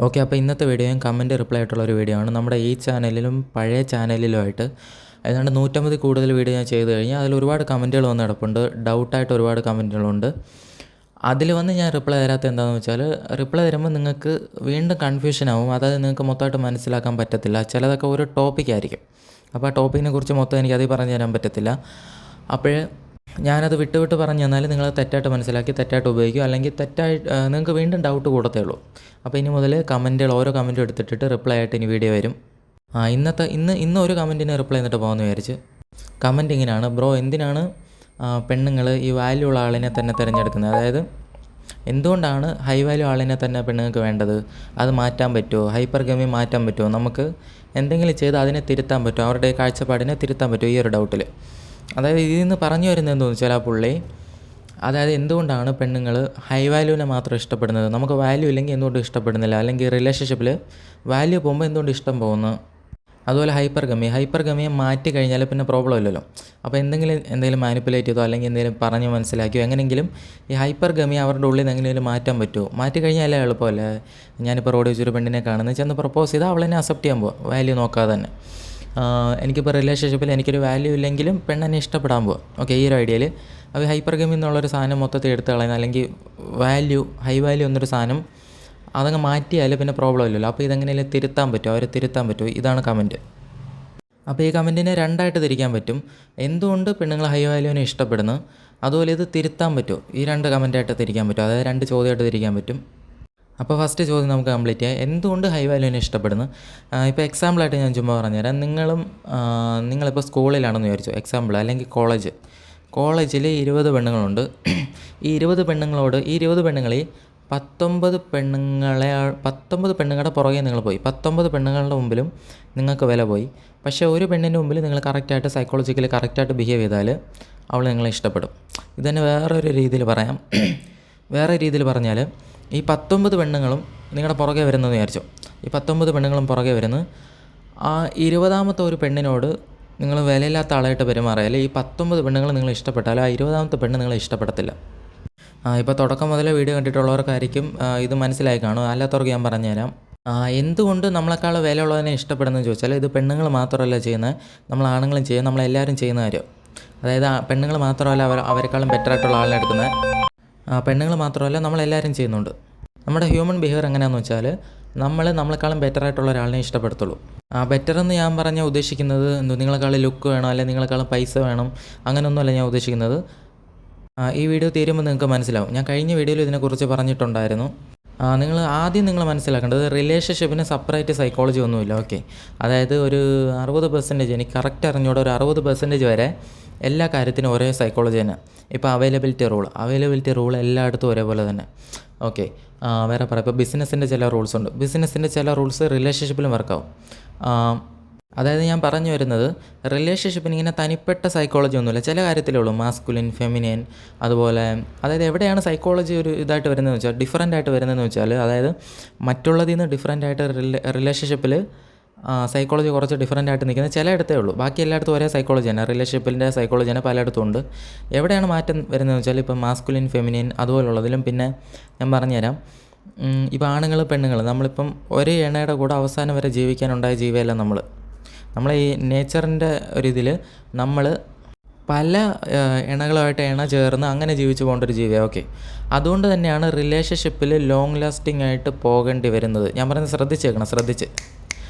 Okay, അപ്പോൾ ഇന്നത്തെ വീഡിയോയും കമൻറ്റ് റിപ്ലൈ ആയിട്ടുള്ളൊരു വീഡിയോ ആണ്. നമ്മുടെ ഈ ചാനലിലും പഴയ ചാനലിലുമായിട്ട് ഏതാണ്ട് 150 കൂടുതൽ വീഡിയോ ഞാൻ ചെയ്ത് കഴിഞ്ഞാൽ അതിൽ ഒരുപാട് കമൻറ്റുകൾ വന്ന് കിടപ്പുണ്ട്. ഡൗട്ടായിട്ട് ഒരുപാട് കമൻറ്റുകളുണ്ട്. അതിൽ വന്ന് ഞാൻ റിപ്ലൈ തരാത്ത എന്താണെന്ന് വെച്ചാൽ, റിപ്ലൈ തരുമ്പോൾ നിങ്ങൾക്ക് വീണ്ടും കൺഫ്യൂഷൻ ആവും. അതായത് നിങ്ങൾക്ക് മൊത്തമായിട്ട് മനസ്സിലാക്കാൻ പറ്റത്തില്ല. ചിലതൊക്കെ ഒരു ടോപ്പിക്കായിരിക്കും. അപ്പോൾ ആ ടോപ്പിക്കിനെ കുറിച്ച് മൊത്തം എനിക്കത് പറഞ്ഞു തരാൻ പറ്റത്തില്ല. അപ്പോൾ ഞാനത് വിട്ട് പറഞ്ഞു തന്നാൽ നിങ്ങൾ തെറ്റായിട്ട് മനസ്സിലാക്കി തെറ്റായിട്ട് ഉപയോഗിക്കും, അല്ലെങ്കിൽ നിങ്ങൾക്ക് വീണ്ടും ഡൗട്ട് കൂടത്തേ ഉള്ളൂ. അപ്പോൾ ഇനി മുതൽ ഓരോ കമൻറ്റും എടുത്തിട്ട് റിപ്ലൈ ആയിട്ട് ഇനി വീഡിയോ വരും. ഇന്ന് ഒരു കമൻറ്റിന് റിപ്ലൈ എന്നിട്ട് പോകാമെന്ന് വിചാരിച്ച്. കമൻറ്റ് ഇങ്ങനെയാണ്: ബ്രോ, എന്തിനാണ് പെണ്ണുങ്ങൾ ഈ വാല്യൂ ഉള്ള ആളിനെ തന്നെ തിരഞ്ഞെടുക്കുന്നത്? അതായത് എന്തുകൊണ്ടാണ് ഹൈ വാല്യൂ ആളിനെ തന്നെ പെണ്ണുങ്ങൾക്ക് വേണ്ടത്? അത് മാറ്റാൻ പറ്റുമോ? ഹൈപ്പർ ഗമി മാറ്റാൻ പറ്റുമോ? നമുക്ക് എന്തെങ്കിലും ചെയ്ത് അതിനെ തിരുത്താൻ പറ്റുമോ? അവരുടെ കാഴ്ചപ്പാടിനെ തിരുത്താൻ പറ്റുമോ? ഈ ഒരു ഡൗട്ടിൽ. അതായത് ഇതിൽ നിന്ന് പറഞ്ഞു വരുന്നത് എന്താണെന്ന് വെച്ചാൽ, ആ പുള്ളി അതായത് എന്തുകൊണ്ടാണ് പെണ്ണുങ്ങൾ ഹൈ വാല്യൂവിനെ മാത്രം ഇഷ്ടപ്പെടുന്നത്? നമുക്ക് വാല്യൂ ഇല്ലെങ്കിൽ എന്തുകൊണ്ട് ഇഷ്ടപ്പെടുന്നില്ല? അല്ലെങ്കിൽ റിലേഷൻഷിപ്പിൽ വാല്യൂ പോകുമ്പോൾ എന്തുകൊണ്ട് ഇഷ്ടം പോകുന്നു? അതുപോലെ ഹൈപ്പർ ഗമിയെ മാറ്റി കഴിഞ്ഞാൽ പിന്നെ പ്രോബ്ലം ഇല്ലല്ലോ. അപ്പോൾ എന്തെങ്കിലും മാനിപ്പുലേറ്റ് ചെയ്തോ അല്ലെങ്കിൽ എന്തെങ്കിലും പറഞ്ഞ് മനസ്സിലാക്കിയോ എങ്ങനെയെങ്കിലും ഈ ഹൈപ്പർ ഗമി അവരുടെ ഉള്ളിൽ നിന്ന് എങ്ങനെയെങ്കിലും മാറ്റാൻ പറ്റുമോ? മാറ്റി കഴിഞ്ഞാൽ അല്ലേ എളുപ്പമല്ലേ? ഞാനിപ്പോൾ റോഡിൽ വെച്ചൊരു പെണ്ണിനെ കാണുന്നത്, ചെന്ന് പ്രപ്പോസ് ചെയ്താൽ അവളെന്നെ അക്സെപ്റ്റ് ചെയ്യാൻ പോകും, വാല്യൂ നോക്കാതെ തന്നെ. എനിക്കിപ്പോൾ റിലേഷൻഷിപ്പിൽ എനിക്കൊരു വാല്യൂ ഇല്ലെങ്കിലും പെണ്ണെന്നെ ഇഷ്ടപ്പെടാൻ പോകും. ഓക്കെ, ഈ ഒരു ഐഡിയയിൽ അപ്പോൾ ഹൈപ്പർ ഗമി എന്നുള്ളൊരു സാധനം മൊത്തത്തിൽ എടുത്ത് കളയുന്നത്, അല്ലെങ്കിൽ ഹൈ വാല്യൂ എന്നൊരു സാധനം അതങ്ങ് മാറ്റിയാൽ പിന്നെ പ്രോബ്ലം ഇല്ലല്ലോ. അപ്പോൾ ഇതെങ്ങനെയും തിരുത്താൻ പറ്റുമോ? അവരെ തിരുത്താൻ പറ്റുമോ? ഇതാണ് കമൻറ്റ്. അപ്പോൾ ഈ കമൻറ്റിനെ രണ്ടായിട്ട് തിരിക്കാൻ പറ്റും. എന്തുകൊണ്ട് പെണ്ണുങ്ങൾ ഹൈ വാല്യൂവിനെ ഇഷ്ടപ്പെടുന്നു, അതുപോലെ ഇത് തിരുത്താൻ പറ്റുമോ? ഈ രണ്ട് കമൻറ്റായിട്ട് തിരിക്കാൻ പറ്റും. അതായത് രണ്ട് ചോദ്യമായിട്ട് തിരിക്കാൻ പറ്റും. അപ്പോൾ ഫസ്റ്റ് ചോദ്യം നമുക്ക് കംപ്ലീറ്റ് ചെയ്യാം. എന്തുകൊണ്ട് ഹൈ വാല്യൂവിനെ ഇഷ്ടപ്പെടുന്നു? ഇപ്പോൾ എക്സാമ്പിളായിട്ട് ഞാൻ ചുമ്മാ പറഞ്ഞുതരാം. നിങ്ങളിപ്പോൾ സ്കൂളിലാണെന്ന് വിചാരിച്ചു, എക്സാമ്പിൾ, അല്ലെങ്കിൽ കോളേജിൽ 20 പെണ്ണുങ്ങളുണ്ട്. ഈ 20 പെണ്ണുങ്ങളിൽ 19 പെണ്ണുങ്ങളുടെ പുറകെ നിങ്ങൾ പോയി. 19 പെണ്ണുങ്ങളുടെ മുമ്പിലും നിങ്ങൾക്ക് വില പോയി. പക്ഷേ ഒരു പെണ്ണിൻ്റെ മുമ്പിൽ നിങ്ങൾ കറക്റ്റായിട്ട് സൈക്കോളജിക്കലി കറക്റ്റായിട്ട് ബിഹേവ് ചെയ്താൽ അവൾ നിങ്ങളെ ഇഷ്ടപ്പെടും. ഇതുതന്നെ വേറെ രീതിയിൽ പറഞ്ഞാൽ, ഈ 19 പെണ്ണുങ്ങളും നിങ്ങളുടെ പുറകെ വരുന്നതെന്ന് വിചാരിച്ചോ. ഈ 19 പെണ്ണുങ്ങളും പുറകെ വരുന്നു. ആ 20ാമത്തെ ഒരു പെണ്ണിനോട് നിങ്ങൾ വിലയില്ലാത്ത ആളായിട്ട് പെരുമാറിയാൽ ഈ 19 പെണ്ണുങ്ങൾ നിങ്ങൾ ഇഷ്ടപ്പെട്ടാൽ ആ 20ാമത്തെ പെണ്ണ് നിങ്ങളെ ഇഷ്ടപ്പെടത്തില്ല. ഇപ്പോൾ തുടക്കം മുതലേ വീഡിയോ കണ്ടിട്ടുള്ളവർക്കായിരിക്കും ഇത് മനസ്സിലായി കാണും. അല്ലാത്തവർക്ക് ഞാൻ പറഞ്ഞുതരാം. എന്തുകൊണ്ട് നമ്മളെക്കാൾ വിലയുള്ളതിനെ ഇഷ്ടപ്പെടുന്നതെന്ന് ചോദിച്ചാൽ, ഇത് പെണ്ണുങ്ങൾ മാത്രമല്ല ചെയ്യുന്നത്, നമ്മൾ ആണുങ്ങളും ചെയ്യും, നമ്മളെല്ലാവരും ചെയ്യുന്ന കാര്യം. അതായത് പെണ്ണുങ്ങൾ മാത്രമല്ല അവരെക്കാളും ബെറ്ററായിട്ടുള്ള ആളിനെ എടുക്കുന്നത്. പെണ്ണുങ്ങൾ മാത്രമല്ല നമ്മളെല്ലാവരും ചെയ്യുന്നുണ്ട്. നമ്മുടെ ഹ്യൂമൻ ബിഹേവിയർ എങ്ങനെയാണെന്ന് വെച്ചാൽ, നമ്മളെക്കാളും ബെറ്ററായിട്ടുള്ള ഒരാളിനെ ഇഷ്ടപ്പെടുത്തുള്ളൂ. ബെറ്റർ എന്ന് ഞാൻ പറഞ്ഞാൽ ഉദ്ദേശിക്കുന്നത് നിങ്ങളെക്കാളും ലുക്ക് വേണം, അല്ലെങ്കിൽ നിങ്ങളെക്കാളും പൈസ വേണം, അങ്ങനെയൊന്നുമല്ല ഞാൻ ഉദ്ദേശിക്കുന്നത്. ഈ വീഡിയോ തീരുമ്പോൾ നിങ്ങൾക്ക് മനസ്സിലാവും. ഞാൻ കഴിഞ്ഞ വീഡിയോയിൽ ഇതിനെക്കുറിച്ച് പറഞ്ഞിട്ടുണ്ടായിരുന്നു. നിങ്ങൾ മനസ്സിലാക്കേണ്ടത്, റിലേഷൻഷിപ്പിന് സെപ്പറേറ്റ് സൈക്കോളജി ഒന്നുമില്ല. ഓക്കെ, അതായത് ഒരു 60%, എനിക്ക് കറക്റ്റ് അറിഞ്ഞൂടെ, ഒരു 60% വരെ എല്ലാ കാര്യത്തിനും ഒരേ സൈക്കോളജി തന്നെ. ഇപ്പോൾ അവൈലബിലിറ്റി റൂൾ എല്ലായിടത്തും ഒരേപോലെ തന്നെ. ഓക്കെ, വേറെ പറയാം. ഇപ്പോൾ ബിസിനസ്സിൻ്റെ ചില റൂൾസ് ഉണ്ട്. ബിസിനസ്സിൻ്റെ ചില റൂൾസ് റിലേഷൻഷിപ്പിലും വർക്കാവും. അതായത് ഞാൻ പറഞ്ഞു വരുന്നത്, റിലേഷൻഷിപ്പിന് ഇങ്ങനെ തനിപ്പെട്ട സൈക്കോളജി ഒന്നുമില്ല. ചില കാര്യത്തിലേ ഉള്ളൂ, മാസ്കുലിൻ, ഫെമിനിൻ, അതുപോലെ. അതായത് എവിടെയാണ് സൈക്കോളജി ഒരു ഇതായിട്ട് വരുന്നതെന്ന് വെച്ചാൽ, ഡിഫറൻ്റ് ആയിട്ട് വരുന്നതെന്ന് വെച്ചാൽ, അതായത് മറ്റുള്ളതിൽ നിന്ന് ഡിഫറൻ്റ് ആയിട്ട് റിലേഷൻഷിപ്പിൽ സൈക്കോളജി കുറച്ച് ഡിഫറൻ്റ് ആയിട്ട് നിൽക്കുന്നത് ചിലയിടത്തേ ഉള്ളൂ. ബാക്കി എല്ലായിടത്തും ഒരേ സൈക്കോളജി തന്നെ, റിലേഷൻഷിപ്പിൻ്റെ സൈക്കോളജി തന്നെ പലയിടത്തും ഉണ്ട്. എവിടെയാണ് മാറ്റം വരുന്നതെന്ന് വെച്ചാൽ, ഇപ്പോൾ മാസ്കുലിൻ, ഫെമിനിൻ അതുപോലുള്ളതിലും. പിന്നെ ഞാൻ പറഞ്ഞുതരാം, ഇപ്പോൾ ആണുങ്ങൾ പെണ്ണുങ്ങൾ, നമ്മളിപ്പം ഒരേ എണ്ണയുടെ കൂടെ അവസാനം വരെ ജീവിക്കാനുണ്ടായ ജീവിയല്ല നമ്മളെ ഈ നേച്ചറിൻ്റെ ഒരിതിൽ നമ്മൾ പല ഇണകളുമായിട്ട് ചേർന്ന് അങ്ങനെ ജീവിച്ചു പോകേണ്ട ഒരു ജീവിയാണ്. ഓക്കെ, അതുകൊണ്ട് തന്നെയാണ് റിലേഷൻഷിപ്പിൽ ലോങ് ലാസ്റ്റിംഗ് ആയിട്ട് പോകേണ്ടി വരുന്നത്. ഞാൻ പറയുന്നത് ശ്രദ്ധിച്ച്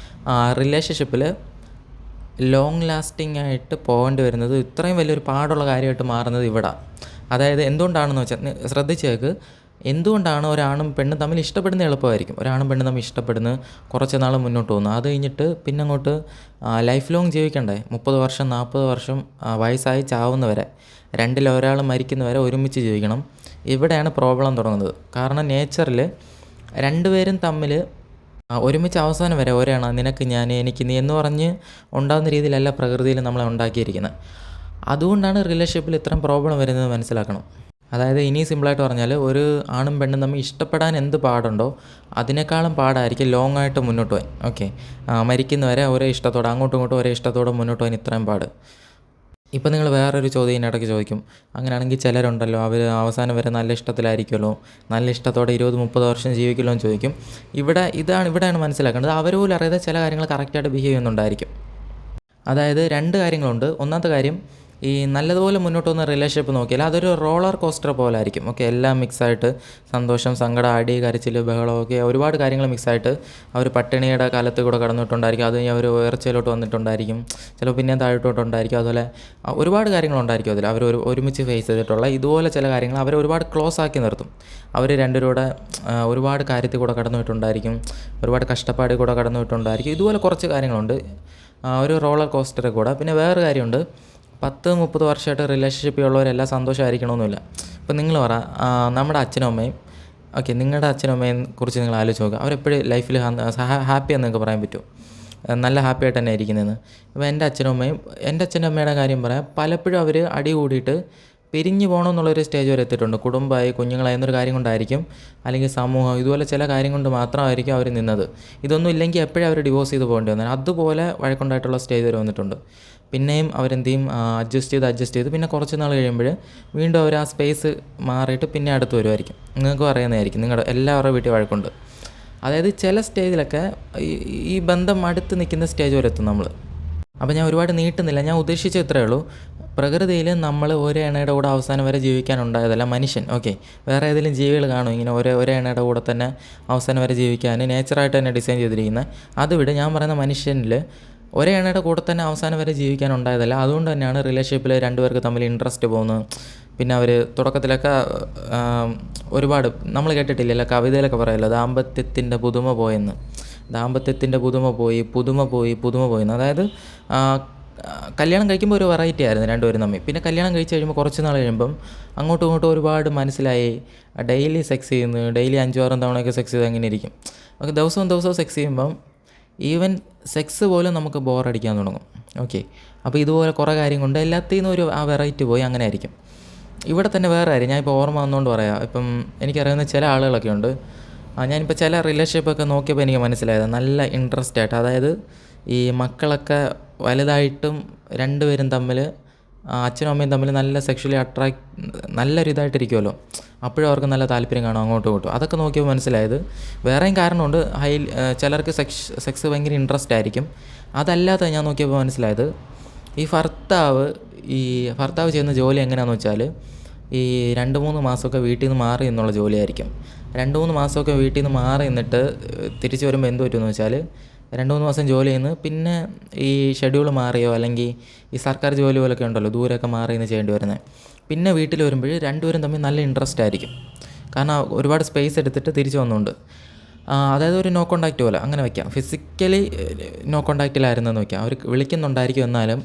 റിലേഷൻഷിപ്പിൽ ലോങ് ലാസ്റ്റിംഗ് ആയിട്ട് പോകേണ്ടി വരുന്നത്, ഇത്രയും വലിയൊരു പാടുള്ള കാര്യമായിട്ട് മാറുന്നത് ഇവിടെ. അതായത് എന്തുകൊണ്ടാണെന്ന് വെച്ചാൽ ശ്രദ്ധിച്ചേക്ക്. എന്തുകൊണ്ടാണ് ഒരാണും പെണ്ണും തമ്മിൽ ഇഷ്ടപ്പെടുന്നത്? എളുപ്പമായിരിക്കും. ഒരാണും പെണ്ണും തമ്മിൽ ഇഷ്ടപ്പെടുന്നു, കുറച്ച് നാൾ മുന്നോട്ട് പോകുന്നു. അത് കഴിഞ്ഞിട്ട് പിന്നെ അങ്ങോട്ട് ലൈഫ് ലോങ് ജീവിക്കണ്ടേ? 30 വർഷം 40 വർഷം വയസ്സായി ചാവുന്നവരെ, രണ്ടിലൊരാൾ മരിക്കുന്നവരെ ഒരുമിച്ച് ജീവിക്കണം. ഇവിടെയാണ് പ്രോബ്ലം തുടങ്ങുന്നത്. കാരണം നേച്ചറിൽ രണ്ടുപേരും തമ്മിൽ ഒരുമിച്ച് അവസാനം വരെ ഒരാണ്, നിനക്ക് ഞാൻ, എനിക്ക് നീ എന്ന് പറഞ്ഞ് ഉണ്ടാകുന്ന രീതിയിലല്ല പ്രകൃതിയിൽ നമ്മളെ ഉണ്ടാക്കിയിരിക്കുന്നത്. അതുകൊണ്ടാണ് റിലേഷൻഷിപ്പിൽ ഇത്രയും പ്രോബ്ലം വരുന്നത് മനസ്സിലാക്കണം. അതായത് ഇനി സിമ്പിളായിട്ട് പറഞ്ഞാൽ, ഒരു ആണും പെണ്ണും തമ്മിൽ ഇഷ്ടപ്പെടാൻ എന്ത് പാടുണ്ടോ അതിനേക്കാളും പാടായിരിക്കും ലോങ് ആയിട്ട് മുന്നോട്ട് പോകാൻ. ഓക്കെ, മരിക്കുന്നവരെ ഒരേ ഇഷ്ടത്തോടെ, അങ്ങോട്ടും ഇങ്ങോട്ടും ഒരേ ഇഷ്ടത്തോടെ മുന്നോട്ട് പോകാൻ ഇത്രയും പാട്. ഇപ്പം നിങ്ങൾ വേറൊരു ചോദ്യം ഇതിനിടയ്ക്ക് ചോദിക്കും, അങ്ങനെയാണെങ്കിൽ ചിലരുണ്ടല്ലോ അവർ അവസാനം വരെ നല്ല ഇഷ്ടത്തിലായിരിക്കുമല്ലോ, നല്ല ഇഷ്ടത്തോടെ 20-30 വർഷം ജീവിക്കുമല്ലോ എന്ന് ചോദിക്കും. ഇവിടെയാണ് മനസ്സിലാക്കേണ്ടത്, അവർ പോലും അറിയാതെ ചില കാര്യങ്ങൾ കറക്റ്റായിട്ട് ബിഹേവ് ചെയ്യുന്നുണ്ടായിരിക്കും. അതായത് 2 കാര്യങ്ങളുണ്ട്. ഒന്നാമത്തെ കാര്യം, ഈ നല്ലതുപോലെ മുന്നോട്ട് പോകുന്ന റിലേഷൻഷിപ്പ് നോക്കിയാൽ അതൊരു റോളർ കോസ്റ്റർ പോലെ ആയിരിക്കും. ഓക്കെ, എല്ലാം മിക്സായിട്ട് സന്തോഷം, സങ്കടം, അടി, കരച്ചിൽ, ബഹളം, ഒക്കെ ഒരുപാട് കാര്യങ്ങൾ മിക്സായിട്ട് അവർ പട്ടിണിയുടെ കാലത്ത് കൂടെ കടന്നിട്ടുണ്ടായിരിക്കും. അത് കഴിഞ്ഞ് അവർ ഉയർച്ചയിലോട്ട് വന്നിട്ടുണ്ടായിരിക്കും, ചിലപ്പോൾ പിന്നെ താഴോട്ടുണ്ടായിരിക്കും. അതുപോലെ ഒരുപാട് കാര്യങ്ങളുണ്ടായിരിക്കും അതിൽ അവർ ഒരുമിച്ച് ഫേസ് ചെയ്തിട്ടുള്ള ഇതുപോലെ ചില കാര്യങ്ങൾ അവർ ഒരുപാട് ക്ലോസ് ആക്കി നിർത്തും. അവർ രണ്ടുപേരുടെ ഒരുപാട് കാര്യത്തിൽ കൂടെ കടന്നു പോയിട്ടുണ്ടായിരിക്കും, ഒരുപാട് കഷ്ടപ്പാടിൽ കൂടെ കടന്നു പോയിട്ടുണ്ടായിരിക്കും. ഇതുപോലെ കുറച്ച് കാര്യങ്ങളുണ്ട് ഒരു റോളർ കോസ്റ്ററിൽ കൂടെ. പിന്നെ വേറൊരു കാര്യമുണ്ട്, 10-30 വർഷമായിട്ട് റിലേഷൻഷിപ്പിലുള്ളവരെല്ലാം സന്തോഷമായിരിക്കണമെന്നില്ല. ഇപ്പം നിങ്ങൾ പറ, നമ്മുടെ അച്ഛനും അമ്മയും, ഓക്കെ, നിങ്ങളുടെ അച്ഛനും അമ്മയെ കുറിച്ച് നിങ്ങൾ ആലോചിച്ച് നോക്കുക, അവരെപ്പോഴും ലൈഫിൽ ഹാപ്പിയാണെന്ന് നിങ്ങൾക്ക് പറയാൻ പറ്റുമോ? നല്ല ഹാപ്പി ആയിട്ട് തന്നെ ഇരിക്കുന്നതെന്ന്. ഇപ്പോൾ എൻ്റെ അച്ഛനും അമ്മയുടെ കാര്യം പറയാം, പലപ്പോഴും അവർ അടി കൂടിയിട്ട് പിരിഞ്ഞു പോകണമെന്നുള്ളൊരു സ്റ്റേജ് വരെ എത്തിയിട്ടുണ്ട്. കുടുംബമായി, കുഞ്ഞുങ്ങളായി എന്നൊരു കാര്യം കൊണ്ടായിരിക്കും, അല്ലെങ്കിൽ സമൂഹം, ഇതുപോലെ ചില കാര്യം കൊണ്ട് മാത്രമായിരിക്കും അവർ നിന്നത്. ഇതൊന്നും ഇല്ലെങ്കിൽ എപ്പോഴും അവർ ഡിവോഴ്സ് ചെയ്ത് പോകേണ്ടി വന്നത്. അതുപോലെ വഴക്കുണ്ടായിട്ടുള്ള സ്റ്റേജ് വരെ വന്നിട്ടുണ്ട്. പിന്നെയും അവരെന്ത് ചെയ്യും, അഡ്ജസ്റ്റ് ചെയ്ത് പിന്നെ കുറച്ച് നാൾ കഴിയുമ്പോൾ വീണ്ടും അവർ ആ സ്പേസ് മാറിയിട്ട് പിന്നെ അടുത്ത് വരുമായിരിക്കും. നിങ്ങൾക്കും അറിയുന്നതായിരിക്കും, നിങ്ങളുടെ എല്ലാവരുടെ വീട്ടിൽ വഴക്കുണ്ട്. അതായത് ചില സ്റ്റേജിലൊക്കെ ഈ ബന്ധം അടുത്ത് നിൽക്കുന്ന സ്റ്റേജ് വരെ എത്തും നമ്മൾ. അപ്പോൾ ഞാൻ ഒരുപാട് നീട്ടുന്നില്ല, ഞാൻ ഉദ്ദേശിച്ചത് ഇത്രയേ ഉള്ളൂ. പ്രകൃതിയിൽ നമ്മൾ ഒരേ ഇണയുടെ കൂടെ അവസാനം വരെ ജീവിക്കാനുണ്ടായതല്ല മനുഷ്യൻ. ഓക്കെ, വേറെ ഏതെങ്കിലും ജീവികൾ കാണും ഇങ്ങനെ ഒരേ ഇണയുടെ കൂടെ തന്നെ അവസാനം വരെ ജീവിക്കാൻ നേച്ചറായിട്ട് തന്നെ ഡിസൈൻ ചെയ്തിരിക്കുന്നത്? അതുവിട്, ഞാൻ പറയുന്ന മനുഷ്യനിൽ ഒരേ ഇണയുടെ കൂടെ തന്നെ അവസാനം വരെ ജീവിക്കാനുണ്ടായതല്ല. അതുകൊണ്ട് തന്നെയാണ് റിലേഷൻഷിപ്പിൽ രണ്ടുപേർക്ക് തമ്മിൽ ഇൻട്രസ്റ്റ് പോകുന്നത്. പിന്നെ അവർ തുടക്കത്തിലൊക്കെ ഒരുപാട് നമ്മൾ കേട്ടിട്ടില്ലല്ലോ, കവിതയിലൊക്കെ പറയുമല്ലോ, ദാമ്പത്യത്തിൻ്റെ പുതുമ പോയെന്ന്. ദാമ്പത്യത്തിൻ്റെ പുതുമ പോയെന്ന്. അതായത് കല്യാണം കഴിക്കുമ്പോൾ ഒരു വെറൈറ്റി ആയിരുന്നു രണ്ടുപേരും തമ്മിൽ. പിന്നെ കല്യാണം കഴിച്ച് കഴിയുമ്പോൾ കുറച്ച് നാൾ കഴിയുമ്പം അങ്ങോട്ടും ഇങ്ങോട്ടും ഒരുപാട് മനസ്സിലായി. ഡെയിലി സെക്സ് ചെയ്യുന്നു, ഡെയിലി 5-6 തവണയൊക്കെ സെക്സ് ചെയ്ത് അങ്ങനെ ഇരിക്കും. ഓക്കെ, ദിവസവും സെക്സ് ചെയ്യുമ്പം ഈവൻ സെക്സ് പോലും നമുക്ക് ബോറടിക്കാൻ തുടങ്ങും. ഓക്കെ, അപ്പോൾ ഇതുപോലെ കുറേ കാര്യം കൊണ്ട് എല്ലാത്തിൽ നിന്നും ഒരു വെറൈറ്റി പോയി അങ്ങനെ ആയിരിക്കും. ഇവിടെ തന്നെ വേറെ കാര്യം ഞാനിപ്പോൾ ഓർമ്മ വന്നുകൊണ്ട് പറയാം. ഇപ്പം എനിക്കറിയുന്ന ചില ആളുകളൊക്കെ ഉണ്ട്, ഞാനിപ്പോൾ ചില റിലേഷൻഷിപ്പൊക്കെ നോക്കിയപ്പോൾ എനിക്ക് മനസ്സിലായത് നല്ല ഇൻട്രസ്റ്റ് ആയിട്ട്, അതായത് ഈ മക്കളൊക്കെ വലുതായിട്ടും രണ്ടുപേരും തമ്മിൽ, അച്ഛനും അമ്മയും തമ്മിൽ നല്ല സെക്ഷലി നല്ലൊരു ഇതായിട്ടിരിക്കുമല്ലോ, അപ്പോഴും അവർക്ക് നല്ല താല്പര്യം കാണും അങ്ങോട്ടും ഇങ്ങോട്ടും. അതൊക്കെ നോക്കിയപ്പോൾ മനസ്സിലായത് വേറെയും കാരണമുണ്ട്. ചിലർക്ക് സെക്സ് ഭയങ്കര ഇൻട്രസ്റ്റ് ആയിരിക്കും. അതല്ലാതെ ഞാൻ നോക്കിയപ്പോൾ മനസ്സിലായത് ഈ ഭർത്താവ് ചെയ്യുന്ന ജോലി എങ്ങനെയാണെന്ന് വെച്ചാൽ, ഈ 2-3 മാസമൊക്കെ വീട്ടിൽ നിന്ന് മാറി എന്നുള്ള ജോലിയായിരിക്കും. 2-3 മാസമൊക്കെ വീട്ടിൽ നിന്ന് മാറി നിന്നിട്ട് തിരിച്ച് വരുമ്പോൾ എന്ത് പറ്റുമെന്ന് വെച്ചാൽ, 2-3 മാസം ജോലി ചെയ്യുന്നു, പിന്നെ ഈ ഷെഡ്യൂൾ മാറിയോ അല്ലെങ്കിൽ ഈ സർക്കാർ ജോലി പോലൊക്കെ ഉണ്ടല്ലോ, ദൂരമൊക്കെ മാറി നിന്ന് ചെയ്യേണ്ടി വരുന്നത്. പിന്നെ വീട്ടിൽ വരുമ്പോൾ രണ്ടുപേരും തമ്മിൽ നല്ല ഇൻട്രസ്റ്റ് ആയിരിക്കും, കാരണം ഒരുപാട് സ്പേസ് എടുത്തിട്ട് തിരിച്ച് വന്നുകൊണ്ട്. അതായത് ഒരു നോ കോണ്ടാക്റ്റ് പോലെ അങ്ങനെ വയ്ക്കാം. ഫിസിക്കലി നോ കോണ്ടാക്റ്റിലായിരുന്നെന്ന് വയ്ക്കാം. അവർ വിളിക്കുന്നുണ്ടായിരിക്കും, എന്നാലും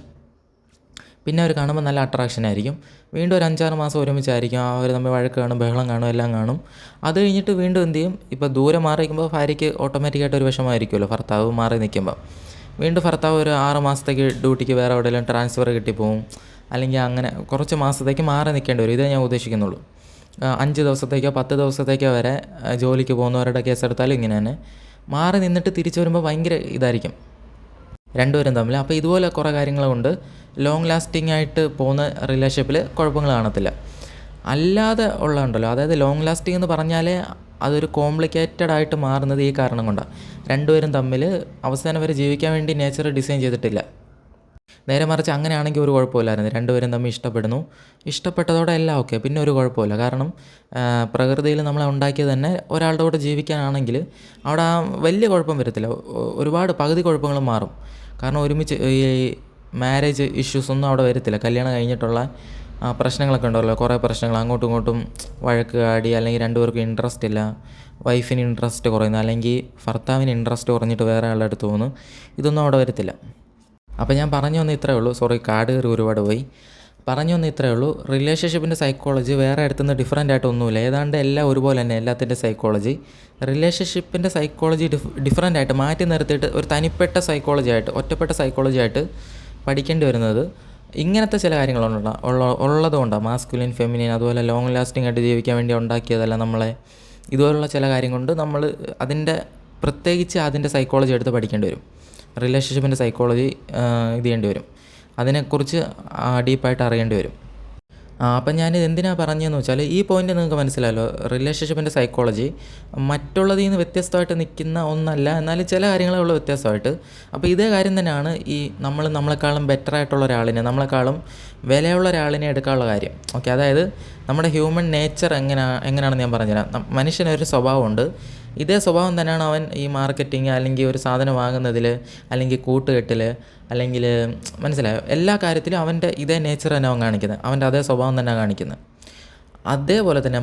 പിന്നെ അവർ കാണുമ്പോൾ നല്ല അട്രാക്ഷൻ ആയിരിക്കും. വീണ്ടും ഒരു 5-6 മാസം ഒരുമിച്ചായിരിക്കും, അവർ തമ്മിൽ വഴക്ക് കാണും, ബഹളം കാണും, എല്ലാം കാണും. അത് കഴിഞ്ഞിട്ട് വീണ്ടും എന്ത് ചെയ്യും, ഇപ്പോൾ ദൂരെ മാറി നിൽക്കുമ്പോൾ ഭാര്യയ്ക്ക് ഓട്ടോമാറ്റിക്കായിട്ട് ഒരു വിഷമമായിരിക്കുമല്ലോ ഭർത്താവ് മാറി നിൽക്കുമ്പോൾ. വീണ്ടും ഭർത്താവ് ഒരു 6 മാസത്തേക്ക് ഡ്യൂട്ടിക്ക് വേറെ എവിടെയെങ്കിലും ട്രാൻസ്ഫർ കിട്ടിപ്പോവും, അല്ലെങ്കിൽ അങ്ങനെ കുറച്ച് മാസത്തേക്ക് മാറി നിൽക്കേണ്ടി വരും. ഇതേ ഞാൻ ഉദ്ദേശിക്കുന്നുള്ളൂ. 5 ദിവസത്തേക്കോ 10 ദിവസത്തേക്കോ വരെ ജോലിക്ക് പോകുന്നവരുടെ കേസെടുത്താലും ഇങ്ങനെ തന്നെ മാറി നിന്നിട്ട് തിരിച്ചു വരുമ്പോൾ ഭയങ്കര ഇതായിരിക്കും രണ്ടുപേരും തമ്മിൽ. അപ്പോൾ ഇതുപോലെ കുറേ കാര്യങ്ങൾ കൊണ്ട് ലോങ് ലാസ്റ്റിംഗ് ആയിട്ട് പോകുന്ന റിലേഷൻഷിപ്പിൽ കുഴപ്പങ്ങൾ കാണത്തില്ല. അല്ലാതെ ഉള്ളതുണ്ടല്ലോ, അതായത് ലോങ് ലാസ്റ്റിംഗ് എന്ന് പറഞ്ഞാൽ അതൊരു കോംപ്ലിക്കേറ്റഡ് ആയിട്ട് മാറുന്നത് ഈ കാരണം കൊണ്ടാണ്. രണ്ടുപേരും തമ്മിൽ അവസാനം വരെ ജീവിക്കാൻ വേണ്ടി നേച്ചർ ഡിസൈൻ ചെയ്തിട്ടില്ല. നേരെ മറിച്ച് അങ്ങനെയാണെങ്കിൽ ഒരു കുഴപ്പമില്ലായിരുന്നു. രണ്ടുപേരും തമ്മിൽ ഇഷ്ടപ്പെട്ടതോടെ എല്ലാം ഓക്കെ, പിന്നെ ഒരു കുഴപ്പമില്ല. കാരണം പ്രകൃതിയിൽ നമ്മളെ ഉണ്ടാക്കിയത് തന്നെ ഒരാളുടെ കൂടെ ജീവിക്കാനാണെങ്കിൽ അവിടെ വലിയ കുഴപ്പം വരത്തില്ല. ഒരുപാട് പകുതി കുഴപ്പങ്ങളും മാറും. കാരണം ഒരുമിച്ച് ഈ മാരേജ് ഇഷ്യൂസൊന്നും അവിടെ വരത്തില്ല. കല്യാണം കഴിഞ്ഞിട്ടുള്ള പ്രശ്നങ്ങളൊക്കെ ഉണ്ടല്ലോ, കുറേ പ്രശ്നങ്ങൾ, അങ്ങോട്ടും ഇങ്ങോട്ടും വഴക്ക് അടി, അല്ലെങ്കിൽ രണ്ടുപേർക്കും ഇൻട്രസ്റ്റ് ഇല്ല, വൈഫിന് ഇൻട്രസ്റ്റ് കുറയുന്നു, അല്ലെങ്കിൽ ഭർത്താവിന് ഇൻട്രസ്റ്റ് കുറഞ്ഞിട്ട് വേറെ ആളുടെ അടുത്ത് പോകുന്നു, ഇതൊന്നും അവിടെ വരത്തില്ല. അപ്പോൾ ഞാൻ പറഞ്ഞു വന്ന ഇത്രയേ ഉള്ളൂ. കാട് കയറി ഒരുപാട് പോയി. പറഞ്ഞു വന്ന ഇത്രയേ ഉള്ളൂ. റിലേഷൻഷിപ്പിൻ്റെ സൈക്കോളജി വേറെ അടുത്തുനിന്ന് ഡിഫറൻ്റ് ആയിട്ടൊന്നുമില്ല. ഏതാണ്ട് എല്ലാം ഒരുപോലെ തന്നെ എല്ലാത്തിൻ്റെ സൈക്കോളജി. റിലേഷൻഷിപ്പിൻ്റെ സൈക്കോളജി ഡിഫറൻ്റ് ആയിട്ട് മാറ്റി നിർത്തിയിട്ട് ഒരു തനിപ്പെട്ട സൈക്കോളജി ആയിട്ട്, ഒറ്റപ്പെട്ട സൈക്കോളജി ആയിട്ട് പഠിക്കേണ്ടി വരുന്നത് ഇങ്ങനത്തെ ചില ഉള്ളതുകൊണ്ടാണ്. മാസ്കുലിൻ, ഫെമിനിൻ, അതുപോലെ ലോങ് ലാസ്റ്റിംഗ് ആയിട്ട് ജീവിക്കാൻ വേണ്ടി ഉണ്ടാക്കിയതല്ല നമ്മളെ. ഇതുപോലുള്ള ചില കാര്യം കൊണ്ട് നമ്മൾ പ്രത്യേകിച്ച് അതിൻ്റെ സൈക്കോളജി എടുത്ത് പഠിക്കേണ്ടി വരും. റിലേഷൻഷിപ്പിൻ്റെ സൈക്കോളജി ഇത് ചെയ്യേണ്ടി വരും. അതിനെക്കുറിച്ച് ഡീപ്പായിട്ട് അറിയേണ്ടി വരും. അപ്പം ഞാനിത് എന്തിനാണ് പറഞ്ഞതെന്ന് വെച്ചാൽ ഈ പോയിൻ്റ് നിങ്ങൾക്ക് മനസ്സിലായല്ലോ. റിലേഷൻഷിപ്പിൻ്റെ സൈക്കോളജി മറ്റുള്ളതിൽ നിന്ന് വ്യത്യസ്തമായിട്ട് നിൽക്കുന്ന ഒന്നല്ല, എന്നാലും ചില കാര്യങ്ങളുള്ള വ്യത്യാസമായിട്ട്. അപ്പോൾ ഇതേ കാര്യം തന്നെയാണ് ഈ നമ്മളെക്കാളും ബെറ്ററായിട്ടുള്ള ഒരാളിനെ, നമ്മളെക്കാളും വിലയുള്ള ഒരാളിനെ എടുക്കാനുള്ള കാര്യം. ഓക്കെ, അതായത് നമ്മുടെ ഹ്യൂമൻ നേച്ചർ എങ്ങനെയാണെന്ന് ഞാൻ പറഞ്ഞുതരാം. മനുഷ്യനൊരു സ്വഭാവമുണ്ട്. ഇതേ സ്വഭാവം തന്നെയാണ് അവൻ ഈ മാർക്കറ്റിങ് അല്ലെങ്കിൽ ഒരു സാധനം വാങ്ങുന്നതിൽ അല്ലെങ്കിൽ കൂട്ടുകെട്ടിൽ അല്ലെങ്കിൽ മനസ്സിലായോ, എല്ലാ കാര്യത്തിലും അവൻ്റെ ഇതേ നേച്ചർ തന്നെ അവൻ കാണിക്കുന്നത്, അവൻ്റെ അതേ സ്വഭാവം തന്നെ കാണിക്കുന്നത്. അതേപോലെ തന്നെ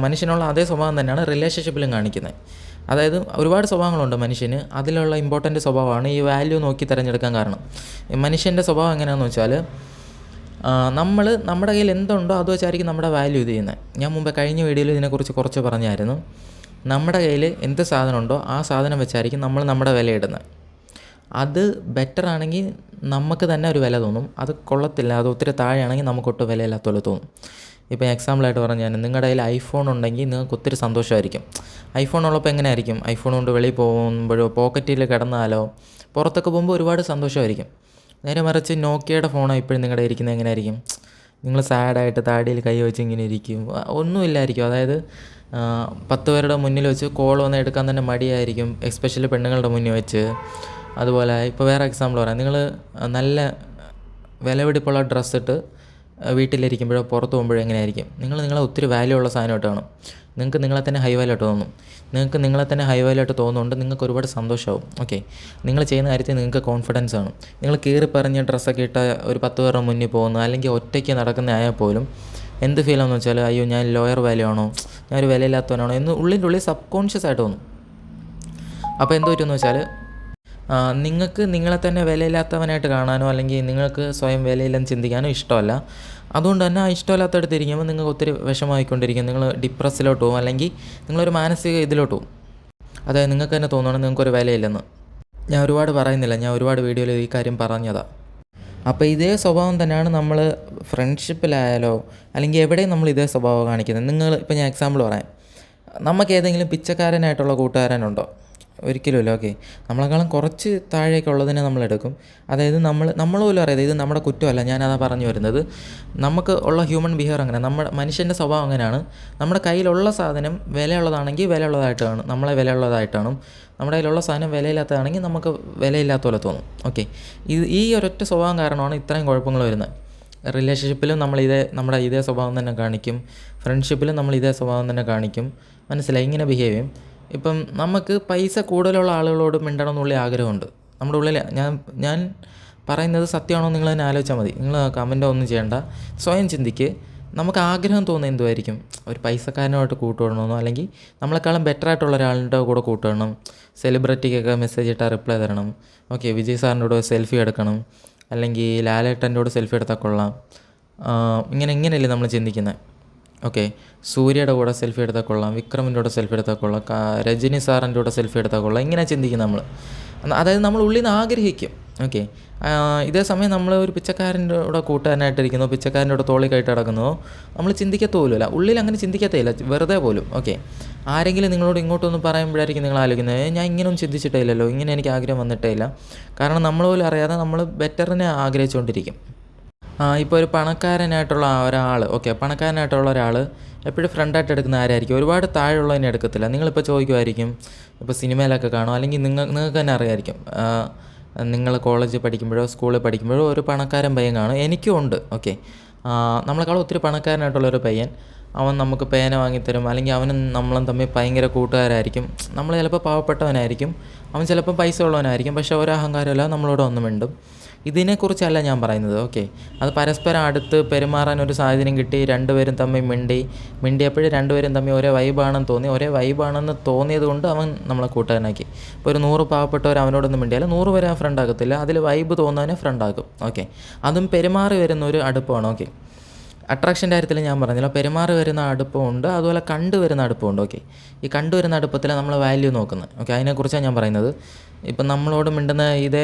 മനുഷ്യനുള്ള അതേ സ്വഭാവം തന്നെയാണ് റിലേഷൻഷിപ്പിലും കാണിക്കുന്നത്. അതായത് ഒരുപാട് സ്വഭാവങ്ങളുണ്ട് മനുഷ്യന്. അതിലുള്ള ഇമ്പോർട്ടൻ്റ് സ്വഭാവമാണ് ഈ വാല്യൂ നോക്കി തിരഞ്ഞെടുക്കാൻ കാരണം. മനുഷ്യൻ്റെ സ്വഭാവം എങ്ങനെയാണെന്ന് വെച്ചാൽ നമ്മുടെ കയ്യിൽ എന്തുണ്ടോ അത് വെച്ചായിരിക്കും നമ്മുടെ വാല്യൂ ഇത് ചെയ്യുന്നത്. ഞാൻ മുമ്പേ കഴിഞ്ഞ വീഡിയോയിൽ ഇതിനെക്കുറിച്ച് കുറച്ച് പറഞ്ഞായിരുന്നു. നമ്മുടെ കയ്യിൽ എന്ത് സാധനം ഉണ്ടോ ആ സാധനം വെച്ചായിരിക്കും നമ്മൾ നമ്മുടെ വില ഇടുന്നത്. അത് ബെറ്റർ ആണെങ്കിൽ നമുക്ക് തന്നെ ഒരു വില തോന്നും. അത് കൊള്ളത്തില്ല, അത് ഒത്തിരി താഴെയാണെങ്കിൽ നമുക്കൊട്ടും വിലയില്ലാത്ത പോലെ തോന്നും. ഇപ്പോൾ എക്സാമ്പിളായിട്ട് പറഞ്ഞാൽ നിങ്ങളുടെ കയ്യിൽ ഐഫോൺ ഉണ്ടെങ്കിൽ നിങ്ങൾക്ക് ഒത്തിരി സന്തോഷമായിരിക്കും. ഐഫോൺ ഉള്ളപ്പോൾ എങ്ങനെയായിരിക്കും? ഐഫോൺ കൊണ്ട് വെളിയിൽ പോകുമ്പോഴോ പോക്കറ്റിൽ കിടന്നാലോ പുറത്തൊക്കെ പോകുമ്പോൾ ഒരുപാട് സന്തോഷമായിരിക്കും. നേരെ മറിച്ച് നോക്കിയയുടെ ഫോണാണ് ഇപ്പോഴും നിങ്ങളുടെ ഇരിക്കുന്നത്, എങ്ങനെയായിരിക്കും? നിങ്ങൾ സാഡായിട്ട് താടിയിൽ കൈ വെച്ച് ഇങ്ങനെ ഇരിക്കും, ഒന്നുമില്ലായിരിക്കും. അതായത് 10 പേരുടെ മുന്നിൽ വെച്ച് കോൾ വന്ന് എടുക്കാൻ തന്നെ മടിയായിരിക്കും, എസ്പെഷ്യലി പെണ്ണുങ്ങളുടെ മുന്നിൽ വെച്ച്. അതുപോലെ ഇപ്പോൾ വേറെ എക്സാമ്പിൾ പറയാം. നിങ്ങൾ നല്ല വിലപിടിപ്പുള്ള ഡ്രസ്സിട്ട് വീട്ടിലിരിക്കുമ്പോഴോ പുറത്ത് പോകുമ്പോഴോ എങ്ങനെയായിരിക്കും? നിങ്ങളെ ഒത്തിരി വാല്യൂ ഉള്ള സാധനമായിട്ട് കാണും. നിങ്ങൾക്ക് നിങ്ങളെ തന്നെ ഹൈ വാല്യൂ ആയിട്ട് തോന്നും. നിങ്ങൾക്ക് നിങ്ങളെ തന്നെ ഹൈ വാല്യൂ ആയിട്ട് തോന്നുന്നുണ്ട് നിങ്ങൾക്ക് ഒരുപാട് സന്തോഷമാവും. ഓക്കെ, നിങ്ങൾ ചെയ്യുന്ന കാര്യത്തിൽ നിങ്ങൾക്ക് കോൺഫിഡൻസ് ആണ്. നിങ്ങൾ കീറിപ്പറഞ്ഞ ഡ്രസ്സൊക്കെ ഇട്ട ഒരു 10 പേരുടെ മുന്നിൽ പോകുന്നു അല്ലെങ്കിൽ ഒറ്റയ്ക്ക് നടക്കുന്ന ആയാൽ പോലും എന്ത് ഫീലാണെന്ന് വെച്ചാൽ അയ്യോ ഞാൻ ലോയർ വാല്യൂ ആണോ, ഞാനൊരു വിലയില്ലാത്തവനാണോ എന്ന് ഉള്ളിൻ്റെ സബ് കോൺഷ്യസ് ആയിട്ട് തോന്നും. അപ്പോൾ എന്ത് പറ്റുമെന്ന് വെച്ചാൽ നിങ്ങൾക്ക് നിങ്ങളെ തന്നെ വിലയില്ലാത്തവനായിട്ട് കാണാനോ അല്ലെങ്കിൽ നിങ്ങൾക്ക് സ്വയം വിലയില്ലെന്ന് ചിന്തിക്കാനോ ഇഷ്ടമല്ല. അതുകൊണ്ട് തന്നെ ആ ഇഷ്ടമില്ലാത്തടുത്ത് ഇരിക്കുമ്പോൾ നിങ്ങൾക്ക് ഒത്തിരി വിഷമമായിക്കൊണ്ടിരിക്കും. നിങ്ങൾ ഡിപ്രസ്സിലോട്ട് പോകും അല്ലെങ്കിൽ നിങ്ങളൊരു മാനസിക ഇതിലോട്ട് പോകും. അതായത് നിങ്ങൾക്ക് തന്നെ തോന്നുകയാണ് നിങ്ങൾക്കൊരു വിലയില്ലെന്ന്. ഞാൻ ഒരുപാട് പറയുന്നില്ല, ഞാൻ ഒരുപാട് വീഡിയോയിൽ ഈ കാര്യം പറഞ്ഞതാണ്. അപ്പോൾ ഇതേ സ്വഭാവം തന്നെയാണ് നമ്മൾ ഫ്രണ്ട്ഷിപ്പിലായാലോ അല്ലെങ്കിൽ എവിടെയും നമ്മൾ ഇതേ സ്വഭാവം കാണിക്കുന്നത്. ഇപ്പോൾ ഞാൻ എക്സാമ്പിൾ പറയാം. നമുക്ക് ഏതെങ്കിലും പിച്ചക്കാരനായിട്ടുള്ള കൂട്ടുകാരനുണ്ടോ? ഒരിക്കലുമില്ല. ഓക്കെ, നമ്മളെക്കാളും കുറച്ച് താഴേക്ക് ഉള്ളതിനെ നമ്മളെടുക്കും. അതായത് നമ്മൾ പോലും അറിയാതെ, ഇത് നമ്മുടെ കുറ്റമല്ല, ഞാനതാ പറഞ്ഞു വരുന്നത്. നമുക്ക് ഉള്ള ഹ്യൂമൻ ബിഹേവിയർ അങ്ങനെ, മനുഷ്യൻ്റെ സ്വഭാവം അങ്ങനെയാണ്. നമ്മുടെ കയ്യിലുള്ള സാധനം വിലയുള്ളതാണെങ്കിൽ വിലയുള്ളതായിട്ട് കാണും, നമ്മളെ വിലയുള്ളതായിട്ടാണ്. നമ്മുടെ കയ്യിലുള്ള സാധനം വിലയില്ലാത്തതാണെങ്കിൽ നമുക്ക് വിലയില്ലാത്ത പോലെ തോന്നും. ഓക്കെ, ഈ ഒരൊറ്റ സ്വഭാവം കാരണമാണ് ഇത്രയും കുഴപ്പങ്ങൾ വരുന്നത്. റിലേഷൻഷിപ്പിലും നമ്മുടെ ഇതേ സ്വഭാവം തന്നെ കാണിക്കും, ഫ്രണ്ട്ഷിപ്പിലും നമ്മൾ ഇതേ സ്വഭാവം തന്നെ കാണിക്കും. മനസ്സിലായി? ഇങ്ങനെ ബിഹേവ് ചെയ്യും. ഇപ്പം നമുക്ക് പൈസ കൂടുതലുള്ള ആളുകളോട് മിണ്ടണം എന്നുള്ള ആഗ്രഹമുണ്ട് നമ്മുടെ ഉള്ളിൽ. ഞാൻ പറയുന്നത് സത്യമാണോ നിങ്ങൾ തന്നെ ആലോചിച്ചാൽ മതി. നിങ്ങൾ കമൻറ്റോ ഒന്നും ചെയ്യേണ്ട, സ്വയം ചിന്തിക്ക്. നമുക്ക് ആഗ്രഹം തോന്നുന്നത് എന്തുമായിരിക്കും? ഒരു പൈസക്കാരനുമായിട്ട് കൂട്ടുവിടണമെന്നോ അല്ലെങ്കിൽ നമ്മളെക്കാളും ബെറ്ററായിട്ടുള്ള ഒരാളുടെ കൂടെ കൂട്ടുവിടണം, സെലിബ്രിറ്റിക്കൊക്കെ മെസ്സേജ് ഇട്ടാൽ റിപ്ലൈ തരണം, ഓക്കെ, വിജയ് സാറിൻ്റെ കൂടെ സെൽഫി എടുക്കണം, അല്ലെങ്കിൽ ലാലേട്ടൻ്റെ കൂടെ സെൽഫി എടുത്താൽ കൊള്ളാം. ഇങ്ങനെയല്ലേ നമ്മൾ ചിന്തിക്കുന്നത്? ഓക്കെ, സൂര്യയുടെ കൂടെ സെൽഫി എടുത്താൽ കൊള്ളാം, വിക്രമിൻ്റെ കൂടെ സെൽഫി എടുത്താൽ കൊള്ളാം, രജനി സാറിൻ്റെ കൂടെ സെൽഫി എടുത്താൽ കൊള്ളാം, ഇങ്ങനെ ചിന്തിക്കും നമ്മൾ. അതായത് നമ്മൾ ഉള്ളിൽ നിന്ന് ആഗ്രഹിക്കും. ഓക്കെ, ഇതേ സമയം നമ്മൾ ഒരു പിച്ചക്കാരൻ്റെ കൂടെ കൂട്ടുകാരനായിട്ടിരിക്കുന്നോ പിച്ചക്കാരൻ്റെ കൂടെ തോളിക്കായിട്ട് കിടക്കുന്നതോ നമ്മൾ ചിന്തിക്കത്തോലുമില്ല. ഉള്ളിൽ അങ്ങനെ ചിന്തിക്കത്തേയില്ല, വെറുതെ പോലും. ഓക്കെ, ആരെങ്കിലും നിങ്ങളോട് ഇങ്ങോട്ടൊന്നും പറയുമ്പോഴായിരിക്കും നിങ്ങൾ ആലോചിക്കുന്നത് ഞാൻ ഇങ്ങനെയൊന്നും ചിന്തിച്ചിട്ടേ ഇല്ലല്ലോ, ഇങ്ങനെ എനിക്ക് ആഗ്രഹം വന്നിട്ടേ ഇല്ല. കാരണം നമ്മൾ പോലും അറിയാതെ നമ്മൾ ബെറ്ററിനെ ആഗ്രഹിച്ചുകൊണ്ടിരിക്കും. ഇപ്പോൾ ഒരു പണക്കാരനായിട്ടുള്ള ഒരാൾ എപ്പോഴും ഫ്രണ്ടായിട്ട് എടുക്കുന്ന ആരായിരിക്കും? ഒരുപാട് താഴെയുള്ളതിനെ എടുക്കത്തില്ല. നിങ്ങളിപ്പോൾ ചോദിക്കുമായിരിക്കും, ഇപ്പോൾ സിനിമയിലൊക്കെ കാണും അല്ലെങ്കിൽ നിങ്ങൾക്ക് തന്നെ അറിയാമായിരിക്കും. നിങ്ങൾ കോളേജിൽ പഠിക്കുമ്പോഴോ സ്കൂളിൽ പഠിക്കുമ്പോഴോ ഒരു പണക്കാരൻ പയ്യൻ കാണും. എനിക്കും ഉണ്ട്. ഓക്കെ, നമ്മളെക്കാളും ഒത്തിരി പണക്കാരനായിട്ടുള്ളൊരു പയ്യൻ, അവൻ നമുക്ക് പേന വാങ്ങിത്തരും അല്ലെങ്കിൽ അവനും നമ്മളും തമ്മിൽ ഭയങ്കര കൂട്ടുകാരായിരിക്കും. നമ്മൾ ചിലപ്പോൾ പാവപ്പെട്ടവനായിരിക്കും, അവൻ ചിലപ്പോൾ പൈസ ഉള്ളവനായിരിക്കും, പക്ഷേ ഒരഹങ്കാരമില്ല, നമ്മളോട് ഒന്നും മിണ്ടും. ഇതിനെക്കുറിച്ചല്ല ഞാൻ പറയുന്നത്. ഓക്കെ, അത് പരസ്പരം അടുത്ത് പെരുമാറാൻ ഒരു സാഹചര്യം കിട്ടി, രണ്ടുപേരും തമ്മിൽ മിണ്ടിയപ്പോഴും രണ്ടുപേരും തമ്മിൽ ഒരേ വൈബാണെന്ന് തോന്നിയത് കൊണ്ട് അവൻ നമ്മളെ കൂട്ടുകാരനാക്കി. ഇപ്പോൾ ഒരു 100 പാവപ്പെട്ടവർ അവനോടൊന്നും മിണ്ടിയാൽ 100 പേരെ ഫ്രണ്ട് ആകത്തില്ല, അതിൽ വൈബ് തോന്നുന്നതിനെ ഫ്രണ്ടാക്കും. ഓക്കെ, അതും പെരുമാറി വരുന്ന ഒരു അടുപ്പമാണ്. ഓക്കെ, അട്രാക്ഷൻ്റെ കാര്യത്തിൽ ഞാൻ പറഞ്ഞില്ല, പെരുമാറി വരുന്ന അടുപ്പമുണ്ട്, അതുപോലെ കണ്ടുവരുന്ന അടുപ്പമുണ്ട്. ഓക്കെ, ഈ കണ്ടുവരുന്ന അടുപ്പത്തിൽ നമ്മൾ വാല്യൂ നോക്കുന്നത്. ഓക്കെ, അതിനെക്കുറിച്ചാണ് ഞാൻ പറയുന്നത്. ഇപ്പം നമ്മളോട് മിണ്ടുന്ന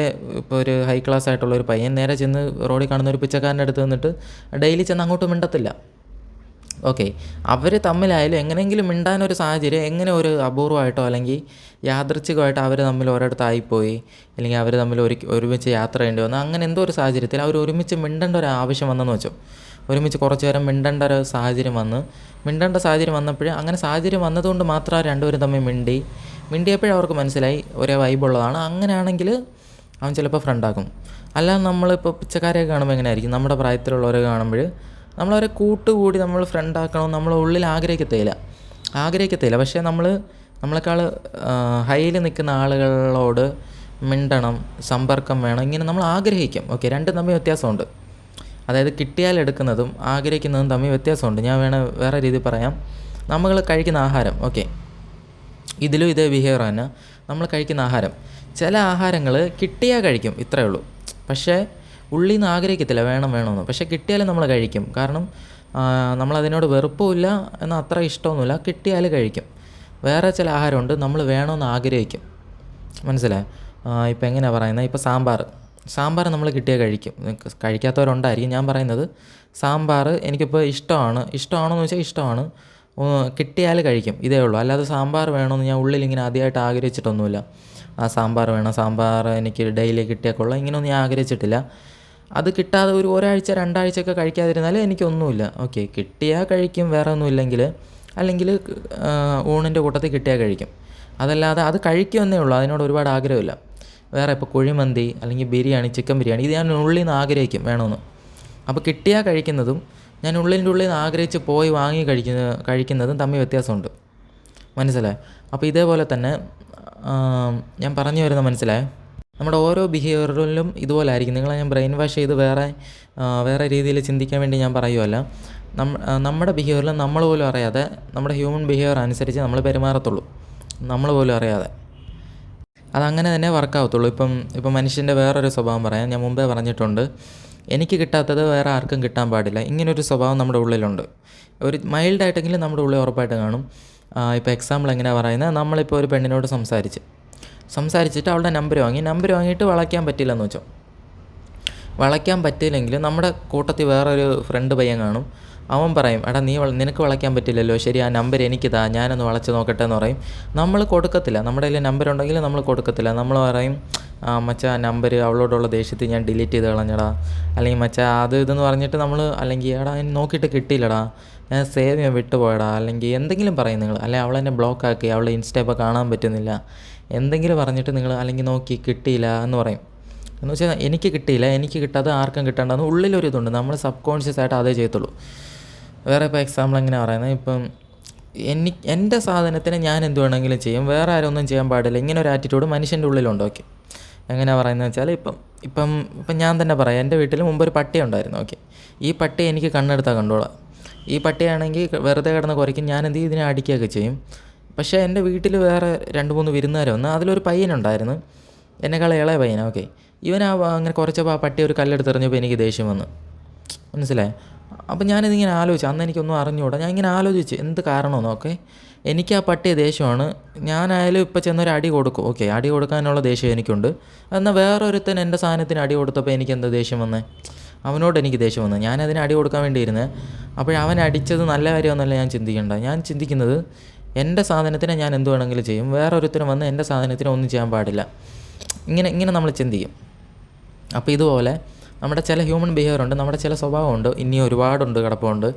ഇപ്പോൾ ഒരു ഹൈ ക്ലാസ് ആയിട്ടുള്ള ഒരു പയ്യൻ നേരെ ചെന്ന് റോഡിൽ കാണുന്ന ഒരു പിച്ചക്കാരൻ്റെ അടുത്ത് നിന്നിട്ട് ഡെയിലി ചെന്ന് അങ്ങോട്ട് മിണ്ടത്തില്ല. ഓക്കെ. അവർ തമ്മിലായാലും എങ്ങനെയെങ്കിലും മിണ്ടാനൊരു സാഹചര്യം എങ്ങനെ ഒരു അപൂർവമായിട്ടോ അല്ലെങ്കിൽ യാദൃച്ഛികമായിട്ടോ അവർ തമ്മിൽ ഒരിടത്തായിപ്പോയി, അല്ലെങ്കിൽ അവർ തമ്മിൽ ഒരുമിച്ച് യാത്ര ചെയ്യേണ്ടി വന്നു, അങ്ങനെ എന്തോ ഒരു സാഹചര്യത്തിൽ അവർ ഒരുമിച്ച് മിണ്ടേണ്ട ഒരു ആവശ്യം വന്നെന്ന് വെച്ചോ. ഒരുമിച്ച് കുറച്ച് നേരം മിണ്ടേണ്ട ഒരു സാഹചര്യം വന്നപ്പോൾ അങ്ങനെ സാഹചര്യം വന്നതുകൊണ്ട് മാത്രം രണ്ടുപേരും തമ്മിൽ മിണ്ടിയപ്പോഴേ അവർക്ക് മനസ്സിലായി ഒരേ വൈബുള്ളതാണ്. അങ്ങനെയാണെങ്കിൽ അവൻ ചിലപ്പോൾ ഫ്രണ്ടാക്കും. അല്ലാതെ നമ്മളിപ്പോൾ പിച്ചക്കാരെയൊക്കെ കാണുമ്പോൾ എങ്ങനെയായിരിക്കും, നമ്മുടെ പ്രായത്തിലുള്ളവരെ കാണുമ്പോൾ നമ്മളവരെ കൂട്ടുകൂടി നമ്മൾ ഫ്രണ്ടാക്കണമെന്ന് നമ്മൾ ഉള്ളിൽ ആഗ്രഹിക്കത്തില്ല. പക്ഷേ നമ്മളെക്കാൾ ഹൈയിൽ നിൽക്കുന്ന ആളുകളോട് മിണ്ടണം, സമ്പർക്കം വേണം, ഇങ്ങനെ നമ്മൾ ആഗ്രഹിക്കും. ഓക്കെ, രണ്ടും തമ്മിൽ വ്യത്യാസമുണ്ട്. അതായത് കിട്ടിയാൽ എടുക്കുന്നതും ആഗ്രഹിക്കുന്നതും തമ്മിൽ വ്യത്യാസമുണ്ട്. ഞാൻ വേറെ രീതിയിൽ പറയാം. നമ്മൾ കഴിക്കുന്ന ആഹാരം, ഓക്കെ, ഇതിലും ഇതേ ബിഹേവിയർ തന്നെ. നമ്മൾ കഴിക്കുന്ന ആഹാരം, ചില ആഹാരങ്ങൾ കിട്ടിയാൽ കഴിക്കും, ഇത്രയേ ഉള്ളൂ. പക്ഷേ ഉള്ളിൽ നിന്ന് ആഗ്രഹിക്കത്തില്ല വേണമെന്ന്. പക്ഷേ കിട്ടിയാലും നമ്മൾ കഴിക്കും. കാരണം നമ്മളതിനോട് വെറുപ്പുമില്ല, എന്നാൽ അത്ര ഇഷ്ടമൊന്നുമില്ല, കിട്ടിയാൽ കഴിക്കും. വേറെ ചില ആഹാരമുണ്ട് നമ്മൾ വേണമെന്ന് ആഗ്രഹിക്കും. മനസ്സിലായോ? ഇപ്പോൾ എങ്ങനെയാണ് പറയുന്നത്, ഇപ്പോൾ സാമ്പാർ നമ്മൾ കിട്ടിയാൽ കഴിക്കും. കഴിക്കാത്തവരുണ്ടായിരിക്കും. ഞാൻ പറയുന്നത് സാമ്പാർ എനിക്കിപ്പോൾ ഇഷ്ടമാണോയെന്ന് വെച്ചാൽ ഇഷ്ടമാണ്, കിട്ടിയാൽ കഴിക്കും, ഇതേ ഉള്ളൂ. അല്ലാതെ സാമ്പാർ വേണമെന്ന് ഞാൻ ഉള്ളിലിങ്ങനെ ആദ്യമായിട്ട് ആഗ്രഹിച്ചിട്ടൊന്നുമില്ല. സാമ്പാർ വേണം, സാമ്പാർ എനിക്ക് ഡെയിലി കിട്ടിയാൽ കൊള്ളാം, ഇങ്ങനെയൊന്നും ഞാൻ ആഗ്രഹിച്ചിട്ടില്ല. അത് കിട്ടാതെ ഒരാഴ്ച 2 ആഴ്ചയൊക്കെ കഴിക്കാതിരുന്നാൽ എനിക്കൊന്നുമില്ല. ഓക്കെ, കിട്ടിയാൽ കഴിക്കും, വേറെ ഒന്നുമില്ലെങ്കിൽ, അല്ലെങ്കിൽ ഊണിൻ്റെ കൂട്ടത്തിൽ കിട്ടിയാൽ കഴിക്കും. അതല്ലാതെ അത് കഴിക്കുമെന്നേ ഉള്ളൂ, അതിനോട് ഒരുപാട് ആഗ്രഹമില്ല. വേറെ ഇപ്പോൾ കുഴിമന്തി അല്ലെങ്കിൽ ബിരിയാണി, ചിക്കൻ ബിരിയാണി, ഇത് ഞാൻ ഉള്ളിൽ നിന്ന് ആഗ്രഹിക്കും വേണമെന്ന്. അപ്പോൾ കിട്ടിയാൽ കഴിക്കുന്നതും ഞാൻ ഉള്ളിൽ നിന്ന് ആഗ്രഹിച്ച് പോയി വാങ്ങി കഴിക്കുന്നതും തമ്മിൽ വ്യത്യാസമുണ്ട്. മനസ്സിലായോ? അപ്പോൾ ഇതേപോലെ തന്നെ ഞാൻ പറഞ്ഞു വരുന്ന മനസ്സിലായോ? നമ്മുടെ ഓരോ ബിഹേവിയറിലും ഇതുപോലെ ആയിരിക്കും. നിങ്ങളെ ഞാൻ ബ്രെയിൻ വാഷ് ചെയ്ത് വേറെ രീതിയിൽ ചിന്തിക്കാൻ വേണ്ടി ഞാൻ പറയുമല്ല. നമ്മുടെ ബിഹേവിയറിൽ നമ്മൾ പോലും അറിയാതെ, നമ്മുടെ ഹ്യൂമൻ ബിഹേവിയർ അനുസരിച്ച് നമ്മൾ പെരുമാറത്തുള്ളൂ, നമ്മൾ പോലും അറിയാതെ. അതങ്ങനെ തന്നെ വർക്കാവത്തുള്ളൂ. ഇപ്പം മനുഷ്യൻ്റെ വേറൊരു സ്വഭാവം പറയാം. ഞാൻ മുമ്പേ പറഞ്ഞിട്ടുണ്ട്, എനിക്ക് കിട്ടാത്തത് വേറെ ആർക്കും കിട്ടാൻ പാടില്ല. ഇങ്ങനൊരു സ്വഭാവം നമ്മുടെ ഉള്ളിലുണ്ട്. ഒരു മൈൽഡായിട്ടെങ്കിലും നമ്മുടെ ഉള്ളിൽ ഉറപ്പായിട്ട് കാണും. ഇപ്പോൾ എക്സാമ്പിൾ എങ്ങനെയാണ് പറയുന്നത്, നമ്മളിപ്പോൾ ഒരു പെണ്ണിനോട് സംസാരിച്ചിട്ട് അവളുടെ നമ്പർ വാങ്ങിയിട്ട് വളയ്ക്കാൻ പറ്റില്ലെന്ന് വെച്ചോ. വളയ്ക്കാൻ പറ്റിയില്ലെങ്കിൽ നമ്മുടെ കൂട്ടത്തിൽ വേറൊരു ഫ്രണ്ട് പയ്യൻ കാണും. അവൻ പറയും, എടാ നിനക്ക് വളയ്ക്കാൻ പറ്റില്ലല്ലോ, ശരി ആ നമ്പർ എനിക്ക് താ, ഞാനൊന്ന് വളച്ച് നോക്കട്ടെ എന്ന് പറയും. നമ്മൾ കൊടുക്കത്തില്ല. നമ്മുടെ കയ്യിൽ നമ്പർ ഉണ്ടെങ്കിൽ നമ്മൾ കൊടുക്കത്തില്ല. നമ്മൾ പറയും, മച്ചാ നമ്പർ അവളോടുള്ള ദേഷ്യത്തിൽ ഞാൻ ഡിലീറ്റ് ചെയ്ത് കളഞ്ഞടാ, അല്ലെങ്കിൽ മച്ചാ ഇതെന്ന് പറഞ്ഞിട്ട് നമ്മൾ, അല്ലെങ്കിൽ എടാ നോക്കിയിട്ട് കിട്ടിയില്ലടാ, ഞാൻ സേവ് ചെയ്യാൻ വിട്ടുപോയടാ, അല്ലെങ്കിൽ എന്തെങ്കിലും പറയും നിങ്ങൾ. അല്ലെങ്കിൽ അവളെന്നെ ബ്ലോക്ക് ആക്കി, അവളുടെ ഇൻസ്റ്റ ഇപ്പോൾ കാണാൻ പറ്റുന്നില്ല, എന്തെങ്കിലും പറഞ്ഞിട്ട് നിങ്ങൾ, അല്ലെങ്കിൽ നോക്കി കിട്ടിയില്ല എന്ന് പറയും. എന്ന് വെച്ചാൽ എനിക്ക് കിട്ടിയില്ല, എനിക്ക് കിട്ടാതെ ആർക്കും കിട്ടേണ്ടെന്ന് ഉള്ളിലൊരു ഇതുണ്ട്. നമ്മൾ സബ് കോൺഷ്യസ് ആയിട്ട് അതേ ചെയ്യത്തുള്ളൂ. വേറെ ഇപ്പോൾ എക്സാമ്പിൾ എങ്ങനെ പറയുന്നത്, ഇപ്പം എൻ്റെ സാധനത്തിന് ഞാൻ എന്ത് വേണമെങ്കിലും ചെയ്യും, വേറെ ആരും ഒന്നും ചെയ്യാൻ പാടില്ല, ഇങ്ങനെ ഒരു ആറ്റിറ്റ്യൂഡ് മനുഷ്യൻ്റെ ഉള്ളിലുണ്ട്. ഓക്കെ, എങ്ങനെയാണ് പറയുന്നത് വെച്ചാൽ, ഇപ്പം ഞാൻ തന്നെ പറയാം. എൻ്റെ വീട്ടിൽ മുമ്പ് ഒരു പട്ടി ഉണ്ടായിരുന്നു. ഓക്കെ, ഈ പട്ടി എനിക്ക് കണ്ണെടുത്താൽ കണ്ടോളാം. ഈ പട്ടിയാണെങ്കിൽ വെറുതെ കിടന്ന് കുറയ്ക്കും, ഞാൻ എന്ത് ചെയ്യും, ഇതിനെ അടിക്കുകയൊക്കെ ചെയ്യും. പക്ഷേ എൻ്റെ വീട്ടിൽ വേറെ 2-3 വിരുന്നുകാർ വന്ന്, അതിലൊരു പയ്യനുണ്ടായിരുന്നു, എന്നെക്കാൾ ഇളയ പയ്യനാണ്. ഓക്കെ, അങ്ങനെ കുറച്ചപ്പോൾ ആ പട്ടി ഒരു കല്ലെടുത്തെറിഞ്ഞപ്പോൾ എനിക്ക് ദേഷ്യം വന്നു. മനസ്സിലായി? അപ്പോൾ ഞാനിതിങ്ങനെ ആലോചിച്ചു. അന്ന് എനിക്കൊന്നും അറിഞ്ഞുകൂടാ. ഞാൻ ഇങ്ങനെ ആലോചിച്ച് എന്ത് കാരണമെന്ന്. ഓക്കെ, എനിക്ക് ആ പട്ടിയെ ദേഷ്യമാണ്. ഞാനായാലും ഇപ്പോൾ ചെന്നൊരു അടി കൊടുക്കും. ഓക്കെ, അടി കൊടുക്കാനുള്ള ദേഷ്യം എനിക്കുണ്ട്. എന്നാൽ വേറൊരുത്തൻ എൻ്റെ സാധനത്തിന് അടി കൊടുത്തപ്പോൾ എനിക്ക് എന്താ ദേഷ്യം വന്നേ, അവനോട് എനിക്ക് ദേഷ്യം വന്നു. ഞാനതിന് അടി കൊടുക്കാൻ വേണ്ടിയിരുന്നേ. അപ്പോഴവൻ അടിച്ചത് നല്ല കാര്യമൊന്നുമല്ല ഞാൻ ചിന്തിക്കേണ്ട. ഞാൻ ചിന്തിക്കുന്നത് എൻ്റെ സാധനത്തിന് ഞാൻ എന്ത് വേണമെങ്കിലും ചെയ്യും, വേറൊരുത്തരും വന്ന് എൻ്റെ സാധനത്തിന് ഒന്നും ചെയ്യാൻ പാടില്ല. ഇങ്ങനെ നമ്മൾ ചിന്തിക്കും. അപ്പോൾ ഇതുപോലെ നമ്മുടെ ചില ഹ്യൂമൻ ബിഹേവിയർ ഉണ്ട്, നമ്മുടെ ചില സ്വഭാവമുണ്ട്, ഇനി ഒരുപാടുണ്ട്, കിടപ്പുണ്ട്.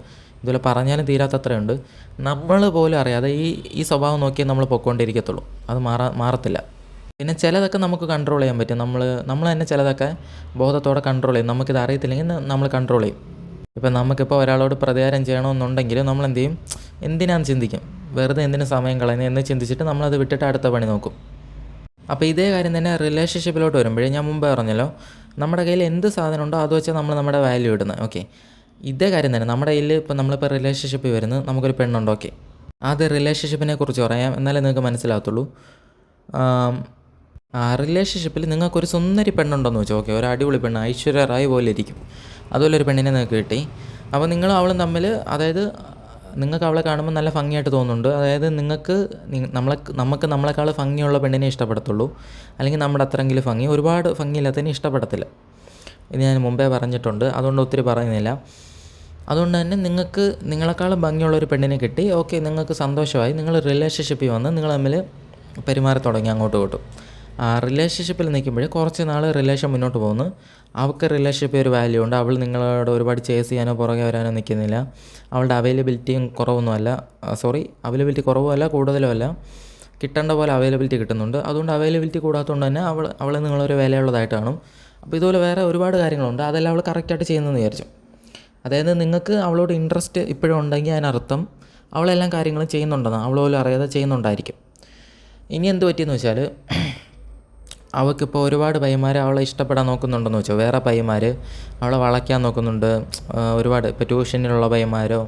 ഇതുപോലെ പറഞ്ഞാലും തീരാത്തത്രയുണ്ട്. നമ്മൾ പോലും അറിയാതെ ഈ സ്വഭാവം നോക്കിയാൽ നമ്മൾ പൊയ്ക്കൊണ്ടിരിക്കത്തുള്ളൂ. അത് മാറത്തില്ല. പിന്നെ ചിലതൊക്കെ നമുക്ക് കൺട്രോൾ ചെയ്യാൻ പറ്റും. നമ്മൾ തന്നെ ചിലതൊക്കെ ബോധത്തോടെ കൺട്രോൾ ചെയ്യും. നമുക്കിത് അറിയത്തില്ലെങ്കിൽ നമ്മൾ കൺട്രോൾ ചെയ്യും. ഇപ്പം നമുക്കിപ്പോൾ ഒരാളോട് പ്രതികാരം ചെയ്യണമെന്നുണ്ടെങ്കിൽ നമ്മൾ എന്ത് ചെയ്യും, എന്തിനാന്ന് ചിന്തിക്കും, വെറുതെ എന്തിനു സമയം കളയുന്നത് എന്ന് ചിന്തിച്ചിട്ട് നമ്മളത് വിട്ടിട്ട് അടുത്ത പണി നോക്കും. അപ്പോൾ ഇതേ കാര്യം തന്നെ റിലേഷൻഷിപ്പിലോട്ട് വരുമ്പോഴേ, ഞാൻ മുമ്പേ പറഞ്ഞല്ലോ, നമ്മുടെ കയ്യിൽ എന്ത് സാധനം ഉണ്ടോ അത് വെച്ചാൽ നമ്മൾ നമ്മുടെ വാല്യൂ ഇടുന്നത്. ഓക്കെ, ഇതേ കാര്യം തന്നെ നമ്മുടെ കയ്യിൽ നമ്മളിപ്പോൾ റിലേഷൻഷിപ്പിൽ വരുന്നത്, നമുക്കൊരു പെണ്ണുണ്ട്. ഓക്കെ, അത് റിലേഷൻഷിപ്പിനെ കുറിച്ച് പറയാം, എന്നാലേ നിങ്ങൾക്ക് മനസ്സിലാകത്തുള്ളൂ. റിലേഷൻഷിപ്പിൽ നിങ്ങൾക്കൊരു സുന്ദരി പെണ്ണുണ്ടെന്ന് വെച്ചോ. ഓക്കെ, ഒരു അടിപൊളി പെണ്ണ്, ഐശ്വര്യ റായ് പോലെ ഇരിക്കും. അതുപോലെ ഒരു പെണ്ണിനെ നിങ്ങൾക്ക് കിട്ടി. അപ്പോൾ നിങ്ങളും അവളും തമ്മിൽ, അതായത് നിങ്ങൾക്ക് അവളെ കാണുമ്പോൾ നല്ല ഭംഗിയായിട്ട് തോന്നുന്നുണ്ട്. അതായത് നമുക്ക് നമ്മളെക്കാൾ ഭംഗിയുള്ള പെണ്ണിനെ ഇഷ്ടപ്പെടത്തുള്ളൂ, അല്ലെങ്കിൽ നമ്മുടെ അത്രയെങ്കിലും ഒരുപാട് ഭംഗിയില്ലാത്തതിനെ ഇഷ്ടപ്പെടത്തില്ല. ഇത് ഞാൻ മുമ്പേ പറഞ്ഞിട്ടുണ്ട്, അതുകൊണ്ട് ഒത്തിരി പറയുന്നില്ല. അതുകൊണ്ട് തന്നെ നിങ്ങൾക്ക് നിങ്ങളെക്കാളും ഭംഗിയുള്ളൊരു പെണ്ണിനെ കിട്ടി, ഓക്കെ, നിങ്ങൾക്ക് സന്തോഷമായി, നിങ്ങൾ റിലേഷൻഷിപ്പിൽ വന്ന് നിങ്ങൾ തമ്മിൽ പെരുമാറി തുടങ്ങി അങ്ങോട്ടും ഇങ്ങോട്ടും. റിലേഷൻഷിപ്പിൽ നിൽക്കുമ്പോൾ കുറച്ച് നാൾ റിലേഷൻ മുന്നോട്ട് പോകുന്നു, അവൾക്ക് റിലേഷൻഷിപ്പിൽ ഒരു വാല്യൂ ഉണ്ട്, അവൾ നിങ്ങളോട് ഒരുപാട് ചേസ് ചെയ്യാനോ പുറകെ വരാനോ നിൽക്കുന്നില്ല, അവളുടെ അവൈലബിലിറ്റിയും കുറവൊന്നുമല്ല, അവൈലബിലിറ്റി കുറവുമല്ല കൂടുതലും അല്ല, കിട്ടേണ്ട പോലെ അവൈലബിലിറ്റി കിട്ടുന്നുണ്ട്. അതുകൊണ്ട് അവൈലബിലിറ്റി കൂടാത്തതുകൊണ്ട് തന്നെ അവളെ നിങ്ങളൊരു വിലയുള്ളതായിട്ട് കാണും. അപ്പോൾ ഇതുപോലെ വേറെ ഒരുപാട് കാര്യങ്ങളുണ്ട്, അതെല്ലാം അവൾ കറക്റ്റായിട്ട് ചെയ്യുന്നതെന്ന് വിചാരിച്ചു. അതായത് നിങ്ങൾക്ക് അവളോട് ഇൻട്രസ്റ്റ് ഇപ്പോഴും ഉണ്ടെങ്കിൽ അതിനർത്ഥം അവളെല്ലാം കാര്യങ്ങളും ചെയ്യുന്നുണ്ടെന്ന് അവൾ പോലും അറിയാതെ ചെയ്യുന്നുണ്ടായിരിക്കും. ഇനി എന്ത് പറ്റിയെന്ന് വെച്ചാൽ, അവൾക്കിപ്പോൾ ഒരുപാട് പയ്യന്മാർ അവളെ ഇഷ്ടപ്പെടാൻ നോക്കുന്നുണ്ടെന്ന് വെച്ചോ, വേറെ പയ്യന്മാർ അവളെ വളയ്ക്കാൻ നോക്കുന്നുണ്ട്, ഒരുപാട് ഇപ്പോൾ ട്യൂഷനിലുള്ള പയ്യന്മാരോ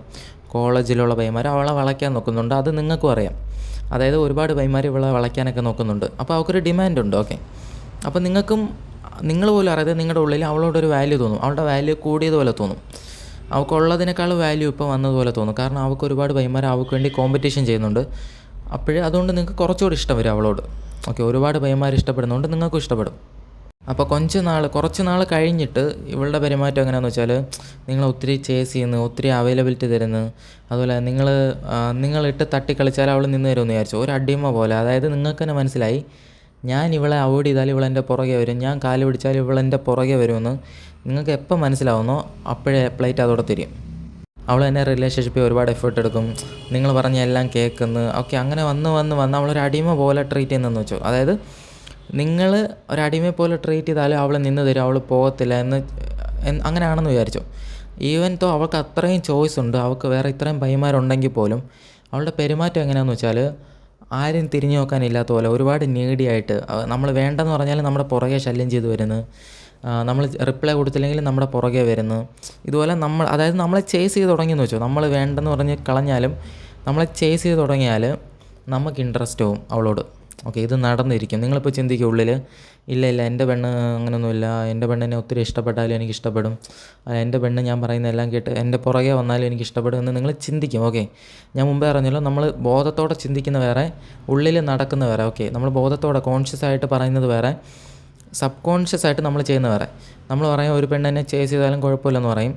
കോളേജിലുള്ള പയ്യന്മാരോ അവളെ വളയ്ക്കാൻ നോക്കുന്നുണ്ട്, അത് നിങ്ങൾക്കും അറിയാം. അതായത് ഒരുപാട് പയ്യന്മാർ ഇവളെ വളയ്ക്കാനൊക്കെ നോക്കുന്നുണ്ട്, അപ്പോൾ അവൾക്കൊരു ഡിമാൻഡുണ്ട്. ഓക്കെ, അപ്പോൾ നിങ്ങൾ പോലും അറിയാതെ നിങ്ങളുടെ ഉള്ളിൽ അവളോടൊരു വാല്യൂ തോന്നും, അവളുടെ വാല്യൂ കൂടിയതുപോലെ തോന്നും, അവൾക്കുള്ളതിനേക്കാൾ വാല്യൂ ഇപ്പോൾ വന്നതുപോലെ തോന്നും. കാരണം അവൾക്ക് ഒരുപാട് പയ്യന്മാർ അവൾക്ക് വേണ്ടി കോമ്പറ്റീഷൻ ചെയ്യുന്നുണ്ട്. അതുകൊണ്ട് നിങ്ങൾക്ക് കുറച്ചുകൂടി ഇഷ്ടം വരും അവളോട്. ഓക്കെ, ഒരുപാട് പയ്യന്മാർ ഇഷ്ടപ്പെടുന്നതുകൊണ്ട് നിങ്ങൾക്കും ഇഷ്ടപ്പെടും. അപ്പോൾ കുറച്ച് നാൾ കഴിഞ്ഞിട്ട് ഇവളുടെ പെരുമാറ്റം എങ്ങനെയാണെന്ന് വെച്ചാൽ, നിങ്ങൾ ഒത്തിരി ചേസ് ചെയ്യുന്നു, ഒത്തിരി അവൈലബിലിറ്റി തരുന്നു, അതുപോലെ നിങ്ങളിട്ട് തട്ടിക്കളിച്ചാൽ അവൾ നിന്ന് തരുമെന്ന് വിചാരിച്ചു, ഒരു അടിമ പോലെ. അതായത് നിങ്ങൾക്ക് തന്നെ മനസ്സിലായി, ഞാൻ ഇവളെ അവോയ്ഡ് ചെയ്താൽ ഇവളെൻ്റെ പുറകെ വരും, ഞാൻ കാല് പിടിച്ചാൽ ഇവളെൻ്റെ പുറകെ വരുമെന്ന് നിങ്ങൾക്ക് എപ്പോൾ മനസ്സിലാവുന്നോ അപ്പോഴേ പ്ലേറ്റ് അതോടെ തിരിയും. അവൾ തന്നെ റിലേഷൻഷിപ്പിൽ ഒരുപാട് എഫേർട്ട് എടുക്കും, നിങ്ങൾ പറഞ്ഞ എല്ലാം കേൾക്കുന്നു. ഓക്കെ, അങ്ങനെ വന്ന് അവളൊരു അടിമ പോലെ ട്രീറ്റ് ചെയ്യുന്നതെന്ന് വെച്ചോ. അതായത് നിങ്ങൾ ഒരു അടിമയെ പോലെ ട്രീറ്റ് ചെയ്താലും അവൾ നിന്ന് തരും, അവൾ പോകത്തില്ല അങ്ങനെയാണെന്ന് വിചാരിച്ചോ. ഈവൻ തോ അവൾക്ക് അത്രയും ചോയ്സ് ഉണ്ട്, അവൾക്ക് വേറെ ഇത്രയും പയ്യന്മാരുണ്ടെങ്കിൽ പോലും അവളുടെ പെരുമാറ്റം എങ്ങനെയാണെന്ന് വെച്ചാൽ, ആരും തിരിഞ്ഞു നോക്കാനില്ലാത്ത പോലെ ഒരുപാട് നീഡിയായിട്ട്, നമ്മൾ വേണ്ടെന്ന് പറഞ്ഞാൽ നമ്മുടെ പുറകെ ശല്യം ചെയ്ത് വരുന്നു, നമ്മൾ റിപ്ലൈ കൊടുത്തില്ലെങ്കിൽ നമ്മുടെ പുറകെ വരുന്നു. ഇതുപോലെ അതായത് നമ്മളെ ചേസ് ചെയ്ത് തുടങ്ങിയെന്ന് വെച്ചോ. നമ്മൾ വേണ്ടെന്ന് പറഞ്ഞ് കളഞ്ഞാലും നമ്മളെ ചേസ് ചെയ്ത് തുടങ്ങിയാൽ നമുക്ക് ഇൻട്രസ്റ്റ് ആവും അവളോട്. ഓക്കെ, ഇത് നടന്നിരിക്കും. നിങ്ങളിപ്പോൾ ചിന്തിക്കും ഉള്ളിൽ, ഇല്ല എൻ്റെ പെണ്ണ് അങ്ങനെയൊന്നുമില്ല, എൻ്റെ പെണ്ണിനെ ഒത്തിരി ഇഷ്ടപ്പെട്ടാലും എനിക്ക് ഇഷ്ടപ്പെടും, എൻ്റെ പെണ്ണ് ഞാൻ പറയുന്നതെല്ലാം കേട്ട് എൻ്റെ പുറകെ വന്നാലും എനിക്ക് ഇഷ്ടപ്പെടും എന്ന് നിങ്ങൾ ചിന്തിക്കും. ഓക്കെ, ഞാൻ മുമ്പേ പറഞ്ഞല്ലോ, നമ്മൾ ബോധത്തോടെ ചിന്തിക്കുന്ന വേറെ, ഉള്ളിൽ നടക്കുന്ന വേറെ. ഓക്കെ, നമ്മൾ ബോധത്തോടെ കോൺഷ്യസ് ആയിട്ട് പറയുന്നത് വേറെ, സബ് കോൺഷ്യസ് ആയിട്ട് നമ്മൾ ചെയ്യുന്ന വേറെ. നമ്മൾ പറയും ഒരു പെണ്ണിനെ ചേസ് ചെയ്താലും കുഴപ്പമില്ലെന്ന് പറയും.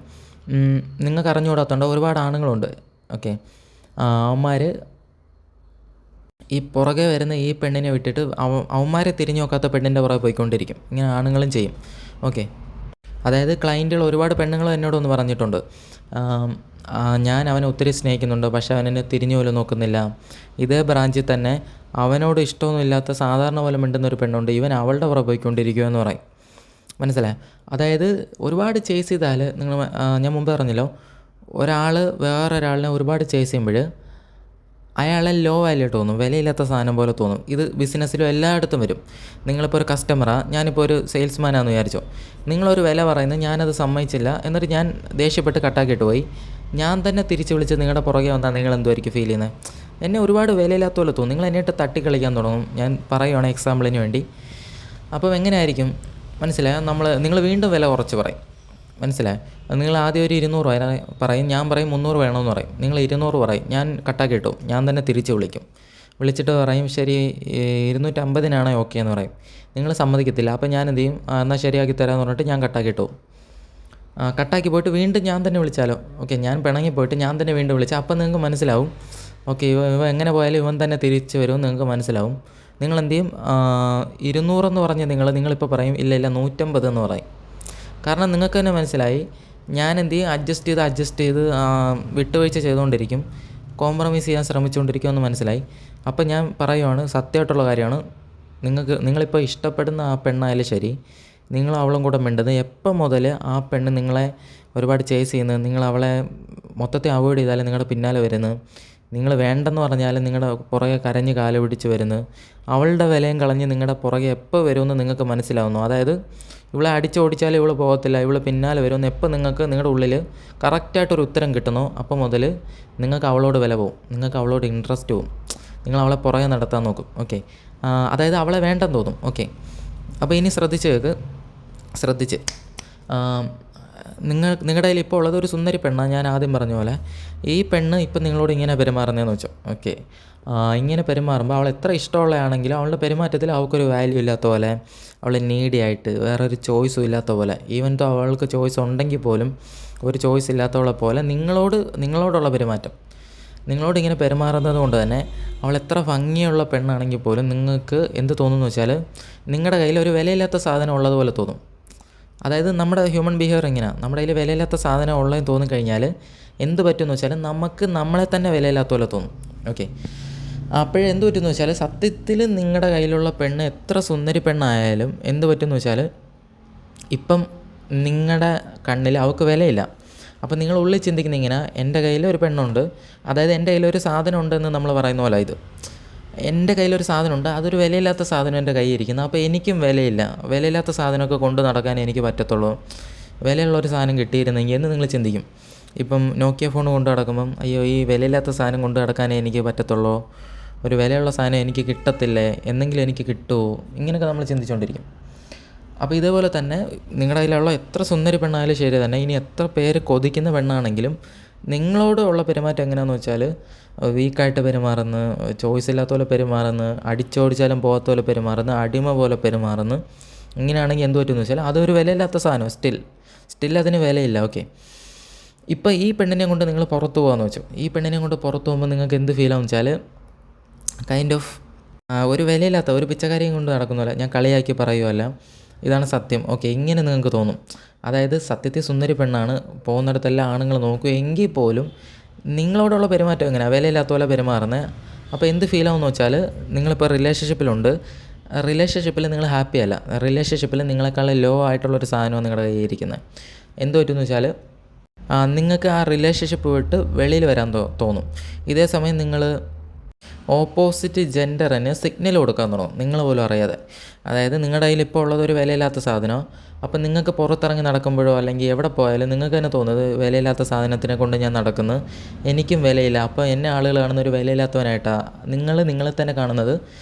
നിങ്ങൾക്ക് അറിഞ്ഞുകൂടാത്തതുകൊണ്ട് ഒരുപാട് ആണുങ്ങളുണ്ട്. ഓക്കെ, അവന്മാർ ഈ പുറകെ വരുന്ന ഈ പെണ്ണിനെ വിട്ടിട്ട് അവന്മാരെ തിരിഞ്ഞു നോക്കാത്ത പെണ്ണിൻ്റെ പുറകെ പോയിക്കൊണ്ടിരിക്കും. ഇങ്ങനെ ആണുങ്ങളും ചെയ്യും. ഓക്കെ, അതായത് ക്ലയൻറ്റുകൾ ഒരുപാട് പെണ്ണുങ്ങൾ എന്നോടൊന്ന് പറഞ്ഞിട്ടുണ്ട്, ഞാൻ അവനെ ഒത്തിരി സ്നേഹിക്കുന്നുണ്ട്, പക്ഷേ അവനെന്നെ തിരിഞ്ഞു പോലും നോക്കുന്നില്ല. ഇതേ ബ്രാഞ്ചിൽ തന്നെ അവനോട് ഇഷ്ടമൊന്നുമില്ലാത്ത സാധാരണ പോലെ മിണ്ടുന്നൊരു പെണ്ണുണ്ട്, ഇവൻ അവളുടെ പുറകെ പോയിക്കൊണ്ടിരിക്കുക എന്ന് പറയും. മനസ്സിലായോ? അതായത് ഒരുപാട് ചേസ് ചെയ്താൽ ഞാൻ മുമ്പ് പറഞ്ഞല്ലോ, ഒരാൾ വേറൊരാളിനെ ഒരുപാട് ചേസ് ചെയ്യുമ്പോൾ അയാളെ ലോ വാല്യൂ തോന്നും, വിലയില്ലാത്ത സാധനം പോലെ തോന്നും. ഇത് ബിസിനസ്സിലും എല്ലായിടത്തും വരും. നിങ്ങളിപ്പോൾ ഒരു കസ്റ്റമറാണ്, ഞാനിപ്പോൾ ഒരു സെയിൽസ്മാനാണെന്ന് വിചാരിച്ചോ. നിങ്ങളൊരു വില പറയുന്നത് ഞാനത് സമ്മതിച്ചില്ല, എന്നിട്ട് ഞാൻ ദേഷ്യപ്പെട്ട് കട്ടാക്കിയിട്ട് പോയി, ഞാൻ തന്നെ തിരിച്ച് വിളിച്ച് നിങ്ങളുടെ പുറകെ വന്നാൽ നിങ്ങൾ എന്തുമായിരിക്കും ഫീൽ ചെയ്യുന്നത്? എന്നെ ഒരുപാട് വിലയില്ലാത്ത പോലെ തോന്നും, നിങ്ങൾ എന്നിട്ട് തട്ടിക്കളിക്കാൻ തുടങ്ങും. ഞാൻ പറയുവാണ് എക്സാമ്പിളിന് വേണ്ടി. അപ്പം എങ്ങനെയായിരിക്കും മനസ്സിലായോ? നിങ്ങൾ വീണ്ടും വില കുറച്ച് പറയും. മനസ്സിലായോ? നിങ്ങൾ ആദ്യം ഒരു 200 പറയും, ഞാൻ പറയും 300 വേണമെന്ന് പറയും. നിങ്ങൾ 200 പറയും, ഞാൻ കട്ടാക്കി കിട്ടും, ഞാൻ തന്നെ തിരിച്ച് വിളിച്ചിട്ട് പറയും ശരി 250 ഓക്കെ എന്ന് പറയും. നിങ്ങൾ സമ്മതിക്കത്തില്ല. അപ്പോൾ ഞാൻ എന്ത് ചെയ്യും, എന്നാൽ ശരിയാക്കി തരാമെന്ന് പറഞ്ഞിട്ട് ഞാൻ കട്ടാക്കി കിട്ടും. കട്ടാക്കി പോയിട്ട് വീണ്ടും ഞാൻ തന്നെ വിളിച്ചാലോ? ഓക്കെ, ഞാൻ പിണങ്ങി പോയിട്ട് ഞാൻ തന്നെ വീണ്ടും വിളിച്ചാൽ അപ്പം നിങ്ങൾക്ക് മനസ്സിലാവും, ഓക്കെ ഇവ എങ്ങനെ പോയാലും ഇവൻ തന്നെ തിരിച്ച് വരുമെന്ന് നിങ്ങൾക്ക് മനസ്സിലാവും. നിങ്ങളെന്ത് ചെയ്യും, 200 എന്ന് പറഞ്ഞ് നിങ്ങളിപ്പോൾ പറയും ഇല്ല 150 എന്ന് പറയും. കാരണം നിങ്ങൾക്ക് തന്നെ മനസ്സിലായി, ഞാൻ എന്ത് ചെയ്യും, അഡ്ജസ്റ്റ് ചെയ്ത് വിട്ടുവീഴ്ച ചെയ്തുകൊണ്ടിരിക്കും, കോംപ്രമൈസ് ചെയ്യാൻ ശ്രമിച്ചുകൊണ്ടിരിക്കുമെന്ന് മനസ്സിലായി. അപ്പം ഞാൻ പറയുവാണ്, സത്യമായിട്ടുള്ള കാര്യമാണ്, നിങ്ങളിപ്പോൾ ഇഷ്ടപ്പെടുന്ന ആ പെണ്ണായാലും ശരി, നിങ്ങൾ അവളും കൂടെ മിണ്ടുന്നത് എപ്പം മുതൽ ആ പെണ്ണ് നിങ്ങളെ ഒരുപാട് ചേസ് ചെയ്യുന്നത്, നിങ്ങൾ അവളെ മൊത്തത്തിൽ അവോയ്ഡ് ചെയ്താലും നിങ്ങളുടെ പിന്നാലെ വരുന്നത്, നിങ്ങൾ വേണ്ടെന്ന് പറഞ്ഞാലും നിങ്ങളുടെ പുറകെ കരഞ്ഞ് കാല് പിടിച്ച് വരുന്നത്, അവളുടെ വിലയും കളഞ്ഞ് നിങ്ങളുടെ പുറകെ എപ്പോൾ വരുമെന്ന് നിങ്ങൾക്ക് മനസ്സിലാവുന്നു. അതായത് ഇവളെ അടിച്ചോടിച്ചാലും ഇവൾ പോകത്തില്ല, ഇവൾ പിന്നാലെ വരുമെന്ന് എപ്പോൾ നിങ്ങൾക്ക് നിങ്ങളുടെ ഉള്ളിൽ കറക്റ്റായിട്ടൊരു ഉത്തരം കിട്ടുന്നോ അപ്പോൾ മുതൽ നിങ്ങൾക്ക് അവളോട് വില പോവും, നിങ്ങൾക്ക് അവളോട് ഇൻട്രസ്റ്റ് പോവും, നിങ്ങൾ അവളെ പുറകെ നടത്താൻ നോക്കും. ഓക്കെ, അതായത് അവളെ വേണ്ടെന്ന് തോന്നും. ഓക്കെ, അപ്പോൾ ഇനി ശ്രദ്ധിച്ച് നിങ്ങളുടെ കയ്യിൽ ഇപ്പോൾ ഉള്ളത് ഒരു സുന്ദരി പെണ്ണാണ്. ഞാൻ ആദ്യം പറഞ്ഞ പോലെ ഈ പെണ്ണ് ഇപ്പം നിങ്ങളോട് ഇങ്ങനെ പെരുമാറുന്നതെന്ന് വെച്ചോ. ഓക്കെ, ഇങ്ങനെ പെരുമാറുമ്പോൾ അവൾ എത്ര ഇഷ്ടമുള്ളതാണെങ്കിലും അവളുടെ പെരുമാറ്റത്തിൽ അവൾക്കൊരു വാല്യൂ ഇല്ലാത്ത പോലെ, അവൾ നീഡി ആയിട്ട് വേറൊരു ചോയ്സും ഇല്ലാത്ത പോലെ, ഈവൻ തോ അവൾക്ക് ചോയ്സ് ഉണ്ടെങ്കിൽ പോലും ഒരു ചോയ്സ് ഇല്ലാത്തവളെ പോലെ നിങ്ങളോടുള്ള പെരുമാറ്റം, നിങ്ങളോട് ഇങ്ങനെ പെരുമാറുന്നത് കൊണ്ട് തന്നെ അവൾ എത്ര ഭംഗിയുള്ള പെണ്ണാണെങ്കിൽ പോലും നിങ്ങൾക്ക് എന്ത് തോന്നുന്നു വെച്ചാൽ നിങ്ങളുടെ കയ്യിൽ ഒരു വിലയില്ലാത്ത സാധനം ഉള്ളതുപോലെ തോന്നും. അതായത് നമ്മുടെ ഹ്യൂമൻ ബിഹേവിയർ എങ്ങനെയാണ്, നമ്മുടെ കയ്യിൽ വിലയില്ലാത്ത സാധനം ഉള്ളതെന്ന് തോന്നിക്കഴിഞ്ഞാൽ എന്ത് പറ്റുമെന്ന് വെച്ചാൽ നമുക്ക് നമ്മളെ തന്നെ വിലയില്ലാത്ത പോലെ തോന്നും. ഓക്കെ, അപ്പോഴെന്ത് പറ്റുമെന്ന് വെച്ചാൽ സത്യത്തിൽ നിങ്ങളുടെ കയ്യിലുള്ള പെണ്ണ് എത്ര സുന്ദരി പെണ്ണായാലും എന്ത് പറ്റുമെന്ന് വെച്ചാൽ ഇപ്പം നിങ്ങളുടെ കണ്ണിൽ അവൾക്ക് വിലയില്ല. അപ്പോൾ നിങ്ങൾ ഉള്ളിൽ ചിന്തിക്കുന്ന ഇങ്ങനെ, എൻ്റെ കയ്യിൽ ഒരു പെണ്ണുണ്ട്, അതായത് എൻ്റെ കയ്യിലൊരു സാധനം ഉണ്ടെന്ന് നമ്മൾ പറയുന്ന പോലെ ഇത്, എൻ്റെ കയ്യിലൊരു സാധനമുണ്ട്, അതൊരു വിലയില്ലാത്ത സാധനം എൻ്റെ കയ്യിൽ ഇരിക്കുന്നു, അപ്പോൾ എനിക്കും വിലയില്ല, വിലയില്ലാത്ത സാധനമൊക്കെ കൊണ്ട് നടക്കാൻ എനിക്ക് പറ്റത്തുള്ളൂ, വിലയുള്ളൊരു സാധനം കിട്ടിയിരുന്നെങ്കിൽ എന്ന് നിങ്ങൾ ചിന്തിക്കും. ഇപ്പം നോക്കിയ ഫോൺ കൊണ്ട് നടക്കുമ്പം അയ്യോ ഈ വിലയില്ലാത്ത സാധനം കൊണ്ട് നടക്കാനേ എനിക്ക് പറ്റത്തുള്ളൂ, ഒരു വിലയുള്ള സാധനം എനിക്ക് കിട്ടത്തില്ലേ, എന്തെങ്കിലും എനിക്ക് കിട്ടുമോ, ഇങ്ങനെയൊക്കെ നമ്മൾ ചിന്തിച്ചുകൊണ്ടിരിക്കും. അപ്പോൾ ഇതേപോലെ തന്നെ നിങ്ങളുടെ കയ്യിലുള്ള എത്ര സുന്ദരി പെണ്ണായാലും ശരി തന്നെ, ഇനി എത്ര പേര് കൊതിക്കുന്ന പെണ്ണാണെങ്കിലും നിങ്ങളോട് ഉള്ള പെരുമാറ്റം എങ്ങനെയാണെന്ന് വെച്ചാൽ വീക്കായിട്ട് പെരുമാറുന്നു, ചോയ്സ് ഇല്ലാത്ത പോലെ പെരുമാറുന്നു, അടിച്ചോടിച്ചാലും പോകാത്ത പോലെ പെരുമാറുന്നു, അടിമ പോലെ പെരുമാറുന്നു. ഇങ്ങനെയാണെങ്കിൽ എന്ത് പറ്റുമെന്ന് വെച്ചാൽ അതൊരു വിലയില്ലാത്ത സാധനം, സ്റ്റിൽ അതിന് വിലയില്ല. ഓക്കെ, ഇപ്പോൾ ഈ പെണ്ണിനെ കൊണ്ട് നിങ്ങൾ പുറത്ത് പോകാമെന്ന് വെച്ചു. ഈ പെണ്ണിനെ കൊണ്ട് പുറത്ത് പോകുമ്പോൾ നിങ്ങൾക്ക് എന്ത് ഫീലാണെന്ന് വെച്ചാൽ കൈൻഡ് ഓഫ് ഒരു വിലയില്ലാത്ത ഒരു പിച്ചക്കാരിയും കൊണ്ട് നടക്കുന്നില്ല. ഞാൻ കളിയാക്കി പറയുമല്ല, ഇതാണ് സത്യം. ഓക്കെ, ഇങ്ങനെ നിങ്ങൾക്ക് തോന്നും. അതായത് സത്യത്തിൽ സുന്ദരി പെണ്ണാണ്, പോകുന്നിടത്തെല്ലാം ആണുങ്ങൾ നോക്കും, എങ്കിൽ പോലും നിങ്ങളോടുള്ള പെരുമാറ്റം എങ്ങനെയാണ്, വിലയില്ലാത്ത പോലെ പെരുമാറുന്നത്. അപ്പോൾ എന്ത് ഫീലാവുമെന്ന് വെച്ചാൽ നിങ്ങളിപ്പോൾ റിലേഷൻഷിപ്പിൽ നിങ്ങൾ ഹാപ്പി അല്ല, റിലേഷൻഷിപ്പിൽ നിങ്ങളെക്കാൾ ലോ ആയിട്ടുള്ളൊരു സാധനമാണ് നിങ്ങളുടെ കയ്യിൽ ഇരിക്കുന്നത്. എന്ത് പറ്റുമെന്ന് വെച്ചാൽ നിങ്ങൾക്ക് ആ റിലേഷൻഷിപ്പ് വിട്ട് വെളിയിൽ വരാൻ തോന്നും. ഇതേ സമയം നിങ്ങൾ ഓപ്പോസിറ്റ് ജെൻഡറിന് സിഗ്നൽ കൊടുക്കാൻ തുടങ്ങും, നിങ്ങൾ പോലും അറിയാതെ. അതായത് നിങ്ങളുടെ കയ്യിൽ ഇപ്പോൾ ഉള്ളത് ഒരു വിലയില്ലാത്ത സാധനം, അപ്പം നിങ്ങൾക്ക് പുറത്തിറങ്ങി നടക്കുമ്പോഴോ അല്ലെങ്കിൽ എവിടെ പോയാലും നിങ്ങൾക്ക് തന്നെ തോന്നുന്നത് വിലയില്ലാത്ത സാധനത്തിനെ കൊണ്ട് ഞാൻ നടക്കുന്നു, എനിക്കും വിലയില്ല, അപ്പോൾ എന്നെ ആളുകൾ കാണുന്ന ഒരു വിലയില്ലാത്തവനായിട്ടാണ്, നിങ്ങളെ തന്നെ കാണുന്നത്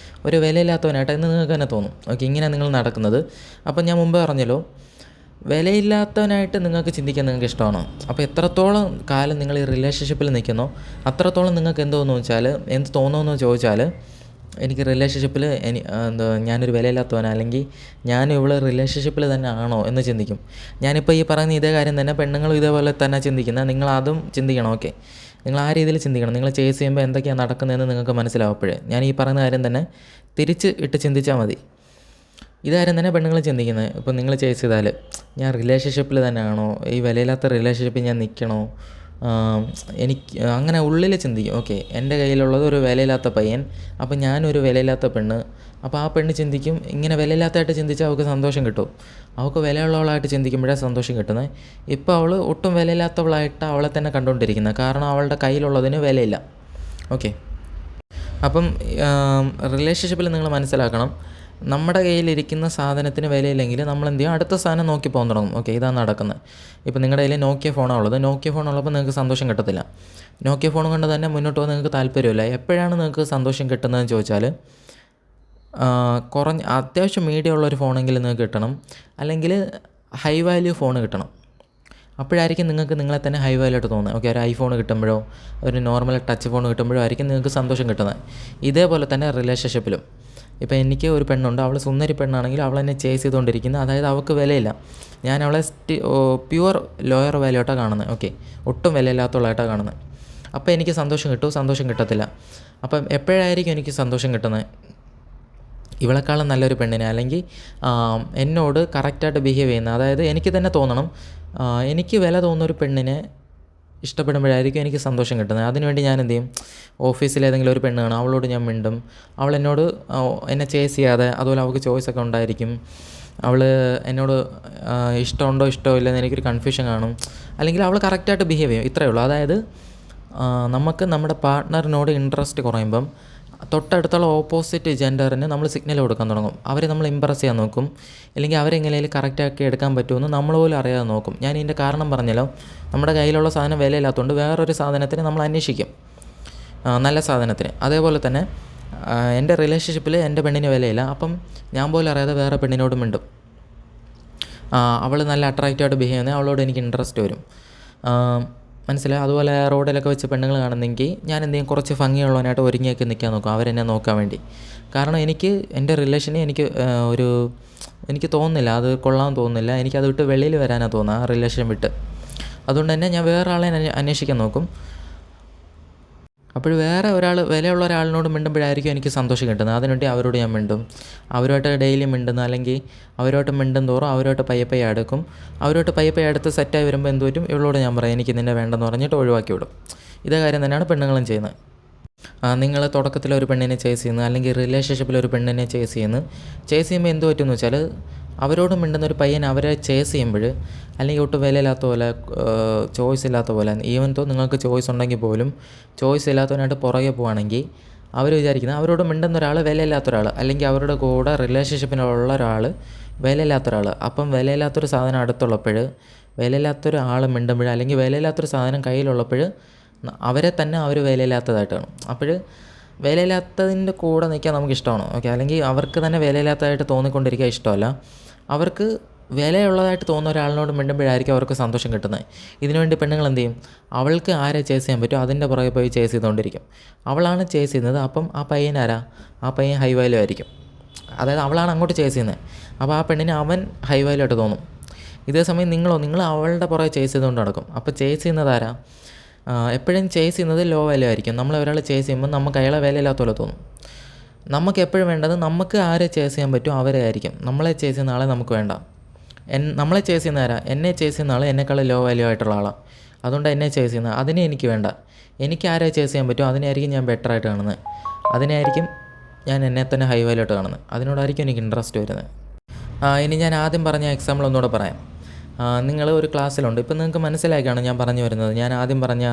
ഒരു വിലയില്ലാത്തവനായിട്ടാണ് എന്ന് നിങ്ങൾക്ക് തന്നെ തോന്നും. ഓക്കെ, ഇങ്ങനെ നിങ്ങൾ നടക്കുന്നത്. അപ്പം ഞാൻ മുമ്പേ പറഞ്ഞല്ലോ, വിലയില്ലാത്തവനായിട്ട് നിങ്ങൾക്ക് ചിന്തിക്കാൻ നിങ്ങൾക്ക് ഇഷ്ടമാണോ? അപ്പോൾ എത്രത്തോളം കാലം നിങ്ങൾ ഈ റിലേഷൻഷിപ്പിൽ നിൽക്കുന്നോ അത്രത്തോളം നിങ്ങൾക്ക് എന്ത് തോന്നുമെന്ന് ചോദിച്ചാൽ എനിക്ക് റിലേഷൻഷിപ്പിൽ ഞാനൊരു വിലയില്ലാത്തവനാണ്, അല്ലെങ്കിൽ ഞാൻ ഇവിടെ റിലേഷൻഷിപ്പിൽ തന്നെ ആണോ എന്ന് ചിന്തിക്കും. ഞാനിപ്പോൾ ഈ പറയുന്ന ഇതേ കാര്യം തന്നെ പെണ്ണുങ്ങളും ഇതേപോലെ തന്നെ ചിന്തിക്കുന്നത്, നിങ്ങളതും ചിന്തിക്കണം. ഓക്കെ, നിങ്ങൾ ആ രീതിയിൽ ചിന്തിക്കണം. നിങ്ങൾ ചേസ് ചെയ്യുമ്പോൾ എന്തൊക്കെയാണ് നടക്കുന്നതെന്ന് നിങ്ങൾക്ക് മനസ്സിലാവപ്പോഴേ ഞാൻ ഈ പറയുന്ന കാര്യം തന്നെ തിരിച്ച് ഇട്ട് ചിന്തിച്ചാൽ മതി. ഇതാരും തന്നെ പെണ്ണുങ്ങൾ ചിന്തിക്കുന്നത്. ഇപ്പം നിങ്ങൾ ചേസ് ചെയ്താൽ ഞാൻ റിലേഷൻഷിപ്പിൽ തന്നെ ആണോ, ഈ വിലയില്ലാത്ത റിലേഷൻഷിപ്പിൽ ഞാൻ നിൽക്കണോ, എനിക്ക് അങ്ങനെ ഉള്ളിൽ ചിന്തിക്കും. ഓക്കെ, എൻ്റെ കയ്യിലുള്ളത് ഒരു വിലയില്ലാത്ത പയ്യൻ, അപ്പം ഞാനൊരു വിലയില്ലാത്ത പെണ്ണ്. അപ്പോൾ ആ പെണ്ണ് ചിന്തിക്കും, ഇങ്ങനെ വിലയില്ലാത്തതായിട്ട് ചിന്തിച്ചാൽ അവൾക്ക് സന്തോഷം കിട്ടും. അവൾക്ക് വിലയുള്ളവളായിട്ട് ചിന്തിക്കുമ്പോഴാണ് സന്തോഷം കിട്ടുന്നത്. ഇപ്പോൾ അവൾ ഒട്ടും വിലയില്ലാത്തവളായിട്ട് അവളെ തന്നെ കണ്ടുകൊണ്ടിരിക്കുന്നത്, കാരണം അവളുടെ കയ്യിലുള്ളതിന് വിലയില്ല. ഓക്കെ, അപ്പം റിലേഷൻഷിപ്പിൽ നിങ്ങൾ മനസ്സിലാക്കണം, നമ്മുടെ കയ്യിലിരിക്കുന്ന സാധനത്തിന് വിലയില്ലെങ്കിൽ നമ്മൾ എന്ത് ചെയ്യും, അടുത്ത സാധനം നോക്കി പോകാൻ തുടങ്ങും. ഓക്കെ, ഇതാണ് നടക്കുന്നത്. ഇപ്പോൾ നിങ്ങളുടെ കയ്യിൽ നോക്കിയ ഫോണുള്ളത്, നോക്കിയ ഫോണുള്ളപ്പോൾ നിങ്ങൾക്ക് സന്തോഷം കിട്ടത്തില്ല. നോക്കിയ ഫോൺ കൊണ്ട് തന്നെ മുന്നോട്ട് പോകാൻ നിങ്ങൾക്ക് താല്പര്യമില്ല. എപ്പോഴാണ് നിങ്ങൾക്ക് സന്തോഷം കിട്ടുന്നതെന്ന് ചോദിച്ചാൽ അത്യാവശ്യം മീഡിയം ഉള്ളൊരു ഫോണെങ്കിലും നിങ്ങൾക്ക് കിട്ടണം, അല്ലെങ്കിൽ ഹൈ വാല്യൂ ഫോൺ കിട്ടണം. അപ്പോഴായിരിക്കും നിങ്ങൾക്ക് നിങ്ങളെ തന്നെ ഹൈ വാല്യൂ ആയിട്ട് തോന്നുന്നത്. ഓക്കെ, ഒരു ഐഫോൺ കിട്ടുമ്പോഴോ ഒരു നോർമൽ ടച്ച് ഫോൺ കിട്ടുമ്പോഴോ ആയിരിക്കും നിങ്ങൾക്ക് സന്തോഷം കിട്ടുന്നത്. ഇതേപോലെ തന്നെ റിലേഷൻഷിപ്പിലും ഇപ്പോൾ എനിക്ക് ഒരു പെണ്ണുണ്ട്, അവൾ സുന്ദരി പെണ്ണാണെങ്കിൽ അവൾ എന്നെ ചേസ് ചെയ്തുകൊണ്ടിരിക്കുന്നത്, അതായത് അവൾക്ക് വിലയില്ല, ഞാൻ അവളെ പ്യുവർ ലോയർ വാല്യൂ ആയിട്ടാണ് കാണുന്നത്. ഓക്കെ, ഒട്ടും വിലയില്ലാത്തവളായിട്ടാണ് കാണുന്നത്. അപ്പോൾ എനിക്ക് സന്തോഷം കിട്ടുമോ? സന്തോഷം കിട്ടത്തില്ല. അപ്പം എപ്പോഴായിരിക്കും എനിക്ക് സന്തോഷം കിട്ടുന്നത്? ഇവളെക്കാളും നല്ലൊരു പെണ്ണിനെ, അല്ലെങ്കിൽ എന്നോട് കറക്റ്റായിട്ട് ബിഹേവ് ചെയ്യുന്ന, അതായത് എനിക്ക് തന്നെ തോന്നണം, എനിക്ക് വില തോന്നുന്നൊരു പെണ്ണിനെ ഇഷ്ടപ്പെടുമ്പോഴായിരിക്കും എനിക്ക് സന്തോഷം കിട്ടുന്നത്. അതിനുവേണ്ടി ഞാൻ എന്ത് ചെയ്യും, ഓഫീസിൽ ഏതെങ്കിലും ഒരു പെണ്ണ് കാണും, അവളോട് ഞാൻ മിണ്ടും, അവൾ എന്നെ ചേസ് ചെയ്യാതെ, അതുപോലെ അവൾക്ക് ചോയ്സൊക്കെ ഉണ്ടായിരിക്കും, അവൾ എന്നോട് ഇഷ്ടമുണ്ടോ ഇല്ലയെന്ന് എനിക്കൊരു കൺഫ്യൂഷൻ കാണും, അല്ലെങ്കിൽ അവൾ കറക്റ്റായിട്ട് ബിഹേവ് ചെയ്യും. ഇത്രയേ ഉള്ളൂ. അതായത് നമുക്ക് നമ്മുടെ പാർട്ട്ണറിനോട് ഇൻട്രസ്റ്റ് കുറയുമ്പം തൊട്ടടുത്തുള്ള ഓപ്പോസിറ്റ് ജെൻഡറിന് നമ്മൾ സിഗ്നൽ കൊടുക്കാൻ തുടങ്ങും. അവരെ നമ്മൾ ഇമ്പ്രസ് ചെയ്യാൻ നോക്കും, അല്ലെങ്കിൽ അവരെങ്ങനെയും കറക്റ്റാക്കി എടുക്കാൻ പറ്റുമെന്ന് നമ്മൾ പോലും അറിയാതെ നോക്കും. ഞാൻ ഇതിൻ്റെ കാരണം പറഞ്ഞല്ലോ, നമ്മുടെ കയ്യിലുള്ള സാധനം വിലയില്ലാത്തതുകൊണ്ട് വേറൊരു സാധനത്തിന് നമ്മൾ അന്വേഷിക്കും, നല്ല സാധനത്തിന്. അതേപോലെ തന്നെ എൻ്റെ റിലേഷൻഷിപ്പിൽ എൻ്റെ പെണ്ണിന് വിലയില്ല, അപ്പം ഞാൻ പോലും അറിയാതെ വേറെ പെണ്ണിനോട് മിണ്ടും. അവൾ നല്ല അട്രാക്റ്റീവായിട്ട് ബിഹേവ് ചെയ്യുന്നത് അവളോട് എനിക്ക് ഇൻട്രസ്റ്റ് വരും. മനസ്സിലായി. അതുപോലെ റോഡിലൊക്കെ വെച്ച് പെണ്ണുങ്ങൾ കാണുന്നെങ്കിൽ ഞാൻ എന്തെങ്കിലും കുറച്ച് ഭംഗിയുള്ളവനായിട്ട് ഒരുങ്ങിയൊക്കെ നിൽക്കാൻ നോക്കും അവരെന്നെ നോക്കാൻ വേണ്ടി. കാരണം എനിക്ക് എൻ്റെ റിലേഷന് എനിക്ക് തോന്നുന്നില്ല, അത് കൊള്ളാൻ തോന്നുന്നില്ല, എനിക്കത് വിട്ട് വെളിയിൽ വരാനാണ് തോന്നുന്നത്, ആ റിലേഷൻ വിട്ട്. അതുകൊണ്ട് തന്നെ ഞാൻ വേറെ ആളെ അന്വേഷിക്കാൻ നോക്കും. അപ്പോൾ വേറെ വിലയുള്ള ഒരാളിനോട് മിണ്ടുമ്പോഴായിരിക്കും എനിക്ക് സന്തോഷം കിട്ടുന്നത്. അതിനുവേണ്ടി അവരോട് ഞാൻ മിണ്ടും. അവരുമായിട്ട് ഡെയിലി മിണ്ടുന്ന, അല്ലെങ്കിൽ അവരുമായിട്ട് മിണ്ടും തോറും അവരുമായിട്ട് പയ്യെ അടുക്കും. അവരുമായിട്ട് പയ്യെ അടുത്ത് സെറ്റായി വരുമ്പോൾ എന്ത് പറ്റും, ഇവളോട് ഞാൻ പറയും എനിക്ക് നിന്നെ വേണ്ടെന്ന് പറഞ്ഞിട്ട് ഒഴിവാക്കി വിടും. ഇതേ കാര്യം തന്നെയാണ് പെണ്ണുങ്ങളും ചെയ്യുന്നത്. നിങ്ങൾ തുടക്കത്തിൽ ഒരു പെണ്ണിനെ ചേസ് ചെയ്യുന്നു, അല്ലെങ്കിൽ റിലേഷൻഷിപ്പിൽ ഒരു പെണ്ണിനെ ചേസ് ചെയ്യുമ്പോൾ എന്ത് പറ്റുമെന്ന് വെച്ചാൽ, അവരോട് മിണ്ടുന്ന ഒരു പയ്യൻ അവരെ ചേസ് ചെയ്യുമ്പോൾ, അല്ലെങ്കിൽ ഒട്ടും വിലയില്ലാത്ത പോലെ, ചോയ്സ് ഇല്ലാത്ത പോലെ, ഈവൻ തോ നിങ്ങൾക്ക് ചോയ്സ് ഉണ്ടെങ്കിൽ പോലും ചോയ്സ് ഇല്ലാത്തവനായിട്ട് പുറകെ പോവുകയാണെങ്കിൽ അവർ വിചാരിക്കുന്നത് അവരോട് മിണ്ടുന്ന ഒരാൾ വിലയില്ലാത്ത ഒരാൾ, അല്ലെങ്കിൽ അവരുടെ കൂടെ റിലേഷൻഷിപ്പിനുള്ള ഒരാൾ വിലയില്ലാത്ത ഒരാൾ. അപ്പം വിലയില്ലാത്തൊരു സാധനം അടുത്തുള്ളപ്പോൾ, വിലയില്ലാത്തൊരാൾ മിണ്ടുമ്പോൾ, അല്ലെങ്കിൽ വിലയില്ലാത്തൊരു സാധനം കയ്യിലുള്ളപ്പോൾ അവരെ തന്നെ അവർ വിലയില്ലാത്തതായിട്ട് കാണും. അപ്പോൾ വിലയില്ലാത്തതിൻ്റെ കൂടെ നിൽക്കാൻ നമുക്കിഷ്ടമാണ്. ഓക്കെ, അല്ലെങ്കിൽ അവർക്ക് തന്നെ വിലയില്ലാത്തതായിട്ട് തോന്നിക്കൊണ്ടിരിക്കുക ഇഷ്ടമല്ല. അവർക്ക് വിലയുള്ളതായിട്ട് തോന്നുന്ന ഒരാളിനോട് മിണ്ടുമ്പോഴായിരിക്കും അവർക്ക് സന്തോഷം കിട്ടുന്നത്. ഇതിനുവേണ്ടി പെണ്ണുങ്ങൾ എന്ത് ചെയ്യും, അവൾക്ക് ആരെ ചേസ് ചെയ്യാൻ പറ്റുമോ അതിൻ്റെ പുറകെ പോയി ചേസ് ചെയ്തുകൊണ്ടിരിക്കും. അവളാണ് ചേസ് ചെയ്യുന്നത്, അപ്പം ആ പയ്യൻ ആരാ, ആ പയ്യൻ ഹൈ വാല്യൂ ആയിരിക്കും. അതായത് അവളാണ് അങ്ങോട്ട് ചേസ് ചെയ്യുന്നത്, അപ്പോൾ ആ പെണ്ണിന് അവൻ ഹൈ വാല്യൂ ആയിട്ട് തോന്നും. ഇതേ സമയം നിങ്ങൾ അവളുടെ പുറകെ ചേസ് ചെയ്തുകൊണ്ട് നടക്കും. അപ്പോൾ ചേസ് ചെയ്യുന്നത് ആരാ, എപ്പോഴും ചേസ് ചെയ്യുന്നത് ലോ വാല്യൂ ആയിരിക്കും. നമ്മൾ ഒരാൾ ചേസ് ചെയ്യുമ്പോൾ നമുക്ക് അയാളെ വിലയില്ലാത്ത പോലെ തോന്നും. നമുക്ക് എപ്പോഴും വേണ്ടത് നമുക്ക് ആരെ ചേസ് ചെയ്യാൻ പറ്റുമോ അവരെ ആയിരിക്കും. നമ്മളെ ചേസ് ചെയ്യുന്ന ആളെ നമുക്ക് വേണ്ട. നമ്മളെ ചേസ് ചെയ്യുന്ന ആരാ, എന്നെ ചേസ് ചെയ്യുന്ന ആൾ എന്നെക്കാൾ ലോ വാല്യൂ ആയിട്ടുള്ള ആളാണ്. അതുകൊണ്ട് എന്നെ ചേസ് ചെയ്യുന്നത് അതിനെ എനിക്ക് വേണ്ട. എനിക്ക് ആരെ ചേസ് ചെയ്യാൻ പറ്റുമോ അതിനായിരിക്കും ഞാൻ ബെറ്ററായിട്ട് കാണുന്നത്. അതിനായിരിക്കും ഞാൻ എന്നെ തന്നെ ഹൈ വാല്യൂ ആയിട്ട് കാണുന്നത്. അതിനോടായിരിക്കും എനിക്ക് ഇൻട്രസ്റ്റ് വരുന്നത്. ഇനി ഞാൻ ആദ്യം പറഞ്ഞ എക്സാമ്പിൾ ഒന്നുകൂടെ പറയാം. നിങ്ങൾ ഒരു ക്ലാസ്സിലുണ്ട്. ഇപ്പം നിങ്ങൾക്ക് മനസ്സിലായി കാണും ഞാൻ പറഞ്ഞു വരുന്നത്. ഞാൻ ആദ്യം പറഞ്ഞ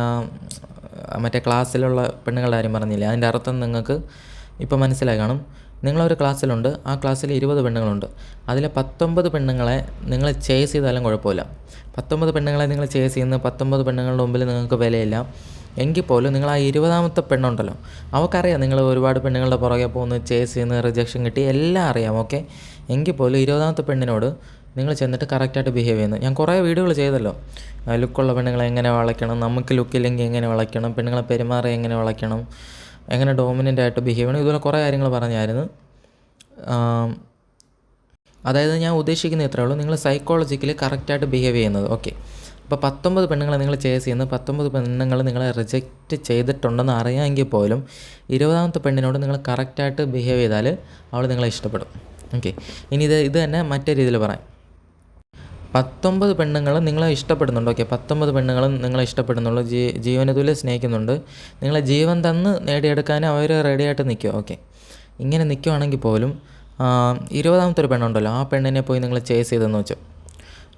മറ്റേ ക്ലാസ്സിലുള്ള പെണ്ണുങ്ങളുടെ കാര്യം പറഞ്ഞില്ലേ, അതിൻ്റെ അർത്ഥം നിങ്ങൾക്ക് ഇപ്പോൾ മനസ്സിലായി കാണും. നിങ്ങളൊരു ക്ലാസ്സിലുണ്ട്, ആ ക്ലാസ്സിൽ 20 പെണ്ണുങ്ങളുണ്ട്. അതിൽ 19 പെണ്ണുങ്ങളെ നിങ്ങൾ ചേസ് ചെയ്താലും കുഴപ്പമില്ല. 19 പെണ്ണുങ്ങളെ നിങ്ങൾ ചേസ് ചെയ്യുന്ന 19 പെണ്ണുങ്ങളുടെ മുമ്പിൽ നിങ്ങൾക്ക് വിലയില്ല എങ്കിൽ പോലും നിങ്ങൾ ആ 20ാമത്തെ പെണ്ണുണ്ടല്ലോ, അവൾക്കറിയാം നിങ്ങൾ ഒരുപാട് പെണ്ണുങ്ങളുടെ പുറകെ പോകുന്നു, ചേസ് ചെയ്യുന്ന, റിജക്ഷൻ കിട്ടി, എല്ലാം അറിയാം. ഓക്കെ, എങ്കിൽ പോലും 20ാമത്തെ പെണ്ണിനോട് നിങ്ങൾ ചെന്നിട്ട് കറക്റ്റായിട്ട് ബിഹേവ് ചെയ്യുന്നത്. ഞാൻ കുറേ വീഡിയോകൾ ചെയ്തല്ലോ, ലുക്കുള്ള പെണ്ണുങ്ങളെ എങ്ങനെ വളയ്ക്കണം, നമുക്ക് ലുക്കില്ലെങ്കിൽ എങ്ങനെ വളയ്ക്കണം, പെണ്ണുങ്ങളെ പെരുമാറി എങ്ങനെ വളയ്ക്കണം, എങ്ങനെ ഡോമിനൻ്റ് ആയിട്ട് ബിഹേവ് ചെയ്യണം, ഇതുപോലെ കുറേ കാര്യങ്ങൾ പറഞ്ഞായിരുന്നു. അതായത് ഞാൻ ഉദ്ദേശിക്കുന്നത് ഇത്രയേ ഉള്ളൂ, നിങ്ങൾ സൈക്കോളജിക്കലി കറക്റ്റായിട്ട് ബിഹേവ് ചെയ്യുന്നത്. ഓക്കെ, അപ്പോൾ 19 പെണ്ണുങ്ങളെ നിങ്ങൾ ചേസ് ചെയ്യുന്നത്, 19 പെണ്ണുങ്ങൾ നിങ്ങളെ റിജക്റ്റ് ചെയ്തിട്ടുണ്ടെന്ന് അറിയാമെങ്കിൽ പോലും 20ാമത്തെ പെണ്ണിനോട് നിങ്ങൾ കറക്റ്റായിട്ട് ബിഹേവ് ചെയ്താൽ അവൾ നിങ്ങളെ ഇഷ്ടപ്പെടും. ഓക്കെ, ഇനി ഇത് തന്നെ മറ്റേ രീതിയിൽ പറയാം. 19 പെണ്ണുങ്ങളും നിങ്ങളെ ഇഷ്ടപ്പെടുന്നുണ്ട്. ഓക്കെ, 19 പെണ്ണുങ്ങളും നിങ്ങളെ ഇഷ്ടപ്പെടുന്നുള്ളൂ, ജീവന തുല്യം സ്നേഹിക്കുന്നുണ്ട്, നിങ്ങളെ ജീവൻ തന്ന് നേടിയെടുക്കാനും അവർ റെഡിയായിട്ട് നിൽക്കുക. ഓക്കെ, ഇങ്ങനെ നിൽക്കുകയാണെങ്കിൽ പോലും 20ാമത്തെ ഒരു പെണ്ണുണ്ടല്ലോ, ആ പെണ്ണിനെ പോയി നിങ്ങൾ ചേസ് ചെയ്തെന്ന് വെച്ചു.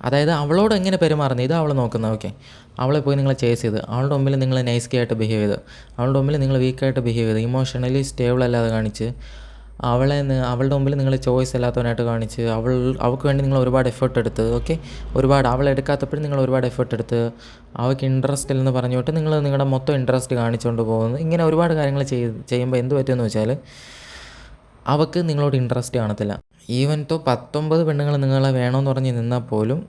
അതായത് അവളോട് എങ്ങനെ പെരുമാറുന്നത് ഇത് അവൾ നോക്കുന്നത്. ഓക്കെ, അവളെ പോയി നിങ്ങൾ ചേസ് ചെയ്ത്, അവളുടെ മുമ്പിൽ നിങ്ങൾ നൈസ്കി ആയിട്ട് ബിഹേവ് ചെയ്ത്, അവളുടെ മുമ്പിൽ നിങ്ങൾ വീക്കായിട്ട് ബിഹേവ് ചെയ്ത്, ഇമോഷണലി സ്റ്റേബിൾ അല്ലാതെ കാണിച്ച്, അവളുടെ മുമ്പിൽ നിങ്ങൾ ചോയ്സ് ഇല്ലാത്തവനായിട്ട് കാണിച്ച്, അവൾക്ക് വേണ്ടി നിങ്ങൾ ഒരുപാട് എഫേർട്ട് എടുത്ത്, ഓക്കെ, അവളെടുക്കാത്തപ്പോഴും നിങ്ങൾ ഒരുപാട് എഫേർട്ട് എടുത്ത്, അവൾക്ക് ഇൻട്രസ്റ്റ് ഇല്ലെന്ന് പറഞ്ഞുകൊണ്ട് നിങ്ങൾ നിങ്ങളുടെ മൊത്തം ഇൻട്രസ്റ്റ് കാണിച്ചുകൊണ്ട് പോകുന്നു. ഇങ്ങനെ ഒരുപാട് കാര്യങ്ങൾ ചെയ്യുമ്പോൾ എന്ത് പറ്റുമെന്ന് വെച്ചാൽ അവൾക്ക് നിങ്ങളോട് ഇൻട്രസ്റ്റ് കാണത്തില്ല. ഈവൻ തോ 19 പെണ്ണുങ്ങൾ നിങ്ങളെ വേണമെന്ന് പറഞ്ഞ് നിന്നാൽ പോലും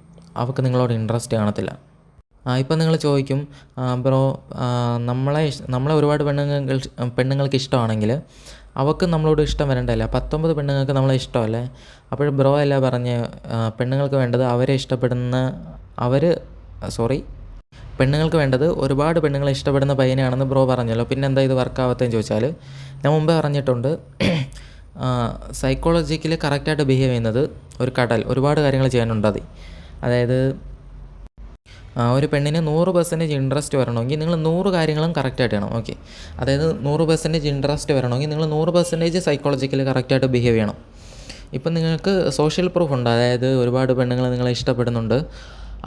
അവൾക്ക് നിങ്ങളോട് ഇൻട്രസ്റ്റ് കാണത്തില്ല. ഇപ്പം നിങ്ങൾ ചോദിക്കും, ബ്രോ നമ്മളെ ഒരുപാട് പെണ്ണുങ്ങൾക്ക് ഇഷ്ടമാണെങ്കിൽ അവൾക്ക് നമ്മളോട് ഇഷ്ടം വരണ്ടല്ലേ, 19 പെണ്ണുങ്ങൾക്ക് നമ്മളെ ഇഷ്ടമല്ലേ, അപ്പോൾ ബ്രോ അല്ല പറഞ്ഞ് പെണ്ണുങ്ങൾക്ക് വേണ്ടത് പെണ്ണുങ്ങൾക്ക് വേണ്ടത് ഒരുപാട് പെണ്ണുങ്ങളെ ഇഷ്ടപ്പെടുന്ന പയ്യനാണെന്ന് ബ്രോ പറഞ്ഞല്ലോ, പിന്നെന്താ ഇത് വർക്കാവാത്തതെന്ന് ചോദിച്ചാൽ, ഞാൻ മുമ്പേ പറഞ്ഞിട്ടുണ്ട്, സൈക്കോളജിക്കലി കറക്റ്റായിട്ട് ബിഹേവ് ചെയ്യുന്നത് ഒരുപാട് കാര്യങ്ങൾ ചെയ്യാനുണ്ട്. അതായത് ഒരു പെണ്ണിന് 100% ഇൻട്രസ്റ്റ് വരണമെങ്കിൽ നിങ്ങൾ 100 കാര്യങ്ങളും കറക്റ്റായിട്ട് ചെയ്യണം. ഓക്കെ, അതായത് 100% ഇൻട്രസ്റ്റ് വരണമെങ്കിൽ നിങ്ങൾ 100% സൈക്കോളജിക്കലി കറക്റ്റായിട്ട് ബിഹേവ് ചെയ്യണം. ഇപ്പം നിങ്ങൾക്ക് സോഷ്യൽ പ്രൂഫ് ഉണ്ട്, അതായത് ഒരുപാട് പെണ്ണുങ്ങൾ നിങ്ങളെ ഇഷ്ടപ്പെടുന്നുണ്ട്,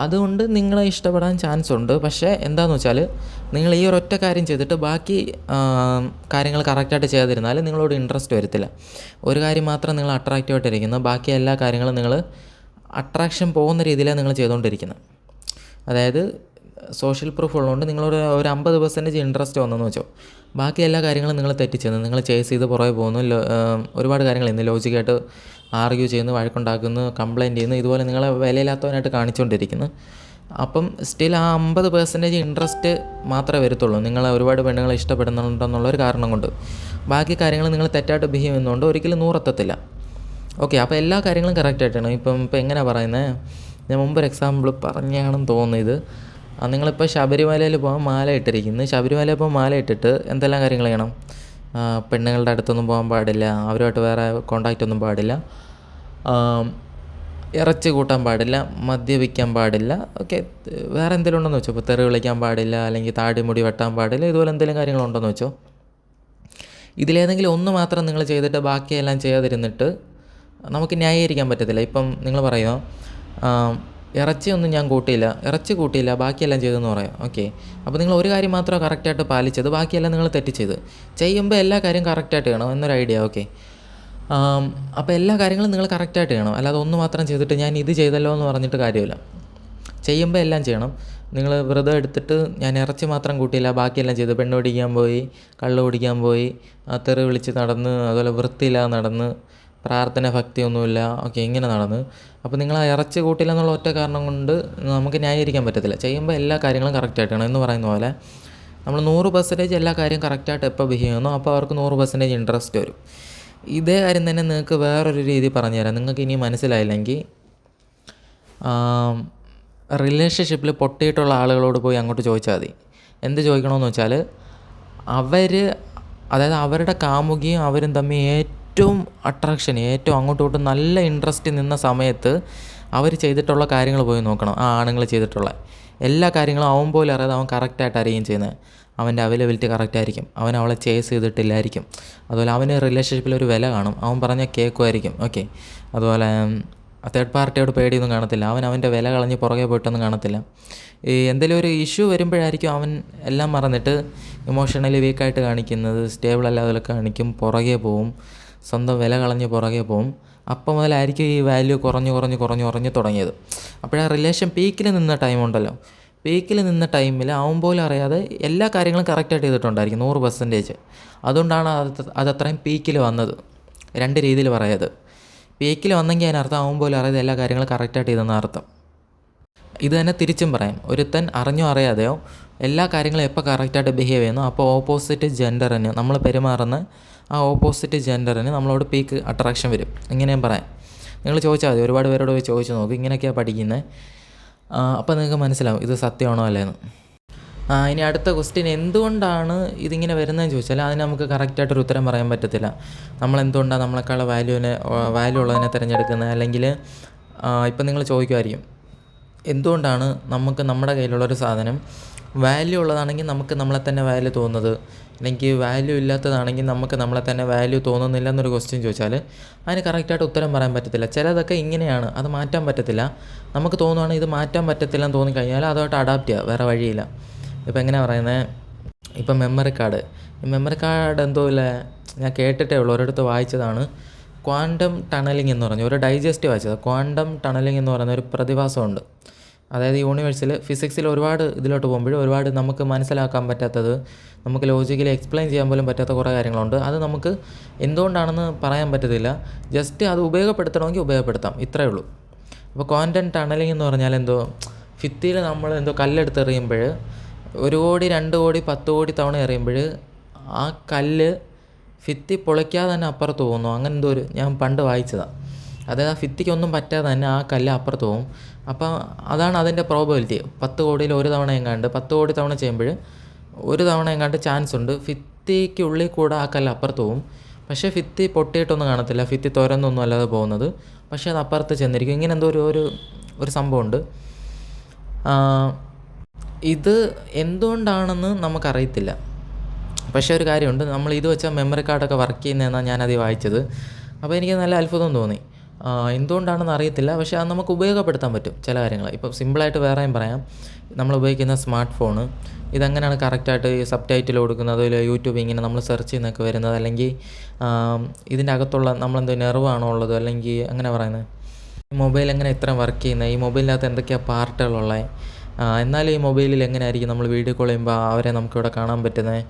അതുകൊണ്ട് നിങ്ങളെ ഇഷ്ടപ്പെടാൻ ചാൻസ് ഉണ്ട്. പക്ഷേ എന്താണെന്ന് വെച്ചാൽ നിങ്ങൾ ഈ ഒരൊറ്റ കാര്യം ചെയ്തിട്ട് ബാക്കി കാര്യങ്ങൾ കറക്റ്റായിട്ട് ചെയ്യാതിരുന്നാൽ നിങ്ങളോട് ഇൻട്രസ്റ്റ് വരത്തില്ല. ഒരു കാര്യം മാത്രം നിങ്ങൾ അട്രാക്റ്റീവായിട്ടിരിക്കുന്നത്, ബാക്കി എല്ലാ കാര്യങ്ങളും നിങ്ങൾ അട്രാക്ഷൻ പോകുന്ന രീതിയിലാണ് നിങ്ങൾ ചെയ്തുകൊണ്ടിരിക്കുന്നത്. അതായത് സോഷ്യൽ പ്രൂഫ് ഉള്ളതുകൊണ്ട് നിങ്ങളൊരു 50% ഇൻട്രസ്റ്റ് വന്നെന്ന് വെച്ചോ, ബാക്കി എല്ലാ കാര്യങ്ങളും നിങ്ങൾ തെറ്റിച്ചെന്ന്, നിങ്ങൾ ചേസ് ചെയ്ത് പുറകെ പോകുന്നു, ഒരുപാട് കാര്യങ്ങൾ ഇന്ന് ലോജിക്കായിട്ട് ആർഗ്യൂ ചെയ്യുന്നു, വഴക്കുണ്ടാക്കുന്നു, കംപ്ലയിൻറ്റ് ചെയ്യുന്നു, ഇതുപോലെ നിങ്ങളെ വിലയില്ലാത്തവനായിട്ട് കാണിച്ചുകൊണ്ടിരിക്കുന്നു. അപ്പം സ്റ്റിൽ ആ 50% ഇൻട്രസ്റ്റ് മാത്രമേ വരത്തുള്ളൂ, നിങ്ങളെ ഒരുപാട് പെണ്ണുങ്ങളെ ഇഷ്ടപ്പെടുന്നുണ്ടെന്നുള്ളൊരു കാരണം കൊണ്ട്. ബാക്കി കാര്യങ്ങൾ നിങ്ങൾ തെറ്റായിട്ട് ബിഹേവ് ചെയ്യുന്നതുകൊണ്ട് ഒരിക്കലും 100 എത്തത്തില്ല. ഓക്കെ, അപ്പോൾ എല്ലാ കാര്യങ്ങളും കറക്റ്റായിട്ടാണ്. ഇപ്പം എങ്ങനെയാണ് പറയുന്നത്, ഞാൻ മുമ്പൊരു എക്സാമ്പിൾ പറഞ്ഞാണെന്ന് തോന്നുന്നത്. നിങ്ങളിപ്പോൾ ശബരിമലയിൽ പോകാൻ മാല ഇട്ടിരിക്കുന്നു. ശബരിമലയിൽ പോകാൻ മാല ഇട്ടിട്ട് എന്തെല്ലാം കാര്യങ്ങൾ ചെയ്യണം? പെണ്ണുങ്ങളുടെ അടുത്തൊന്നും പോകാൻ പാടില്ല, അവരുമായിട്ട് വേറെ കോണ്ടാക്റ്റ് ഒന്നും പാടില്ല, ഇറച്ചി കൂട്ടാൻ പാടില്ല, മദ്യപിക്കാൻ പാടില്ല, ഓക്കെ. വേറെ എന്തെങ്കിലും ഉണ്ടെന്ന് വെച്ചോ, ഇപ്പോൾ തെറി വിളിക്കാൻ പാടില്ല, അല്ലെങ്കിൽ താടിമുടി വെട്ടാൻ പാടില്ല, ഇതുപോലെ എന്തെങ്കിലും കാര്യങ്ങളുണ്ടെന്ന് വെച്ചോ. ഇതിലേതെങ്കിലും ഒന്ന് മാത്രം നിങ്ങൾ ചെയ്തിട്ട് ബാക്കിയെല്ലാം ചെയ്യാതിരുന്നിട്ട് നമുക്ക് ന്യായീകരിക്കാൻ പറ്റത്തില്ല. ഇപ്പം നിങ്ങൾ പറയുമോ, ഇറച്ചിയൊന്നും ഞാൻ ഇറച്ചി കൂട്ടിയില്ല, ബാക്കിയെല്ലാം ചെയ്തെന്ന് പറയാം. ഓക്കെ, അപ്പോൾ നിങ്ങൾ ഒരു കാര്യം മാത്രം കറക്റ്റായിട്ട് പാലിച്ചത്, ബാക്കിയെല്ലാം നിങ്ങൾ തെറ്റ് ചെയ്ത്. ചെയ്യുമ്പോൾ എല്ലാ കാര്യം കറക്റ്റായിട്ട് ചെയ്യണം എന്നൊരു ഐഡിയ. ഓക്കെ, അപ്പോൾ എല്ലാ കാര്യങ്ങളും നിങ്ങൾ കറക്റ്റായിട്ട് ചെയ്യണം. അല്ലാതെ ഒന്ന് മാത്രം ചെയ്തിട്ട് ഞാൻ ഇത് ചെയ്തല്ലോ എന്ന് പറഞ്ഞിട്ട് കാര്യമില്ല. ചെയ്യുമ്പോൾ എല്ലാം ചെയ്യണം. നിങ്ങൾ വ്രതം എടുത്തിട്ട് ഞാൻ ഇറച്ചി മാത്രം കൂട്ടിയില്ല, ബാക്കിയെല്ലാം ചെയ്തു, പെണ്ണ് പിടിക്കാൻ പോയി, കള്ള് കുടിക്കാൻ പോയി, തെറി വിളിച്ച് നടന്ന്, അതുപോലെ വൃത്തിയില്ലാതെ നടന്ന്, പ്രാർത്ഥന ഭക്തിയൊന്നുമില്ല, ഓക്കെ, ഇങ്ങനെ നടന്ന്. അപ്പോൾ നിങ്ങൾ ആ ഇറച്ചി കൂട്ടില്ല എന്നുള്ള ഒറ്റ കാരണം കൊണ്ട് നമുക്ക് ന്യായീകരിക്കാൻ പറ്റത്തില്ല. ചെയ്യുമ്പോൾ എല്ലാ കാര്യങ്ങളും കറക്റ്റായിട്ട് ചെയ്യണം എന്ന് പറയുന്ന പോലെ നമ്മൾ 100% എല്ലാ കാര്യം കറക്റ്റായിട്ട് എപ്പോൾ ബിഹേവ് ചെയ്യുന്നു അപ്പോൾ അവർക്ക് 100% ഇൻട്രസ്റ്റ് വരും. ഇതേ കാര്യം തന്നെ നിങ്ങൾക്ക് വേറൊരു രീതി പറഞ്ഞുതരാം. നിങ്ങൾക്ക് ഇനി മനസ്സിലായില്ലെങ്കിൽ റിലേഷൻഷിപ്പിൽ പൊട്ടിയിട്ടുള്ള ആളുകളോട് പോയി അങ്ങോട്ട് ചോദിച്ചാൽ മതി. എന്ത് ചോദിക്കണമെന്ന് വെച്ചാൽ, അതായത് അവരുടെ കാമുകിയും അവരും തമ്മിൽ ഏറ്റവും അട്രാക്ഷൻ, ഏറ്റവും അങ്ങോട്ടും ഇങ്ങോട്ടും നല്ല ഇൻട്രസ്റ്റ് നിന്ന സമയത്ത് അവർ ചെയ്തിട്ടുള്ള കാര്യങ്ങൾ പോയി നോക്കണം. ആ ആണുങ്ങൾ ചെയ്തിട്ടുള്ള എല്ലാ കാര്യങ്ങളും അവൻ പോലും അറിയാതെ അവൻ കറക്റ്റായിട്ട് അറിയുകയും ചെയ്യുന്നത്. അവൻ്റെ അവൈലബിലിറ്റി കറക്റ്റായിരിക്കും, അവൻ അവളെ ചേസ് ചെയ്തിട്ടില്ലായിരിക്കും, അതുപോലെ അവന് റിലേഷൻഷിപ്പിലൊരു വില കാണും, അവൻ പറഞ്ഞ കേൾക്കുമായിരിക്കും. ഓക്കെ, അതുപോലെ തേർഡ് പാർട്ടിയോട് പേടിയൊന്നും കാണത്തില്ല, അവൻ്റെ വില കളഞ്ഞ് പുറകെ പോയിട്ടൊന്നും കാണത്തില്ല. ഈ എന്തെങ്കിലും ഒരു ഇഷ്യൂ വരുമ്പോഴായിരിക്കും അവൻ എല്ലാം മറന്നിട്ട് ഇമോഷണലി വീക്കായിട്ട് കാണിക്കുന്നത്, സ്റ്റേബിൾ അല്ലാതെ കാണിക്കും, പുറകെ പോവും, സ്വന്തം വില കളഞ്ഞ് പുറകെ പോവും. അപ്പം മുതലായിരിക്കും ഈ വാല്യൂ കുറഞ്ഞ് തുടങ്ങിയത്. അപ്പോഴാ റിലേഷൻ പീക്കിൽ നിന്ന ടൈമുണ്ടല്ലോ, പീക്കിൽ നിന്ന ടൈമിൽ അവൻ പോലും അറിയാതെ എല്ലാ കാര്യങ്ങളും കറക്റ്റായിട്ട് ചെയ്തിട്ടുണ്ടായിരിക്കും 100%. അതുകൊണ്ടാണ് അതത്രയും പീക്കിൽ വന്നത്. രണ്ട് രീതിയിൽ പറയാത്. പീക്കിൽ വന്നെങ്കിൽ അതിനർത്ഥം അവൻ പോലും അറിയാതെ എല്ലാ കാര്യങ്ങളും കറക്റ്റായിട്ട് ചെയ്തെന്ന അർത്ഥം. ഇത് തന്നെ തിരിച്ചും പറയാം. ഒരുത്തൻ അറിഞ്ഞോ അറിയാതെയോ എല്ലാ കാര്യങ്ങളും എപ്പോൾ കറക്റ്റായിട്ട് ബിഹേവ് ചെയ്യുന്നു അപ്പോൾ ഓപ്പോസിറ്റ് ജെൻഡറിന് നമ്മൾ പെരുമാറുന്ന ആ ഓപ്പോസിറ്റ് ജെൻഡറിന് നമ്മളോട് പീക്ക് അട്രാക്ഷൻ വരും. ഇങ്ങനെയും പറയാം. നിങ്ങൾ ചോദിച്ചാൽ മതി, ഒരുപാട് പേരോട് പോയി ചോദിച്ചു നോക്കും, ഇങ്ങനെയൊക്കെയാണ് പഠിക്കുന്നത്. അപ്പോൾ നിങ്ങൾക്ക് മനസ്സിലാവും ഇത് സത്യമാണോ അല്ലേന്ന്. ഇനി അടുത്ത ക്വസ്റ്റ്യൻ, എന്തുകൊണ്ടാണ് ഇതിങ്ങനെ വരുന്നതെന്ന് ചോദിച്ചാൽ അതിന് നമുക്ക് കറക്റ്റായിട്ടൊരു ഉത്തരം പറയാൻ പറ്റത്തില്ല. നമ്മളെന്തുകൊണ്ടാണ് നമ്മളെക്കാളും വാല്യൂ ഉള്ളതിനെ തിരഞ്ഞെടുക്കുന്നത്? അല്ലെങ്കിൽ ഇപ്പം നിങ്ങൾ ചോദിക്കുമായിരിക്കും, എന്തുകൊണ്ടാണ് നമുക്ക് നമ്മുടെ കയ്യിലുള്ളൊരു സാധനം വാല്യൂ ഉള്ളതാണെങ്കിൽ നമുക്ക് നമ്മളെ തന്നെ വാല്യൂ തോന്നുന്നത്, അല്ലെങ്കിൽ വാല്യൂ ഇല്ലാത്തതാണെങ്കിൽ നമുക്ക് നമ്മളെ തന്നെ വാല്യൂ തോന്നുന്നില്ല എന്നൊരു ക്വസ്റ്റ്യൻ ചോദിച്ചാൽ അതിന് കറക്റ്റായിട്ട് ഉത്തരം പറയാൻ പറ്റത്തില്ല. ചിലതൊക്കെ ഇങ്ങനെയാണ്, അത് മാറ്റാൻ പറ്റത്തില്ല. നമുക്ക് തോന്നുവാണെങ്കിൽ ഇത് മാറ്റാൻ പറ്റത്തില്ല എന്ന് തോന്നിക്കഴിഞ്ഞാൽ അതുമായിട്ട് അഡാപ്റ്റ് ചെയ്യുക, വേറെ വഴിയില്ല. ഇപ്പം എങ്ങനെയാണ് പറയുന്നത്, ഇപ്പം മെമ്മറി കാർഡ് എന്തോ ഇല്ല, ഞാൻ കേട്ടിട്ടേ ഉള്ളൂ, ഒരിടത്ത് വായിച്ചതാണ്. ക്വാണ്ടം ടണലിംഗ് എന്ന് പറഞ്ഞ ഒരു ഡൈജസ്റ്റ് വായിച്ചത്. ക്വാണ്ടം ടണലിംഗ് എന്ന് പറയുന്ന ഒരു പ്രതിഭാസമുണ്ട്. അതായത് യൂണിവേഴ്സിൽ ഫിസിക്സിൽ ഒരുപാട് ഇതിലോട്ട് പോകുമ്പോഴും ഒരുപാട് നമുക്ക് മനസ്സിലാക്കാൻ പറ്റാത്തത്, നമുക്ക് ലോജിക്കലി എക്സ്പ്ലെയിൻ ചെയ്യാൻ പോലും പറ്റാത്ത കുറേ കാര്യങ്ങളുണ്ട്. അത് നമുക്ക് എന്തുകൊണ്ടാണെന്ന് പറയാൻ പറ്റത്തില്ല. ജസ്റ്റ് അത് ഉപയോഗപ്പെടുത്തണമെങ്കിൽ ഉപയോഗപ്പെടുത്താം, ഇത്രയേ ഉള്ളൂ. അപ്പോൾ ക്വാണ്ടം ടണലിംഗ് എന്ന് പറഞ്ഞാൽ എന്തോ, ഭിത്തിയിൽ നമ്മൾ എന്തോ കല്ലെടുത്ത് എറിയുമ്പോൾ 1 കോടി 2 കോടി 10 കോടി തവണ എറിയുമ്പോൾ ആ കല്ല് ഭിത്തി പൊളിക്കാതെ തന്നെ അപ്പുറത്ത് പോകുന്നു. അങ്ങനെ എന്തോ ഞാൻ പണ്ട് വായിച്ചതാണ്. അതായത് ആ ഭിത്തിക്കൊന്നും പറ്റാതെ തന്നെ ആ കല്ല് അപ്പുറത്ത് പോകും. അപ്പോൾ അതാണ് അതിൻ്റെ പ്രോബബിലിറ്റി. 10 കോടിയിൽ 1 തവണ എങ്ങാണ്ട് 10 കോടി തവണ ചെയ്യുമ്പോൾ 1 തവണ എങ്ങാണ്ട് ചാൻസ് ഉണ്ട് ഭിത്തിക്കുള്ളിൽ കൂടെ ആ കല്ല് അപ്പുറത്ത് പോകും. പക്ഷേ ഭിത്തി പൊട്ടിയിട്ടൊന്നും കാണത്തില്ല, ഭിത്തി തുരന്നൊന്നും അല്ലാതെ പോകുന്നത്, പക്ഷേ അത് അപ്പുറത്ത് ചെന്നിരിക്കും. ഇങ്ങനെ എന്തോ ഒരു സംഭവമുണ്ട്. ഇത് എന്തുകൊണ്ടാണെന്ന് നമുക്കറിയത്തില്ല. പക്ഷേ ഒരു കാര്യമുണ്ട്, നമ്മൾ ഇത് വെച്ചാൽ മെമ്മറി കാർഡൊക്കെ വർക്ക് ചെയ്യുന്നതെന്നാണ് ഞാനത് വായിച്ചത്. അപ്പോൾ എനിക്ക് നല്ല അത്ഭുതം തോന്നി. എന്തുകൊണ്ടാണെന്ന് അറിയത്തില്ല, പക്ഷേ അത് നമുക്ക് ഉപയോഗപ്പെടുത്താൻ പറ്റും ചില കാര്യങ്ങൾ. ഇപ്പോൾ സിമ്പിളായിട്ട് വേറെയും പറയാം. നമ്മൾ ഉപയോഗിക്കുന്ന സ്മാർട്ട് ഫോണ് ഇതെങ്ങനെയാണ് കറക്റ്റായിട്ട് സബ് ടൈറ്റിൽ കൊടുക്കുന്നത്, അതിൽ യൂട്യൂബ് ഇങ്ങനെ നമ്മൾ സെർച്ച് ചെയ്യുന്നതൊക്കെ വരുന്നത്, അല്ലെങ്കിൽ ഇതിൻ്റെ അകത്തുള്ള നമ്മളെന്തോ നെർവാണോ ഉള്ളത്, അല്ലെങ്കിൽ അങ്ങനെ പറയുന്നത്, ഈ മൊബൈൽ എങ്ങനെ ഇത്രയും വർക്ക് ചെയ്യുന്നത്, ഈ മൊബൈലിനകത്ത് എന്തൊക്കെയാണ് പാർട്ടുകളുള്ളത്, എന്നാലും ഈ മൊബൈലിൽ എങ്ങനെയായിരിക്കും നമ്മൾ വീഡിയോ കോൾ ചെയ്യുമ്പോൾ അവരെ നമുക്കിവിടെ കാണാൻ പറ്റുന്നത്.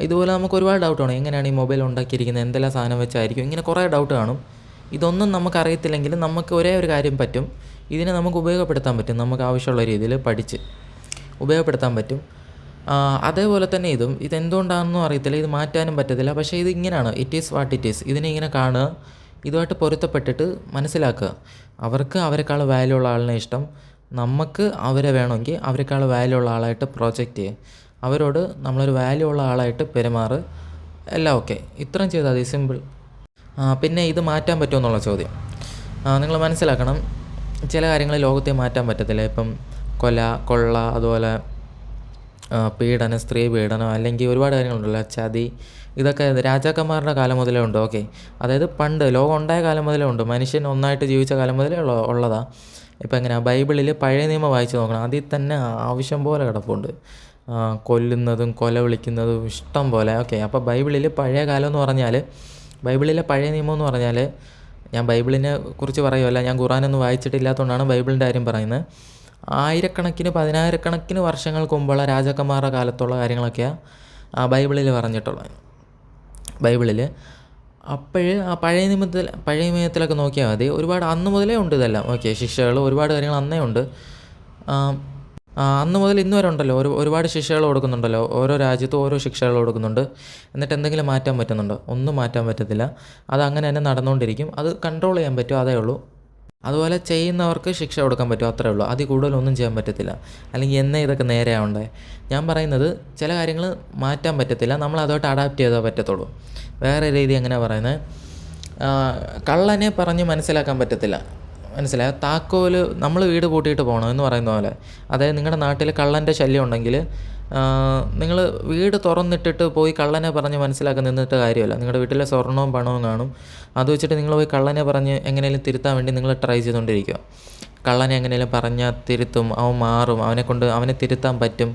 ഇതുപോലെ നമുക്ക് ഒരുപാട് ഡൗട്ടാണ്, എങ്ങനെയാണ് ഈ മൊബൈൽ ഉണ്ടാക്കിയിരിക്കുന്നത്, എന്തെല്ലാം സാധനം വെച്ചായിരിക്കും, ഇങ്ങനെ കുറേ ഡൗട്ട് കാണും. ഇതൊന്നും നമുക്കറിയത്തില്ലെങ്കിലും നമുക്ക് ഒരേ ഒരു കാര്യം പറ്റും, ഇതിനെ നമുക്ക് ഉപയോഗപ്പെടുത്താൻ പറ്റും, നമുക്ക് ആവശ്യമുള്ള രീതിയിൽ പഠിച്ച് ഉപയോഗപ്പെടുത്താൻ പറ്റും. അതേപോലെ തന്നെ ഇതെന്തുകൊണ്ടാണെന്നും അറിയത്തില്ല, ഇത് മാറ്റാനും പറ്റത്തില്ല. പക്ഷേ ഇത് ഇങ്ങനെയാണ്, it is what it is. ഇതിനെ ഇങ്ങനെ കാണുക, ഇതുമായിട്ട് പൊരുത്തപ്പെട്ടിട്ട് മനസ്സിലാക്കുക. അവർക്ക് അവരെക്കാൾ വാല്യൂ ഉള്ള ആളിനെ ഇഷ്ടം, നമുക്ക് അവരെ വേണമെങ്കിൽ അവരെക്കാൾ വാല്യൂ ഉള്ള ആളായിട്ട് പ്രൊജക്റ്റ് ചെയ്യുക, അവരോട് നമ്മളൊരു വാല്യൂ ഉള്ള ആളായിട്ട് പെരുമാറുക, എല്ലാം ഓക്കെ. ഇത്രയും ചെയ്താൽ മതി, സിമ്പിൾ. പിന്നെ ഇത് മാറ്റാൻ പറ്റുമോ എന്നുള്ള ചോദ്യം നിങ്ങൾ മനസ്സിലാക്കണം. ചില കാര്യങ്ങൾ ലോകത്തെ മാറ്റാൻ പറ്റത്തില്ല. ഇപ്പം കൊള്ള, അതുപോലെ പീഡനം, സ്ത്രീ പീഡനം, അല്ലെങ്കിൽ ഒരുപാട് കാര്യങ്ങളുണ്ടല്ലോ, ചതി, ഇതൊക്കെ രാജാക്കന്മാരുടെ കാലം മുതലേ ഉണ്ട്. ഓക്കെ, അതായത് പണ്ട് ലോകം ഉണ്ടായ കാലം മുതലേ ഉണ്ട്, മനുഷ്യൻ ഒന്നായിട്ട് ജീവിച്ച കാലം മുതലേ ഉള്ളതാണ്. ഇപ്പം എങ്ങനെയാണ്, ബൈബിളിൽ പഴയ നിയമം വായിച്ച് നോക്കണം, അതിൽ തന്നെ ആവശ്യം പോലെ കിടപ്പുണ്ട്. കൊല്ലുന്നതും കൊല വിളിക്കുന്നതും ഇഷ്ടം പോലെ. ഓക്കെ, അപ്പോൾ ബൈബിളിൽ പഴയ കാലം എന്ന് പറഞ്ഞാൽ, ബൈബിളിലെ പഴയ നിയമം എന്ന് പറഞ്ഞാൽ, ഞാൻ ബൈബിളിനെ കുറിച്ച് പറയുമല്ല, ഞാൻ ഖുറാനൊന്നും വായിച്ചിട്ടില്ലാത്തതുകൊണ്ടാണ് ബൈബിളിൻ്റെ കാര്യം പറയുന്നത്. ആയിരക്കണക്കിന് 10,000-കണക്കിന് വർഷങ്ങൾക്ക് മുമ്പുള്ള രാജാക്കന്മാരുടെ കാലത്തുള്ള കാര്യങ്ങളൊക്കെയാണ് ബൈബിളിൽ പറഞ്ഞിട്ടുള്ളത്. ബൈബിളിൽ അപ്പോഴ് ആ പഴയ നിയമത്തിലൊക്കെ നോക്കിയാൽ മതി, ഒരുപാട് അന്ന് മുതലേ ഉണ്ട് ഇതെല്ലാം. ഓക്കെ, ശിക്ഷകൾ, ഒരുപാട് കാര്യങ്ങൾ അന്നേ ഉണ്ട്. അന്ന് മുതൽ ഇന്ന് വരെ ഉണ്ടല്ലോ, ഒരുപാട് ശിക്ഷകൾ കൊടുക്കുന്നുണ്ടല്ലോ, ഓരോ രാജ്യത്തും ഓരോ ശിക്ഷകൾ കൊടുക്കുന്നുണ്ട്. എന്നിട്ട് എന്തെങ്കിലും മാറ്റാൻ പറ്റുന്നുണ്ടോ? ഒന്നും മാറ്റാൻ പറ്റത്തില്ല, അത് അങ്ങനെ തന്നെ നടന്നുകൊണ്ടിരിക്കും. അത് കൺട്രോൾ ചെയ്യാൻ പറ്റും, അതേ ഉള്ളൂ. അതുപോലെ ചെയ്യുന്നവർക്ക് ശിക്ഷ കൊടുക്കാൻ പറ്റും, അത്രേ ഉള്ളൂ. അതിൽ കൂടുതലൊന്നും ചെയ്യാൻ പറ്റത്തില്ല. അല്ലെങ്കിൽ എന്നേ ഇതൊക്കെ നേരെ ആവണ്ടേ? ഞാൻ പറയുന്നത് ചില കാര്യങ്ങൾ മാറ്റാൻ പറ്റത്തില്ല, നമ്മൾ അതുമായിട്ട് അഡാപ്റ്റ് ചെയ്താൽ പറ്റത്തുള്ളൂ. വേറെ രീതി എങ്ങനെയാണ് പറയുന്നത്, കള്ളനെ പറഞ്ഞ് മനസ്സിലാക്കാൻ പറ്റത്തില്ല, മനസ്സിലായോ? താക്കോൽ നമ്മൾ വീട് പൂട്ടിയിട്ട് പോകണം എന്ന് പറയുന്ന പോലെ. അതായത് നിങ്ങളുടെ നാട്ടിൽ കള്ളൻ്റെ ശല്യം ഉണ്ടെങ്കിൽ നിങ്ങൾ വീട് തുറന്നിട്ടിട്ട് പോയി കള്ളനെ പറഞ്ഞ് മനസ്സിലാക്കാൻ നിന്നിട്ട് കാര്യമല്ല. നിങ്ങളുടെ വീട്ടിലെ സ്വർണവും പണവും കാണും, അത് വെച്ചിട്ട് നിങ്ങൾ പോയി കള്ളനെ പറഞ്ഞ് എങ്ങനെയും തിരുത്താൻ വേണ്ടി നിങ്ങൾ ട്രൈ ചെയ്തുകൊണ്ടിരിക്കുക. കള്ളനെ എങ്ങനെയും പറഞ്ഞാൽ തിരുത്തും, അവൻ മാറും, അവനെ തിരുത്താൻ പറ്റും,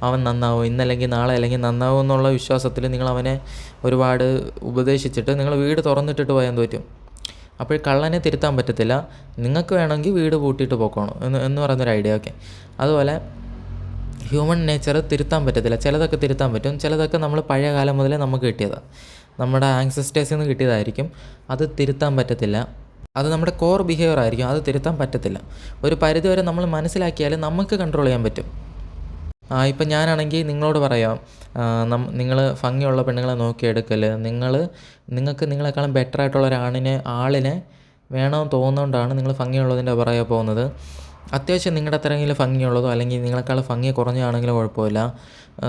അവൻ നന്നാവും, ഇന്നല്ലെങ്കിൽ നാളെ അല്ലെങ്കിൽ നന്നാവും എന്നുള്ള വിശ്വാസത്തിൽ നിങ്ങൾ അവനെ ഒരുപാട് ഉപദേശിച്ചിട്ട് നിങ്ങൾ വീട് തുറന്നിട്ടിട്ട് പോയാൽ എന്ത് പറ്റും? അപ്പോൾ കള്ളനെ തിരുത്താൻ പറ്റത്തില്ല. നിങ്ങൾക്ക് വേണമെങ്കിൽ വീട് പൂട്ടിയിട്ട് പോക്കണം എന്ന് പറയുന്നൊരു ഐഡിയ. ഓക്കെ, അതുപോലെ ഹ്യൂമൻ നേച്ചർ തിരുത്താൻ പറ്റത്തില്ല. ചിലതൊക്കെ തിരുത്താൻ പറ്റും, ചിലതൊക്കെ നമ്മൾ പഴയ കാലം മുതലേ നമുക്ക് കിട്ടിയതാണ്, നമ്മുടെ ആൻസസ്റ്റേഴ്സിൽ നിന്ന് കിട്ടിയതായിരിക്കും. അത് തിരുത്താൻ പറ്റത്തില്ല, അത് നമ്മുടെ കോർ ബിഹേവിയർ ആയിരിക്കും, അത് തിരുത്താൻ പറ്റത്തില്ല. ഒരു പരിധിവരെ നമ്മൾ മനസ്സിലാക്കിയാൽ നമുക്ക് കൺട്രോൾ ചെയ്യാൻ പറ്റും. ഇപ്പം ഞാനാണെങ്കിൽ നിങ്ങളോട് പറയാം, നിങ്ങൾ ഭംഗിയുള്ള പെണ്ണുങ്ങളെ നോക്കിയെടുക്കൽ, നിങ്ങൾക്ക് നിങ്ങളെക്കാളും ബെറ്റർ ആയിട്ടുള്ള ആളിനെ വേണമെന്ന് തോന്നുന്നതുകൊണ്ടാണ് നിങ്ങൾ ഭംഗിയുള്ളതിൻ്റെ പുറകെ പോകുന്നത്. അത്യാവശ്യം നിങ്ങളുടെ അത്രയെങ്കിലും ഭംഗിയുള്ളതോ അല്ലെങ്കിൽ നിങ്ങളെക്കാൾ ഭംഗി കുറഞ്ഞാണെങ്കിലും കുഴപ്പമില്ല,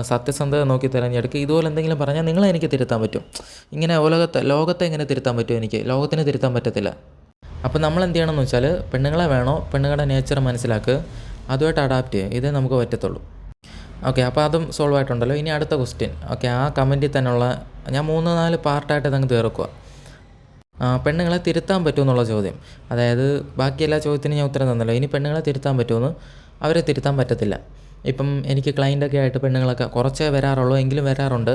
സത്യസന്ധത നോക്കി തിരഞ്ഞെടുക്കുക. ഇതുപോലെ എന്തെങ്കിലും പറഞ്ഞാൽ നിങ്ങളെ എനിക്ക് തിരുത്താൻ പറ്റും. ഇങ്ങനെ ലോകത്തെ എങ്ങനെ തിരുത്താൻ പറ്റും? ലോകത്തിന് തിരുത്താൻ പറ്റത്തില്ല. അപ്പോൾ നമ്മൾ എന്ത് ചെയ്യണമെന്ന് വെച്ചാൽ, പെണ്ണുങ്ങളെ വേണോ, പെണ്ണുങ്ങളുടെ നേച്ചർ മനസ്സിലാക്കുക, അതുമായിട്ട് അഡാപ്റ്റ് ചെയ്യുക, ഇതേ നമുക്ക് പറ്റത്തുള്ളൂ. ഓക്കെ, അപ്പോൾ അതും സോൾവ് ആയിട്ടുണ്ടല്ലോ. ഇനി അടുത്ത ക്വസ്റ്റ്യൻ. ഓക്കെ, ആ കമൻറ്റിൽ തന്നെയുള്ള ഞാൻ 3-4 പാർട്ടായിട്ട് അതങ്ങ് തീർക്കുക. പെണ്ണുങ്ങളെ തിരുത്താൻ പറ്റുമെന്നുള്ള ചോദ്യം. അതായത് ബാക്കി എല്ലാ ചോദ്യത്തിനും ഞാൻ ഉത്തരം തന്നല്ലോ. ഇനി പെണ്ണുങ്ങളെ തിരുത്താൻ പറ്റുമെന്ന്, അവരെ തിരുത്താൻ പറ്റത്തില്ല. ഇപ്പം എനിക്ക് ക്ലൈൻറ്റൊക്കെ ആയിട്ട് പെണ്ണുങ്ങളൊക്കെ കുറച്ചേ വരാറുള്ളൂ, എങ്കിലും വരാറുണ്ട്.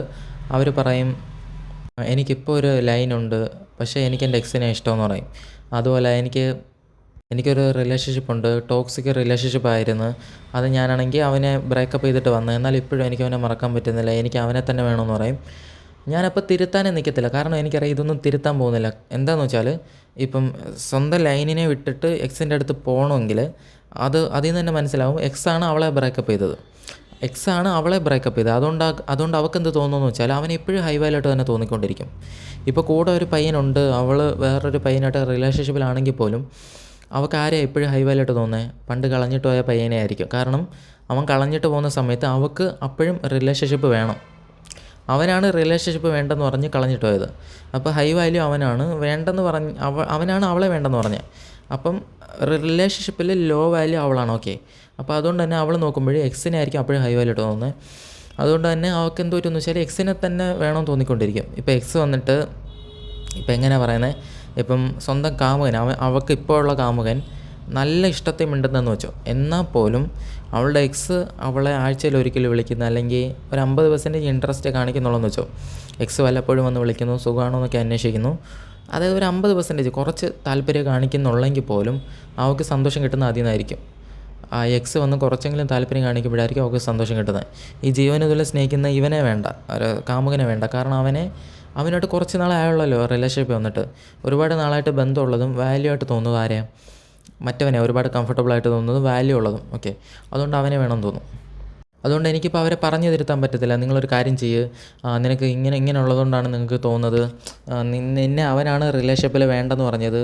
അവർ പറയും, എനിക്കിപ്പോൾ ഒരു ലൈനുണ്ട്, പക്ഷേ എനിക്ക് എൻ്റെ എക്സിനെ ഇഷ്ടമെന്ന് പറയും. അതുപോലെ എനിക്കൊരു റിലേഷൻഷിപ്പുണ്ട്, ടോക്സിക് റിലേഷൻഷിപ്പ് ആയിരുന്നു, അത് ഞാനാണെങ്കിൽ അവനെ ബ്രേക്കപ്പ് ചെയ്തിട്ട് വന്നു, എന്നാൽ ഇപ്പോഴും എനിക്ക് അവനെ മറക്കാൻ പറ്റുന്നില്ല, എനിക്ക് അവനെ തന്നെ വേണമെന്ന് പറയും. ഞാനപ്പോൾ തിരുത്താനേ നിൽക്കത്തില്ല, കാരണം എനിക്കറിയാം ഇതൊന്നും തിരുത്താൻ പോകുന്നില്ല. എന്താണെന്ന് വെച്ചാൽ, ഇപ്പം സ്വന്തം ലൈനിനെ വിട്ടിട്ട് എക്സിൻ്റെ അടുത്ത് പോകണമെങ്കിൽ അതിൽ നിന്ന് തന്നെ മനസ്സിലാവും, എക്സാണ് അവളെ ബ്രേക്കപ്പ് ചെയ്തത്. അതുകൊണ്ട് അവൾക്ക് എന്ത് തോന്നുന്നു വെച്ചാൽ, അവൻ എപ്പോഴും ഹൈ വാലായിട്ട് തന്നെ തോന്നിക്കൊണ്ടിരിക്കും. ഇപ്പോൾ കൂടെ ഒരു പയ്യനുണ്ട്, അവൾ വേറൊരു പയ്യനായിട്ട് റിലേഷൻഷിപ്പിലാണെങ്കിൽ പോലും അവൾക്ക് ആരെയാണ് എപ്പോഴും ഹൈ വാലായിട്ട് തോന്നുന്നത്? പണ്ട് കളഞ്ഞിട്ട് പോയ പയ്യനെ ആയിരിക്കും. കാരണം അവൻ കളഞ്ഞിട്ട് പോകുന്ന സമയത്ത് അവൾക്ക് അപ്പോഴും റിലേഷൻഷിപ്പ് വേണം. അവനാണ് റിലേഷൻഷിപ്പ് വേണ്ടെന്ന് പറഞ്ഞ് കളഞ്ഞിട്ട് പോയത്. അപ്പോൾ ഹൈ വാല്യൂ അവനാണ്, അവനാണ് അവളെ വേണ്ടെന്ന് പറഞ്ഞത്. അപ്പം റിലേഷൻഷിപ്പിൽ ലോ വാല്യൂ അവളാണ്. ഓക്കെ, അപ്പോൾ അതുകൊണ്ട് തന്നെ അവൾ നോക്കുമ്പോഴേ എക്സിനെ ആയിരിക്കും അപ്പോഴും ഹൈ വാല്യൂ ആയിട്ട് തോന്നുന്നത്. അതുകൊണ്ട് തന്നെ അവൾക്ക് എന്തോ പറ്റുമെന്ന് വെച്ചാൽ എക്സിനെ തന്നെ വേണമെന്ന് തോന്നിക്കൊണ്ടിരിക്കും. ഇപ്പോൾ എക്സ് വന്നിട്ട് ഇപ്പം എങ്ങനെയാണ് പറയുന്നത്, ഇപ്പം സ്വന്തം കാമുകൻ, അവൾക്ക് ഇപ്പോൾ ഉള്ള കാമുകൻ നല്ല ഇഷ്ടത്തെ മിണ്ടുന്നതെന്ന് വെച്ചോ, എന്നാൽ പോലും അവളുടെ എക്സ് അവളെ ആഴ്ചയിൽ ഒരിക്കൽ വിളിക്കുന്ന, അല്ലെങ്കിൽ ഒരു 50% ഇൻട്രസ്റ്റ് കാണിക്കുന്നുള്ളതെന്ന് വെച്ചോ. എക്സ് വല്ലപ്പോഴും വന്ന് വിളിക്കുന്നു, സുഖമാണോ എന്നൊക്കെ അന്വേഷിക്കുന്നു. അതായത് ഒരു 50% കുറച്ച് താല്പര്യം കാണിക്കുന്നുള്ളെങ്കിൽ പോലും അവൾക്ക് സന്തോഷം കിട്ടുന്ന അതിൽ നിന്നായിരിക്കും. ആ എക്സ് വന്ന് കുറച്ചെങ്കിലും താല്പര്യം കാണിക്കുമ്പോഴായിരിക്കും അവൾക്ക് സന്തോഷം കിട്ടുന്നത്. ഈ ജീവന് തുല്യം സ്നേഹിക്കുന്ന ഇവനെ വേണ്ട, ഒരു കാമുകനെ വേണ്ട, കാരണം അവനോട്ട് കുറച്ച് നാളെ ആയുള്ളല്ലോ റിലേഷൻഷിപ്പ് വന്നിട്ട്. ഒരുപാട് നാളായിട്ട് ബന്ധമുള്ളതും വാല്യൂ ആയിട്ട് തോന്നുന്നത് ആരെയാണ്? മറ്റവനെ ഒരുപാട് കംഫർട്ടബിളായിട്ട് തോന്നുന്നതും വാല്യൂ ഉള്ളതും. ഓക്കെ, അതുകൊണ്ട് അവനെ വേണം തോന്നും. അതുകൊണ്ട് എനിക്കിപ്പോൾ അവരെ പറഞ്ഞു തിരുത്താൻ പറ്റത്തില്ല. നിങ്ങളൊരു കാര്യം ചെയ്യ്, നിനക്ക് ഇങ്ങനെ ഉള്ളതുകൊണ്ടാണ് നിങ്ങൾക്ക് തോന്നുന്നത്, നിന്നെ അവനാണ് റിലേഷൻഷിപ്പിൽ വേണ്ടെന്ന് പറഞ്ഞത്,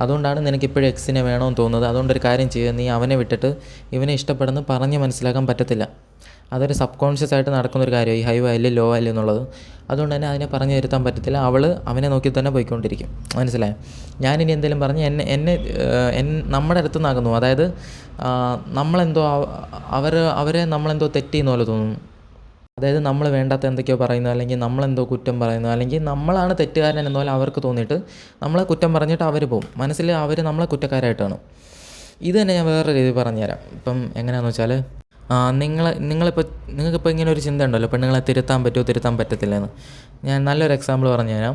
അതുകൊണ്ടാണ് നിനക്കിപ്പോഴും എക്സിനെ വേണമെന്ന് തോന്നുന്നത്. അതുകൊണ്ടൊരു കാര്യം ചെയ്യുക, നീ അവനെ വിട്ടിട്ട് ഇവനെ ഇഷ്ടപ്പെടുന്നു പറഞ്ഞ് മനസ്സിലാക്കാൻ പറ്റത്തില്ല. അതൊരു സബ് കോൺഷ്യസ് ആയിട്ട് നടക്കുന്നൊരു കാര്യം, ഈ ഹൈ വാല്യൂ ലോ വാല്യൂ എന്നുള്ളത്. അതുകൊണ്ട് തന്നെ അതിനെ പറഞ്ഞു തിരുത്താൻ പറ്റത്തില്ല. അവൾ അവനെ നോക്കി തന്നെ പോയിക്കൊണ്ടിരിക്കും. മനസ്സിലായോ? ഞാനിനി എന്തെങ്കിലും പറഞ്ഞ് എന്നെ നമ്മുടെ അടുത്ത് നിന്നാകുന്നു, അതായത് നമ്മളെന്തോ അവരെ നമ്മളെന്തോ തെറ്റിയെന്ന് പോലെ തോന്നുന്നു. അതായത് നമ്മൾ വേണ്ടാത്ത എന്തൊക്കെയോ പറയുന്നു, അല്ലെങ്കിൽ നമ്മളെന്തോ കുറ്റം പറയുന്നു, അല്ലെങ്കിൽ നമ്മളാണ് തെറ്റുകാരൻ എന്ന പോലെ അവർക്ക് തോന്നിയിട്ട് നമ്മളെ കുറ്റം പറഞ്ഞിട്ട് അവർ പോകും. മനസ്സിൽ അവർ നമ്മളെ കുറ്റക്കാരായിട്ടാണ്. ഇത് തന്നെ ഞാൻ വേറൊരു രീതി പറഞ്ഞുതരാം. ഇപ്പം എങ്ങനെയാണെന്ന് വെച്ചാൽ, നിങ്ങൾക്കിപ്പോൾ ഇങ്ങനെ ഒരു ചിന്ത ഉണ്ടല്ലോ, പെണ്ണുങ്ങളെ തിരുത്താൻ പറ്റുമോ തിരുത്താൻ പറ്റത്തില്ലെന്ന്. ഞാൻ നല്ലൊരു എക്സാമ്പിൾ പറഞ്ഞു തരാം.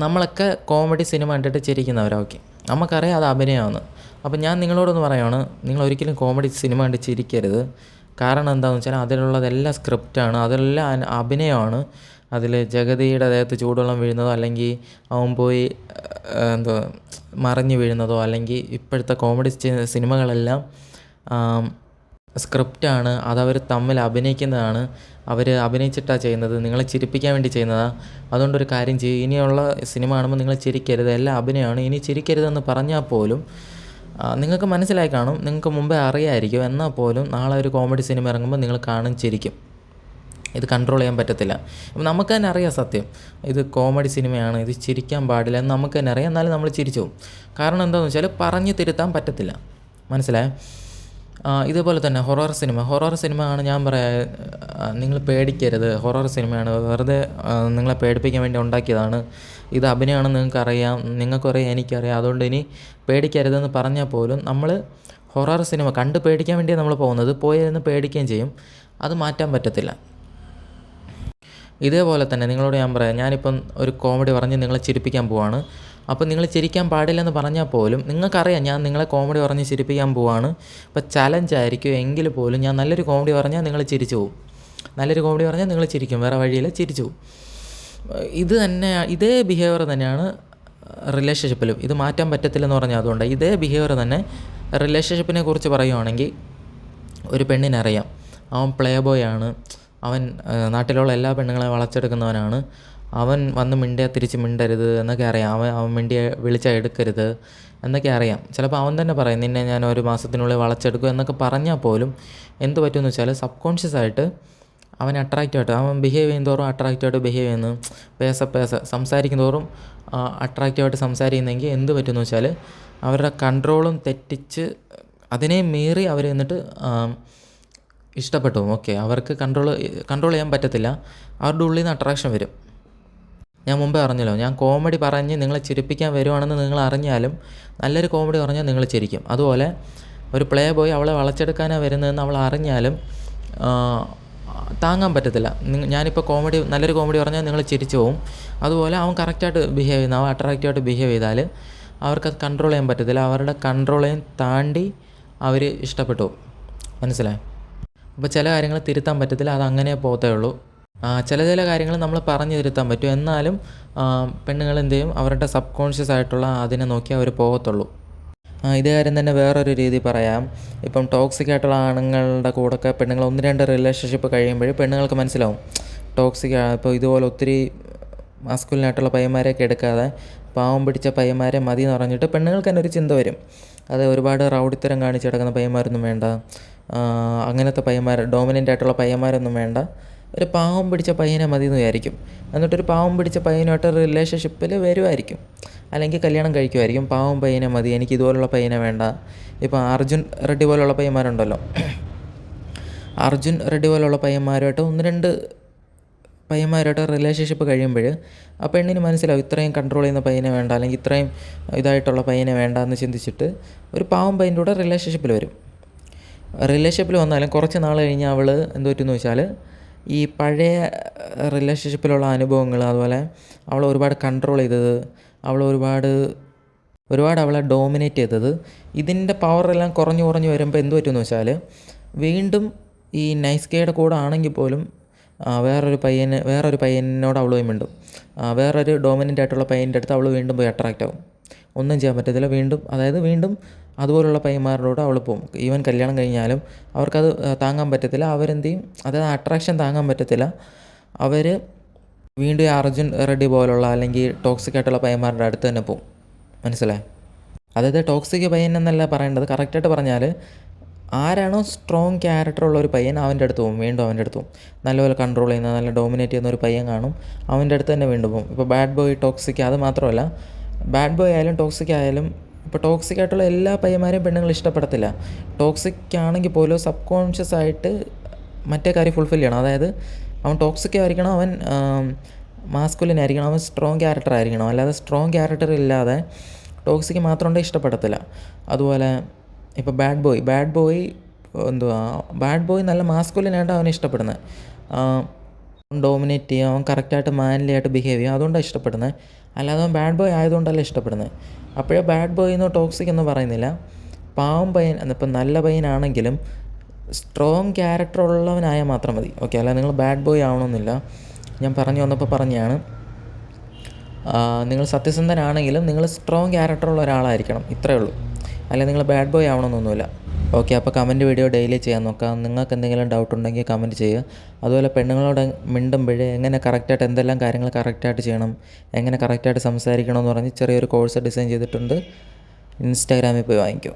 നമ്മളൊക്കെ കോമഡി സിനിമ കണ്ടിട്ട് ചിരിക്കുന്നവരാണ്. ഓക്കെ, നമുക്കറിയാം അത് അഭിനയമാണ്. അപ്പം ഞാൻ നിങ്ങളോടൊന്ന് പറയുകയാണ്, നിങ്ങളൊരിക്കലും കോമഡി സിനിമ കണ്ട് ചിരിക്കരുത്. കാരണം എന്താണെന്ന് വെച്ചാൽ അതിലുള്ളതെല്ലാം സ്ക്രിപ്റ്റാണ്, അതെല്ലാം അഭിനയമാണ്. അതിൽ ജഗതിയുടെ ദേഹത്ത് ചൂടുവെള്ളം വീഴുന്നതോ, അല്ലെങ്കിൽ അവൻ പോയി എന്തോ മറിഞ്ഞു വീഴുന്നതോ, അല്ലെങ്കിൽ ഇപ്പോഴത്തെ കോമഡി സിനിമകളെല്ലാം സ്ക്രിപ്റ്റാണ്. അതവർ തമ്മിൽ അഭിനയിക്കുന്നതാണ്, അവർ അഭിനയിച്ചിട്ടാണ് ചെയ്യുന്നത്, നിങ്ങളെ ചിരിപ്പിക്കാൻ വേണ്ടി ചെയ്യുന്നതാണ്. അതുകൊണ്ടൊരു കാര്യം ചെയ്യും, ഇനിയുള്ള സിനിമ കാണുമ്പോൾ നിങ്ങൾ ചിരിക്കരുത്, എല്ലാം അഭിനയമാണ്. ഇനി ചിരിക്കരുതെന്ന് പറഞ്ഞാൽ പോലും നിങ്ങൾക്ക് മനസ്സിലായി കാണും, നിങ്ങൾക്ക് മുമ്പേ അറിയാമായിരിക്കും. എന്നാൽ പോലും നാളെ ഒരു കോമഡി സിനിമ ഇറങ്ങുമ്പോൾ നിങ്ങൾ കാണും, ചിരിക്കും. ഇത് കൺട്രോൾ ചെയ്യാൻ പറ്റത്തില്ല. അപ്പം നമുക്ക് തന്നെ അറിയാം സത്യം, ഇത് കോമഡി സിനിമയാണ്, ഇത് ചിരിക്കാൻ പാടില്ല എന്ന് നമുക്ക് തന്നെ അറിയാം. എന്നാലും നമ്മൾ ചിരിച്ചു പോകും. കാരണം എന്താണെന്ന് വെച്ചാൽ പറഞ്ഞ് തിരുത്താൻ പറ്റത്തില്ല. മനസ്സിലായോ? ഇതുപോലെ തന്നെ ഹൊറർ സിനിമ ആണ്. ഞാൻ പറയാം, നിങ്ങൾ പേടിക്കരുത്. ഹൊറർ സിനിമയാണ്, വെറുതെ നിങ്ങളെ പേടിപ്പിക്കാൻ വേണ്ടി ഉണ്ടാക്കിയതാണ്. ഇത് അഭിനയമാണെന്ന് നിങ്ങൾക്കറിയാം, നിങ്ങൾക്കറിയാം, എനിക്കറിയാം. അതുകൊണ്ട് ഇനി പേടിക്കരുതെന്ന് പറഞ്ഞാൽ പോലും നമ്മൾ ഹൊറർ സിനിമ കണ്ട് പേടിക്കാൻ വേണ്ടിയാണ് നമ്മൾ പോകുന്നത്, പോയിരുന്ന് പേടിക്കുകയും ചെയ്യും. അത് മാറ്റാൻ പറ്റത്തില്ല. ഇതേപോലെ തന്നെ നിങ്ങളോട് ഞാൻ പറയാം, ഞാനിപ്പം ഒരു കോമഡി പറഞ്ഞ് നിങ്ങളെ ചിരിപ്പിക്കാൻ പോവാണ്. അപ്പോൾ നിങ്ങൾ ചിരിക്കാൻ പാടില്ലെന്ന് പറഞ്ഞാൽ പോലും നിങ്ങൾക്കറിയാം ഞാൻ നിങ്ങളെ കോമഡി പറഞ്ഞ് ചിരിപ്പിക്കാൻ പോവാണ്. ഇപ്പോൾ ചലഞ്ചായിരിക്കും എങ്കിൽ പോലും ഞാൻ നല്ലൊരു കോമഡി പറഞ്ഞാൽ നിങ്ങൾ ചിരിച്ചു പോകും. നല്ലൊരു കോമഡി പറഞ്ഞാൽ നിങ്ങൾ ചിരിക്കും, വേറെ വഴിയില്ല, ചിരിച്ചു പോകും. ഇത് തന്നെ, ഇതേ ബിഹേവിയർ തന്നെയാണ് റിലേഷൻഷിപ്പിലും. ഇത് മാറ്റാൻ പറ്റത്തില്ലെന്ന് പറഞ്ഞാൽ അതുകൊണ്ട് ഇതേ ബിഹേവിയർ തന്നെ റിലേഷൻഷിപ്പിനെ കുറിച്ച് പറയുവാണെങ്കിൽ, ഒരു പെണ്ണിനറിയാം അവൻ പ്ലേ ബോയ് ആണ്, അവൻ നാട്ടിലുള്ള എല്ലാ പെണ്ണുങ്ങളെ വളച്ചെടുക്കുന്നവനാണ്, അവൻ വന്ന് മിണ്ടിയാൽ തിരിച്ച് മിണ്ടരുത് എന്നൊക്കെ അറിയാം, അവൻ മിണ്ടിയെ വിളിച്ചാൽ എടുക്കരുത് എന്നൊക്കെ അറിയാം. ചിലപ്പോൾ അവൻ തന്നെ പറയും, നിന്നെ ഞാൻ ഒരു മാസത്തിനുള്ളിൽ വളച്ചെടുക്കും എന്നൊക്കെ പറഞ്ഞാൽ പോലും എന്ത് പറ്റുമെന്ന് വെച്ചാൽ സബ് ആയിട്ട് അവൻ അട്രാക്റ്റീവായിട്ട് അവൻ ബിഹേവ് ചെയ്യും തോറും അട്രാക്റ്റീവായിട്ട് ബിഹേവ് ചെയ്യുന്നു. പേസ സംസാരിക്കും തോറും അട്രാക്റ്റീവായിട്ട് സംസാരിക്കുന്നെങ്കിൽ എന്ത് പറ്റുമെന്ന് വെച്ചാൽ അവരുടെ കൺട്രോളും തെറ്റിച്ച് അതിനെ മീറി അവർ എന്നിട്ട് ഇഷ്ടപ്പെട്ടു. ഓക്കെ, അവർക്ക് കൺട്രോൾ ചെയ്യാൻ പറ്റത്തില്ല, അവരുടെ ഉള്ളിൽ നിന്ന് അട്രാക്ഷൻ വരും. ഞാൻ മുമ്പേ പറഞ്ഞല്ലോ, ഞാൻ കോമഡി പറഞ്ഞ് നിങ്ങളെ ചിരിപ്പിക്കാൻ വരുവാണെന്ന് നിങ്ങൾ അറിഞ്ഞാലും നല്ലൊരു കോമഡി പറഞ്ഞാൽ നിങ്ങൾ ചിരിക്കും. അതുപോലെ ഒരു പ്ലേ ബോയ് അവളെ വളച്ചെടുക്കാനാണ് വരുന്നതെന്ന് അവൾ അറിഞ്ഞാലും താങ്ങാൻ പറ്റത്തില്ല. ഞാനിപ്പോൾ നല്ലൊരു കോമഡി പറഞ്ഞാൽ നിങ്ങൾ ചിരിച്ചു പോവും. അതുപോലെ അവൻ കറക്റ്റായിട്ട് ബിഹേവ് ചെയ്യുന്ന, അവൻ അട്രാക്റ്റീവായിട്ട് ബിഹേവ് ചെയ്താൽ അവർക്കത് കൺട്രോൾ ചെയ്യാൻ പറ്റത്തില്ല. അവരുടെ കൺട്രോളേയും താണ്ടി അവർ ഇഷ്ടപ്പെട്ടു. മനസ്സിലായി? അപ്പോൾ ചില കാര്യങ്ങൾ തിരുത്താൻ പറ്റത്തില്ല, അതങ്ങനെ പോകത്തേ ഉള്ളൂ. ചില കാര്യങ്ങൾ നമ്മൾ പറഞ്ഞു തിരുത്താൻ പറ്റും. എന്നാലും പെണ്ണുങ്ങൾ എന്ത് ചെയ്യും, അവരുടെ സബ് കോൺഷ്യസ് ആയിട്ടുള്ള അതിനെ നോക്കി അവർ പോകത്തുള്ളൂ. ഇതേ കാര്യം തന്നെ വേറൊരു രീതി പറയാം. ഇപ്പം ടോക്സിക് ആയിട്ടുള്ള ആണുങ്ങളുടെ കൂടെയൊക്കെ പെണ്ണുങ്ങൾ 1-2 റിലേഷൻഷിപ്പ് കഴിയുമ്പോൾ പെണ്ണുങ്ങൾക്ക് മനസ്സിലാവും ഇപ്പോൾ ഇതുപോലെ ഒത്തിരി മാസ്കുലിനായിട്ടുള്ള പയ്യന്മാരെയൊക്കെ എടുക്കാതെ പാവം പിടിച്ച പയ്യന്മാരെ മതി എന്ന് പറഞ്ഞിട്ട് പെണ്ണുങ്ങൾക്ക് തന്നെ ഒരു ചിന്ത വരും. അത് ഒരുപാട് റൗഡിത്തരം കാണിച്ച് കിടക്കുന്ന പയ്യന്മാരൊന്നും വേണ്ട, അങ്ങനത്തെ ഡോമിനൻ്റ് ആയിട്ടുള്ള പയ്യന്മാരൊന്നും വേണ്ട, ഒരു പാവം പിടിച്ച പയ്യനെ മതി എന്ന് വിചാരിക്കും. എന്നിട്ടൊരു പാവം പിടിച്ച പയ്യനുമായിട്ട് റിലേഷൻഷിപ്പിൽ വരുമായിരിക്കും, അല്ലെങ്കിൽ കല്യാണം കഴിക്കുമായിരിക്കും. പാവം പയ്യനെ മതി, എനിക്ക് ഇതുപോലുള്ള പയ്യനെ വേണ്ട. ഇപ്പോൾ അർജുൻ റെഡ്ഡി പോലുള്ള പയ്യന്മാരുണ്ടല്ലോ, അർജുൻ റെഡ്ഡി പോലുള്ള പയ്യന്മാരുമായിട്ട് 1-2 പയ്യന്മാരുമായിട്ട് റിലേഷൻഷിപ്പ് കഴിയുമ്പോൾ ആ പെണ്ണിന് മനസ്സിലാവും ഇത്രയും കൺട്രോൾ ചെയ്യുന്ന പയ്യനെ വേണ്ട, അല്ലെങ്കിൽ ഇത്രയും ഇതായിട്ടുള്ള പയ്യനെ വേണ്ട എന്ന് ചിന്തിച്ചിട്ട് ഒരു പാവം പയ്യൻ്റെ കൂടെ റിലേഷൻഷിപ്പിൽ വരും. റിലേഷൻഷിപ്പിൽ വന്നാലും കുറച്ച് നാൾ കഴിഞ്ഞ് അവൾ എന്ത് പറ്റുമെന്ന് വെച്ചാൽ ഈ പഴയ റിലേഷൻഷിപ്പിലുള്ള അനുഭവങ്ങൾ, അതുപോലെ അവൾ ഒരുപാട് കൺട്രോൾ ചെയ്തത്, അവൾ ഒരുപാട് അവളെ ഡോമിനേറ്റ് ചെയ്തത്, ഇതിൻ്റെ പവറെല്ലാം കുറഞ്ഞു വരുമ്പോൾ എന്ത് പറ്റുമെന്ന് വെച്ചാൽ വീണ്ടും ഈ നൈസ് ഗേയുടെ കൂടെ ആണെങ്കിൽ പോലും വേറൊരു പയ്യനോട് അവൾ പോയി മിണ്ടും. വേറൊരു ഡോമിനൻ്റ് ആയിട്ടുള്ള പയ്യൻ്റെ അടുത്ത് അവൾ വീണ്ടും പോയി അട്രാക്റ്റ് ആവും. ഒന്നും ചെയ്യാൻ പറ്റത്തില്ല. വീണ്ടും അതുപോലുള്ള പയ്യന്മാരുടെ കൂടെ അവൾ പോകും. ഈവൻ കല്യാണം കഴിഞ്ഞാലും അവർക്കത് താങ്ങാൻ പറ്റത്തില്ല. അവരെന്ത് ചെയ്യും, അതായത് അട്രാക്ഷൻ താങ്ങാൻ പറ്റത്തില്ല. അവർ വീണ്ടും ഈ അർജുൻ റെഡ്ഡി പോലുള്ള അല്ലെങ്കിൽ ടോക്സിക് ആയിട്ടുള്ള പയ്യന്മാരുടെ അടുത്ത് തന്നെ പോകും. മനസ്സിലായി? അതായത് ടോക്സിക് പയ്യൻ എന്നല്ല പറയേണ്ടത്, കറക്റ്റായിട്ട് പറഞ്ഞാൽ ആരാണോ സ്ട്രോങ് ക്യാരക്ടറുള്ള ഒരു പയ്യൻ അവൻ്റെ അടുത്ത് പോകും, വീണ്ടും അവൻ്റെ അടുത്ത് പോകും. നല്ലപോലെ കൺട്രോൾ ചെയ്യുന്ന, നല്ല ഡോമിനേറ്റ് ചെയ്യുന്ന ഒരു പയ്യൻ കാണും, അവൻ്റെ അടുത്ത് തന്നെ വീണ്ടും പോകും. ഇപ്പോൾ ബാഡ് ബോയ്, ടോക്സിക്, അത് മാത്രമല്ല ബാഡ് ബോയ് ആയാലും ടോക്സിക് ആയാലും, ഇപ്പോൾ ടോക്സിക് ആയിട്ടുള്ള എല്ലാ പയ്യന്മാരെയും പെണ്ണുങ്ങൾ ഇഷ്ടപ്പെടത്തില്ല. ടോക്സിക് ആണെങ്കിൽ പോലും സബ് കോൺഷ്യസ് ആയിട്ട് മറ്റേ കാര്യം ഫുൾഫിൽ ചെയ്യണം. അതായത് അവൻ ടോക്സിക് ആയിരിക്കണം, അവൻ മാസ്കുലിൻ ആയിരിക്കണം, അവൻ സ്ട്രോങ് ക്യാരക്ടർ ആയിരിക്കണം. അല്ലാതെ സ്ട്രോങ് ക്യാരക്ടർ ഇല്ലാതെ ടോക്സിക് മാത്രം ഉണ്ടെങ്കിൽ ഇഷ്ടപ്പെടത്തില്ല. അതുപോലെ ഇപ്പോൾ ബാഡ് ബോയ് നല്ല മാസ്കുലിനായിട്ട് അവനെ ഇഷ്ടപ്പെടുന്നത്. ഡോമിനേറ്റ് ചെയ്യും, അവൻ കറക്റ്റായിട്ട് മാൻലി ആയിട്ട് ബിഹേവ് ചെയ്യും, അതുകൊണ്ടാണ് ഇഷ്ടപ്പെടുന്നത്. അല്ലാതെ അവൻ ബാഡ് ബോയ് ആയതുകൊണ്ടല്ല ഇഷ്ടപ്പെടുന്നത്. അപ്പോഴേ ബാഡ് ബോയ് എന്നോ ടോക്സിക് എന്ന് പറയുന്നില്ല. പാവം പയ്യൻ, ഇപ്പം നല്ല പയ്യനാണെങ്കിലും സ്ട്രോങ് ക്യാരക്ടർ ഉള്ളവനായാൽ മാത്രം മതി. ഓക്കെ, അല്ല നിങ്ങൾ ബാഡ് ബോയ് ആവണമെന്നില്ല. ഞാൻ പറഞ്ഞു വന്നപ്പോൾ പറഞ്ഞതാണ്, നിങ്ങൾ സത്യസന്ധനാണെങ്കിലും നിങ്ങൾ സ്ട്രോങ് ക്യാരക്ടറുള്ള ഒരാളായിരിക്കണം, ഇത്രയേ ഉള്ളൂ. അല്ല നിങ്ങൾ ബാഡ് ബോയ് ആവണമെന്നൊന്നുമില്ല. ഓക്കെ, അപ്പോൾ കമൻറ്റ് വീഡിയോ ഡെയിലി ചെയ്യാൻ നോക്കാം. നിങ്ങൾക്ക് എന്തെങ്കിലും ഡൗട്ട് ഉണ്ടെങ്കിൽ കമൻറ്റ് ചെയ്യുക. അതുപോലെ പെണ്ണുങ്ങളോട് മിണ്ടുമ്പോഴേ എങ്ങനെ കറക്റ്റായിട്ട് എന്തെല്ലാം കാര്യങ്ങൾ കറക്റ്റായിട്ട് ചെയ്യണം, എങ്ങനെ കറക്റ്റായിട്ട് സംസാരിക്കണം എന്ന് പറഞ്ഞ് ചെറിയൊരു കോഴ്സ് ഡിസൈൻ ചെയ്തിട്ടുണ്ട്. ഇൻസ്റ്റാഗ്രാമിൽ പോയി വാങ്ങിക്കും.